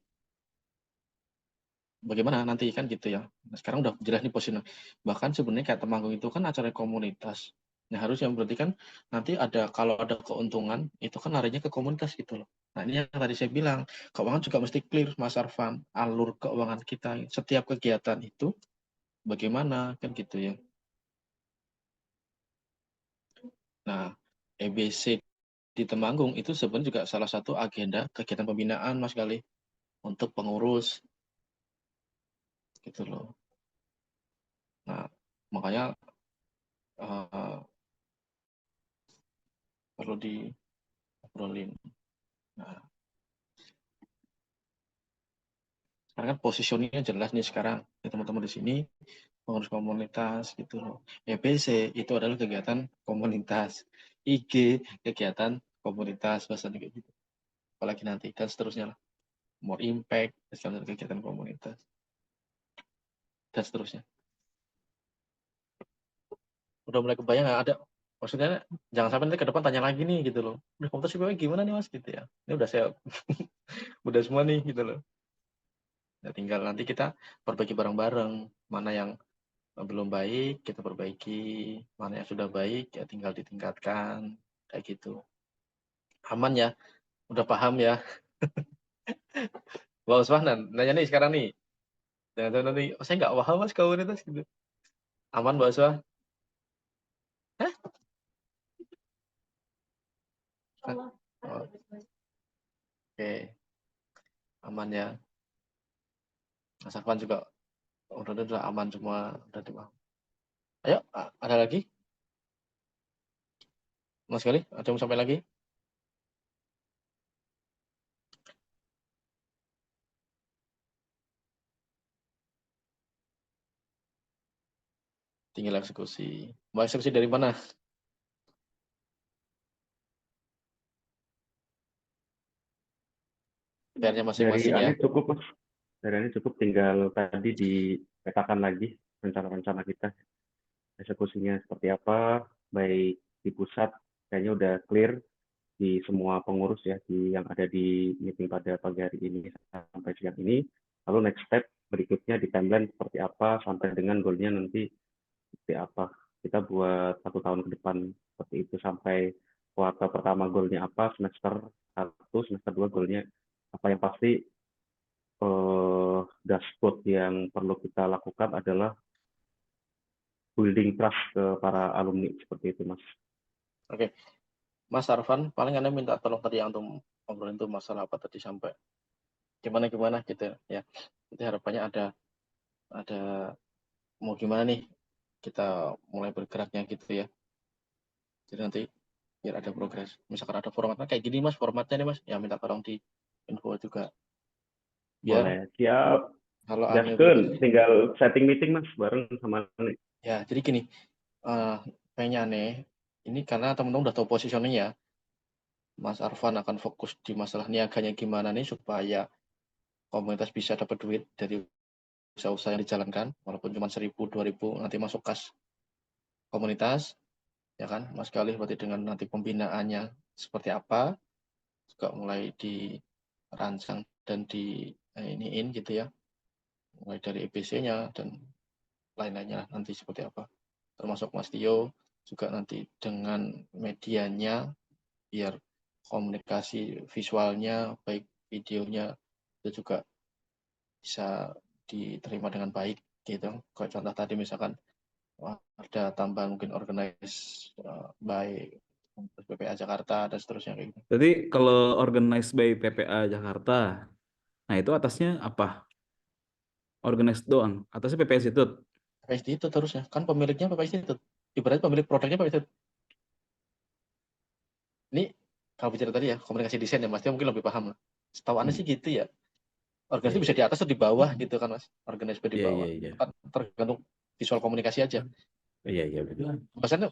bagaimana nanti kan gitu ya. Nah, sekarang udah jelas nih posisinya. Bahkan sebenarnya kayak Temanggung itu kan acara komunitas. Nah harusnya berarti kan nanti ada, kalau ada keuntungan itu kan larinya ke komunitas gitu loh. Nah ini yang tadi saya bilang, keuangan juga mesti clear Mas Arfan, alur keuangan kita setiap kegiatan itu bagaimana kan gitu ya. Nah EBC di Temanggung itu sebenarnya juga salah satu agenda kegiatan pembinaan Mas Gali untuk pengurus gitu loh. Nah makanya perlu diobrolin. Nah, sekarang kan positioningnya jelas nih sekarang ya, teman-teman di sini pengurus komunitas gitu loh. EBC itu adalah kegiatan komunitas, IG kegiatan komunitas, bahasanya kayak gitu. Apalagi nanti dan seterusnya lah, more impact, kegiatan komunitas dan seterusnya. Udah mulai kebayang nggak ada, maksudnya jangan sampai nanti ke depan tanya lagi nih gitu loh. Udah komunitas gimana nih Mas gitu ya. Ini udah saya udah semua nih gitu loh. Nah, tinggal nanti kita perbaiki bareng-bareng, mana yang belum baik kita perbaiki, mana yang sudah baik ya tinggal ditingkatkan, kayak gitu. Aman ya, udah paham ya. Bang Usman nanya nih sekarang nih, jangan nanti saya nggak paham Mas komunitas gitu. Aman Mbak Uswa? Hah? Oh, oke, aman ya. Mas Arfan juga udah aman semua, udah dimana. Ayo, ada lagi? Mas Gali, ada yang mau sampai lagi? Tinggal eksekusi. Mau eksekusi dari mana? PR-nya Dari masing-masing ya. Ani cukup, Mas. Dari Ani cukup, tinggal tadi dipetakan lagi rencana-rencana kita. Eksekusinya seperti apa, baik di pusat, kayaknya udah clear di semua pengurus ya, yang ada di meeting pada pagi hari ini sampai siang ini. Lalu next step berikutnya di timeline seperti apa, sampai dengan goalnya nanti seperti apa. Kita buat 1 tahun ke depan seperti itu, sampai kuartal pertama goalnya apa, semester 1, semester 2 goalnya apa. Yang pasti dashboard yang perlu kita lakukan adalah building trust ke para alumni, seperti itu, Mas. Oke. Mas Arfan, paling Anda minta tolong tadi yang untuk ngobrolin itu masalah apa tadi sampai gimana gitu ya. Jadi harapannya ada mau gimana nih kita mulai bergeraknya gitu ya. Jadi nanti biar ada progres. Misalkan ada formatnya kayak gini Mas, formatnya nih Mas, ya minta tolong di info juga. Biar Boleh, siap. kalau Anda Gaskeun, tinggal setting meeting, Mas, bareng sama Ani. ya, jadi gini, pengennya aneh, ini karena teman-teman udah tahu positioning ya, Mas Arfan akan fokus di masalah niaganya gimana nih supaya komunitas bisa dapat duit dari usaha-usaha yang dijalankan, walaupun cuma 1.000, 2.000 nanti masuk kas komunitas, ya kan, Mas Galih berarti dengan nanti pembinaannya seperti apa, juga mulai dirancang dan iniin gitu ya, mulai dari EBC-nya dan lain-lainnya nanti seperti apa, termasuk Mas Tio juga nanti dengan medianya biar komunikasi visualnya baik videonya itu juga bisa diterima dengan baik gitu. Kayak contoh tadi misalkan ada tambahan mungkin organize by PPA Jakarta dan seterusnya kayak gitu. Jadi kalau organized by PPA Jakarta, nah itu atasnya apa? Organized doang, atasnya PPA Institute. PPA Institute terusnya, kan pemiliknya PPA Institute. Ibaratnya pemilik produknya PPA Institute. Ini kalau bicara tadi ya, komunikasi desain ya Mas, dia mungkin lebih paham lah. Setahu Anda sih gitu ya. Organize itu bisa di atas atau di bawah gitu kan Mas. Organize di bawah. Kan tergantung visual komunikasi aja. Iya betul. Maksudnya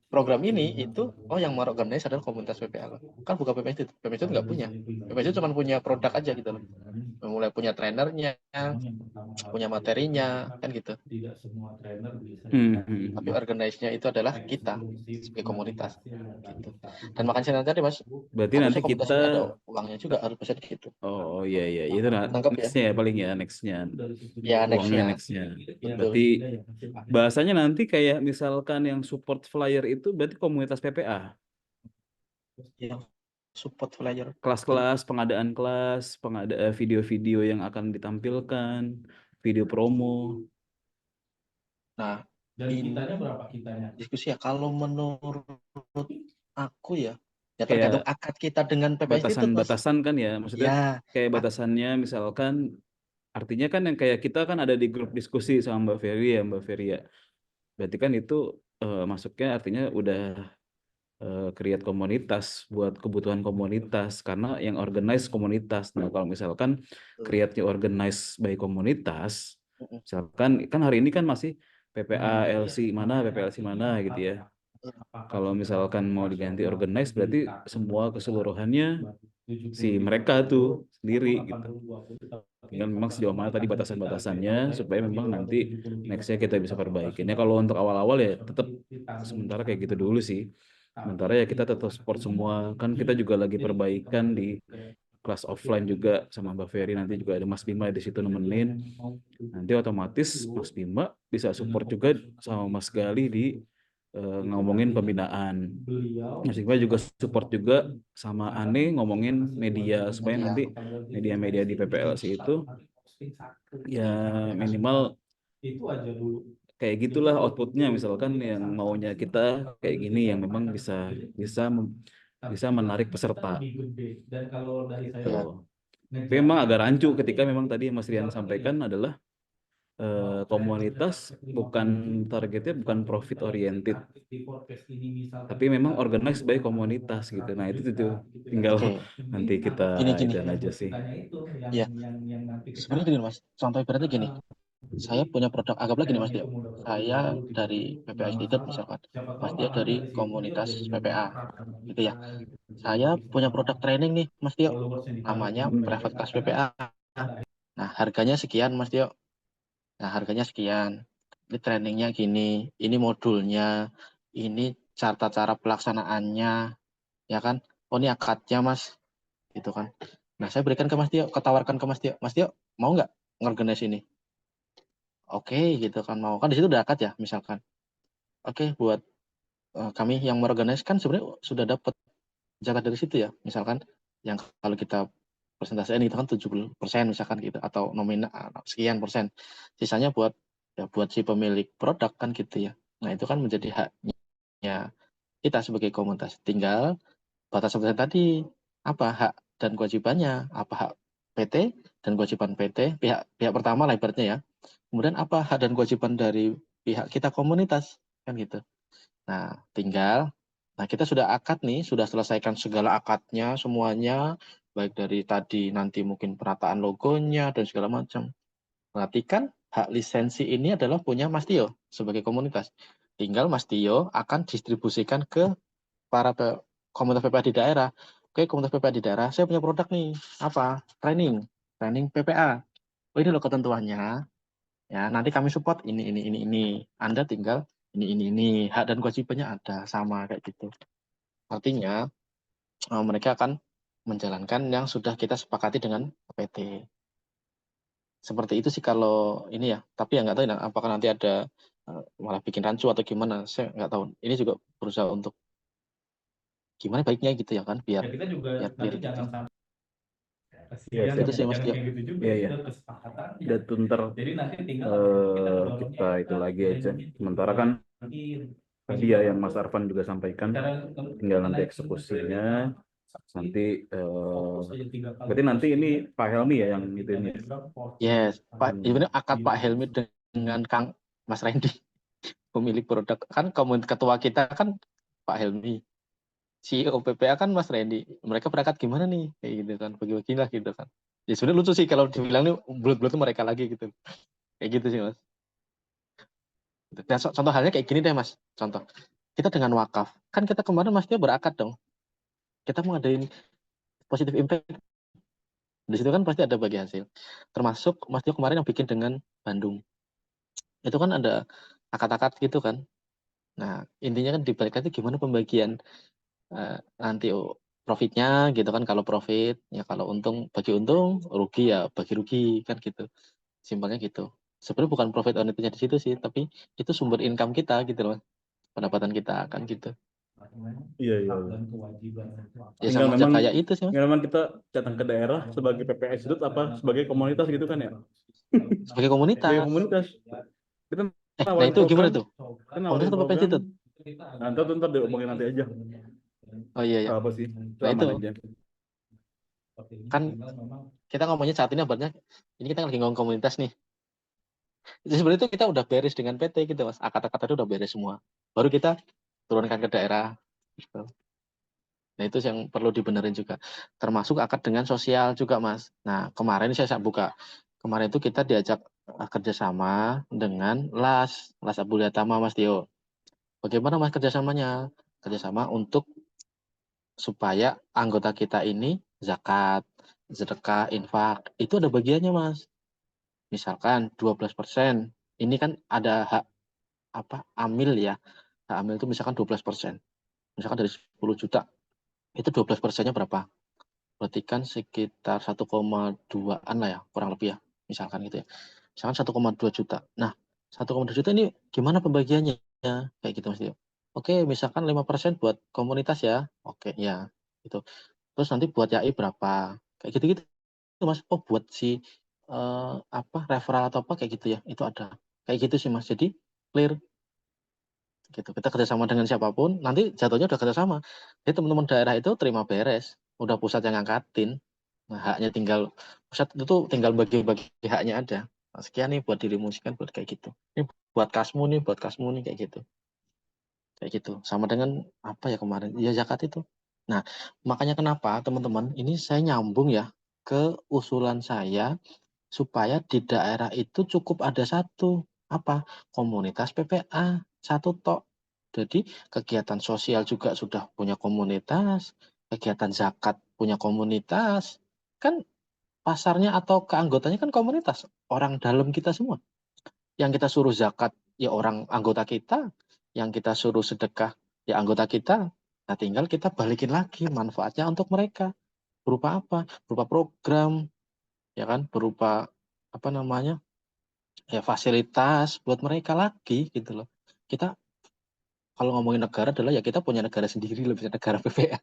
program ini itu yang mau organize adalah komunitas PPA kan bukan PPA itu nggak punya. PPA itu cuma punya produk aja gitu loh, mulai punya trainernya, punya materinya kan gitu. Tapi organize-nya itu adalah kita sebagai komunitas gitu. Dan makan siang tadi Mas, berarti nanti kita ada uangnya juga harus bisa gitu. Oh iya itu nextnya ya paling ya nextnya. Ya nextnya. Berarti bahasanya nanti kayak misalkan yang support flyer itu berarti komunitas PPA. Yang support flyer. Kelas-kelas, pengadaan kelas, pengadaan video-video yang akan ditampilkan, video promo. Nah, dan kitanya berapa kitanya? Diskusi ya, kalau menurut aku ya tergantung akad kita dengan PPA itu. Batasan-batasan kan ya, maksudnya kayak batasannya misalkan, artinya kan yang kayak kita kan ada di grup diskusi sama Mbak Ferry ya. Berarti kan itu masuknya artinya udah create komunitas buat kebutuhan komunitas karena yang organize komunitas. Nah kalau misalkan create-nya organize by komunitas, misalkan kan hari ini kan masih PPA LC mana gitu ya. Kalau misalkan mau diganti organize berarti semua keseluruhannya si mereka tuh sendiri gitu. Tinggal memang sejauh mana tadi batasan-batasannya supaya memang nanti nextnya kita bisa perbaikin. Ya kalau untuk awal-awal ya tetap sementara kayak gitu dulu sih. Sementara ya kita tetap support semua. Kan kita juga lagi perbaikan di kelas offline juga sama Mbak Ferry, nanti juga ada Mas Bima di situ nemenin. Nanti otomatis Mas Bima bisa support juga sama Mas Gali di ngomongin pembinaan. Mas Bima juga support juga sama Ane ngomongin media supaya nanti media-media di PPLC itu ya minimal kayak gitulah outputnya, misalkan yang maunya kita kayak gini, yang memang bisa bisa menarik peserta Ya, tuh. Tapi memang agak rancu ketika memang tadi Mas Rian sampaikan adalah komunitas bukan targetnya bukan profit oriented, tapi memang organize by komunitas gitu. Nah itu tuh tinggal oke. nanti kita Gini. itu aja sih. Ya, sebenarnya gini Mas. Contoh ibaratnya gini. Saya punya produk, anggaplah gini Mas Tio. Saya dari PPA Institute misalkan. Mas Tio dari komunitas PPA. Gitu ya. Saya punya produk training nih Mas Tio. Namanya Private Class PPA. Nah, harganya sekian Mas Tio. Nah, harganya sekian. Ini trainingnya gini, ini modulnya, ini cara pelaksanaannya, ya kan? Oh, ini akadnya Mas, gitu kan. Nah, saya berikan ke Mas Tio, ketawarkan ke Mas Tio. Mas Tio, mau nggak ngorganize ini? Oke, gitu kan, mau. Kan di situ udah akad ya, misalkan. Oke, buat kami yang mengorganize kan sebenarnya sudah dapat jatah dari situ ya. Misalkan yang kalau kita persentase ini itu kan 70% misalkan gitu, atau nominal sekian persen. Sisanya buat ya buat si pemilik produk kan gitu ya. Nah, itu kan menjadi haknya kita sebagai komunitas. Tinggal batasan tadi apa hak dan kewajibannya, apa hak PT dan kewajiban PT pihak pertama lah ibaratnya ya. Kemudian apa hak dan kewajiban dari pihak kita komunitas kan gitu. Nah, kita sudah akad nih, sudah selesaikan segala akadnya semuanya, baik dari tadi nanti mungkin penataan logonya dan segala macam. Berarti kan hak lisensi ini adalah punya Mas Tio sebagai komunitas. Tinggal Mas Tio akan distribusikan ke para komunitas PPA di daerah. Oke, komunitas PPA di daerah, saya punya produk nih, apa? Training PPA. Oh, ini loh ketentuannya. Ya, nanti kami support ini. Anda tinggal ini. Hak dan kewajibannya ada sama kayak gitu. Artinya mereka akan menjalankan yang sudah kita sepakati dengan PT. Seperti itu sih kalau ini ya. Tapi ya nggak tahu ya, apakah nanti ada malah bikin rancu atau gimana. Saya nggak tahu. Ini juga berusaha untuk gimana baiknya gitu ya kan, biar clear gitu. Iya, Itu sih Mas Tio. iya. Dan ntar kita itu lagi aja. Sementara kan tadi ya yang Mas Arfan juga sampaikan, tinggal nanti eksekusinya. Nanti berarti nanti ini Pak Helmi ya yang itu ini. Yes, Pak. Sebenarnya akad Pak Helmi dengan Kang Mas Randy, pemilik produk kan ketua kita kan Pak Helmi, CEO PPA kan Mas Randy. Mereka berangkat gimana nih kayak gitu kan, bagi-bagi lah gitu kan. Ya sebenarnya lucu sih kalau dibilang nih bulat-bulat tuh mereka lagi gitu, kayak gitu sih Mas. Dan contoh halnya kayak gini deh Mas, contoh kita dengan wakaf kan kita kemarin Mas Tio berakad dong, kita mau ngadain positive impact, di situ kan pasti ada bagi hasil, termasuk Mas Tio kemarin yang bikin dengan Bandung, itu kan ada akad-akad gitu kan. Nah, intinya kan di balik itu gimana pembagian nanti profitnya gitu kan. Kalau profit ya, kalau untung bagi untung, rugi ya bagi rugi kan gitu. Simpelnya gitu. Sebenarnya bukan profit on itu-nya di situ sih, tapi itu sumber income kita gitu loh. Pendapatan kita kan gitu. Iya. Ya Tinggal sama aja memang kayak itu sih Mas. tinggal memang kita datang ke daerah sebagai PPS itu apa sebagai komunitas gitu kan ya. Sebagai Sebagai komunitas. komunitas. Kita Nah nawarin itu gimana program, tuh? kita Komunitas nawarin atau PPS program. itu? Nah, ntar diomongin nanti aja. Oh iya ya. Apa sih? Itu Nah itu aman aja. kan kita ngomongnya saat ini obatnya, ini kita lagi ngomong komunitas nih. Jadi sebenarnya itu kita udah beres dengan PT gitu Mas. Akad-akad itu udah beres semua. Baru kita turunkan ke daerah gitu. Nah, itu yang perlu dibenerin juga. Termasuk akad dengan sosial juga, Mas. Nah, kemarin saya buka. Kemarin itu kita diajak kerjasama dengan LAS Abdul Yatama, Mas Tio. Bagaimana Mas kerjasamanya? Kerjasama untuk supaya anggota kita ini zakat, sedekah, infak, itu ada bagiannya, Mas. Misalkan 12%. Ini kan ada hak amil ya. Hak amil itu misalkan 12%. Misalkan dari 10 juta, itu 12%-nya berapa? Berarti kan sekitar 1,2-an lah ya, kurang lebih ya, misalkan gitu ya. Misalkan 1,2 juta. Nah, 1,2 juta ini gimana pembagiannya? Kayak gitu Mas Tio. Oke, misalkan 5% buat komunitas ya. Oke, ya. Gitu. Terus nanti buat YAI berapa? Kayak gitu-gitu Mas. Oh, buat si referral atau apa kayak gitu ya. Itu ada. Kayak gitu sih Mas. Jadi clear gitu. Kita kerjasama dengan siapapun, nanti jatuhnya udah kerjasama. Jadi teman-teman daerah itu terima beres, udah pusat yang ngangkatin. Nah, haknya tinggal pusat itu tuh tinggal bagi-bagi haknya ada. Nah, sekian nih buat dirimu, sekian buat kayak gitu. Ini buat kasmu nih, kayak gitu. Kayak gitu. Sama dengan apa ya kemarin? Ya zakat itu. Nah, makanya kenapa teman-teman, ini saya nyambung ya ke usulan saya supaya di daerah itu cukup ada satu apa? Komunitas PPA, satu tok. Jadi kegiatan sosial juga sudah punya komunitas, kegiatan zakat punya komunitas. Kan pasarnya atau keanggotanya kan komunitas, orang dalam kita semua. Yang kita suruh zakat ya orang anggota kita, yang kita suruh sedekah ya anggota kita. Nah, tinggal kita balikin lagi manfaatnya untuk mereka. Berupa apa? Berupa program, ya kan? Berupa apa namanya? Ya fasilitas buat mereka lagi gitu loh. Kita kalau ngomongin negara adalah ya kita punya negara sendiri, lebih negara PPA.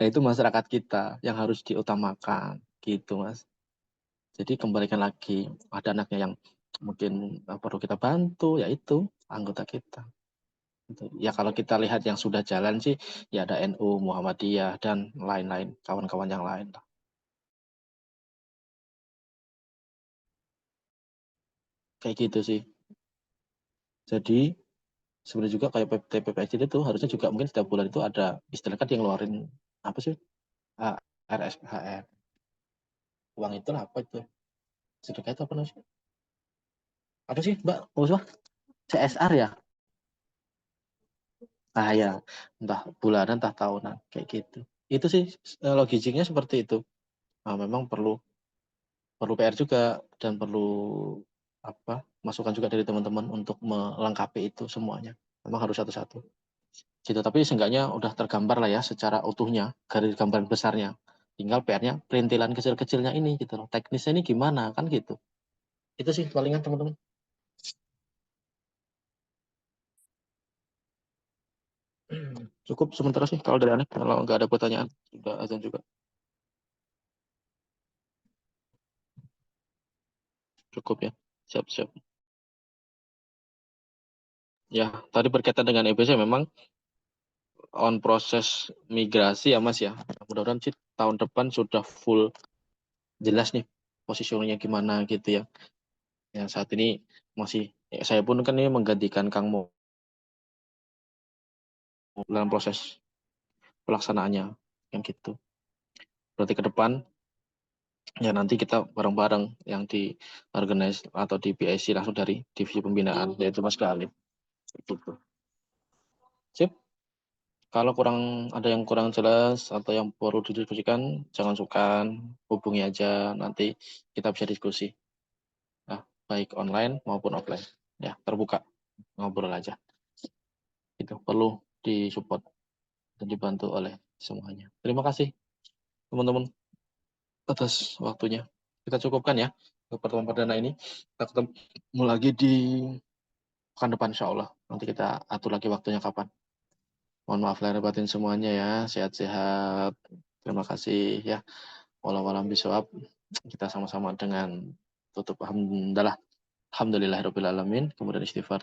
Nah, itu masyarakat kita yang harus diutamakan gitu, Mas. Jadi kembalikan lagi, ada anaknya yang mungkin perlu kita bantu, yaitu anggota kita. Gitu. Ya kalau kita lihat yang sudah jalan sih, ya ada NU, Muhammadiyah, dan lain-lain, kawan-kawan yang lain. Kayak gitu sih. Jadi sebenarnya juga kayak PPSD itu harusnya juga mungkin setiap bulan itu ada istilahnya yang ngeluarin apa sih? RSPHR. Uang itu apa itu? Sedekah itu apa namanya? Apa sih, Mbak? Maksudnya CSR ya? Ah ya, entah bulanan, entah tahunan, kayak gitu. Itu sih logiknya seperti itu. Nah, memang perlu PR juga dan perlu apa masukan juga dari teman-teman untuk melengkapi itu semuanya. Memang harus satu-satu. Gitu. Tapi seenggaknya udah tergambar lah ya secara utuhnya, garis gambaran besarnya. Tinggal PR-nya perintilan kecil-kecilnya ini gitu loh. Teknisnya ini gimana kan gitu. Itu sih palingan teman-teman. Cukup sementara sih kalau dari aneh, kalau nggak ada pertanyaan sudah azan juga. Cukup ya. Siap-siap. Ya, tadi berkaitan dengan EBC memang on proses migrasi ya Mas ya. Mudah-mudahan sih tahun depan sudah full jelas nih positioningnya gimana gitu ya. Yang saat ini masih ya, saya pun kan ini menggantikan Kang Mo dalam proses pelaksanaannya yang gitu. Berarti ke depan ya nanti kita bareng-bareng yang di organize atau di PIC langsung dari divisi pembinaan yaitu Mas Galip. Gitu. Sip. Kalau ada yang kurang jelas atau yang perlu didiskusikan, jangan sungkan, hubungi aja, nanti kita bisa diskusi. Nah, baik online maupun offline. Ya, terbuka, ngobrol aja. Itu perlu disupport dan dibantu oleh semuanya. Terima kasih, teman-teman, atas waktunya. Kita cukupkan ya, ke pertemuan perdana ini. Kita ketemu lagi di pekan depan, insya Allah. Nanti kita atur lagi waktunya kapan. Mohon maaf lahir batin semuanya ya. Sehat-sehat. Terima kasih ya. Walau bisawab. Kita sama-sama dengan tutup alhamdulillah. Alhamdulillahirabbil alamin. Kemudian istighfar.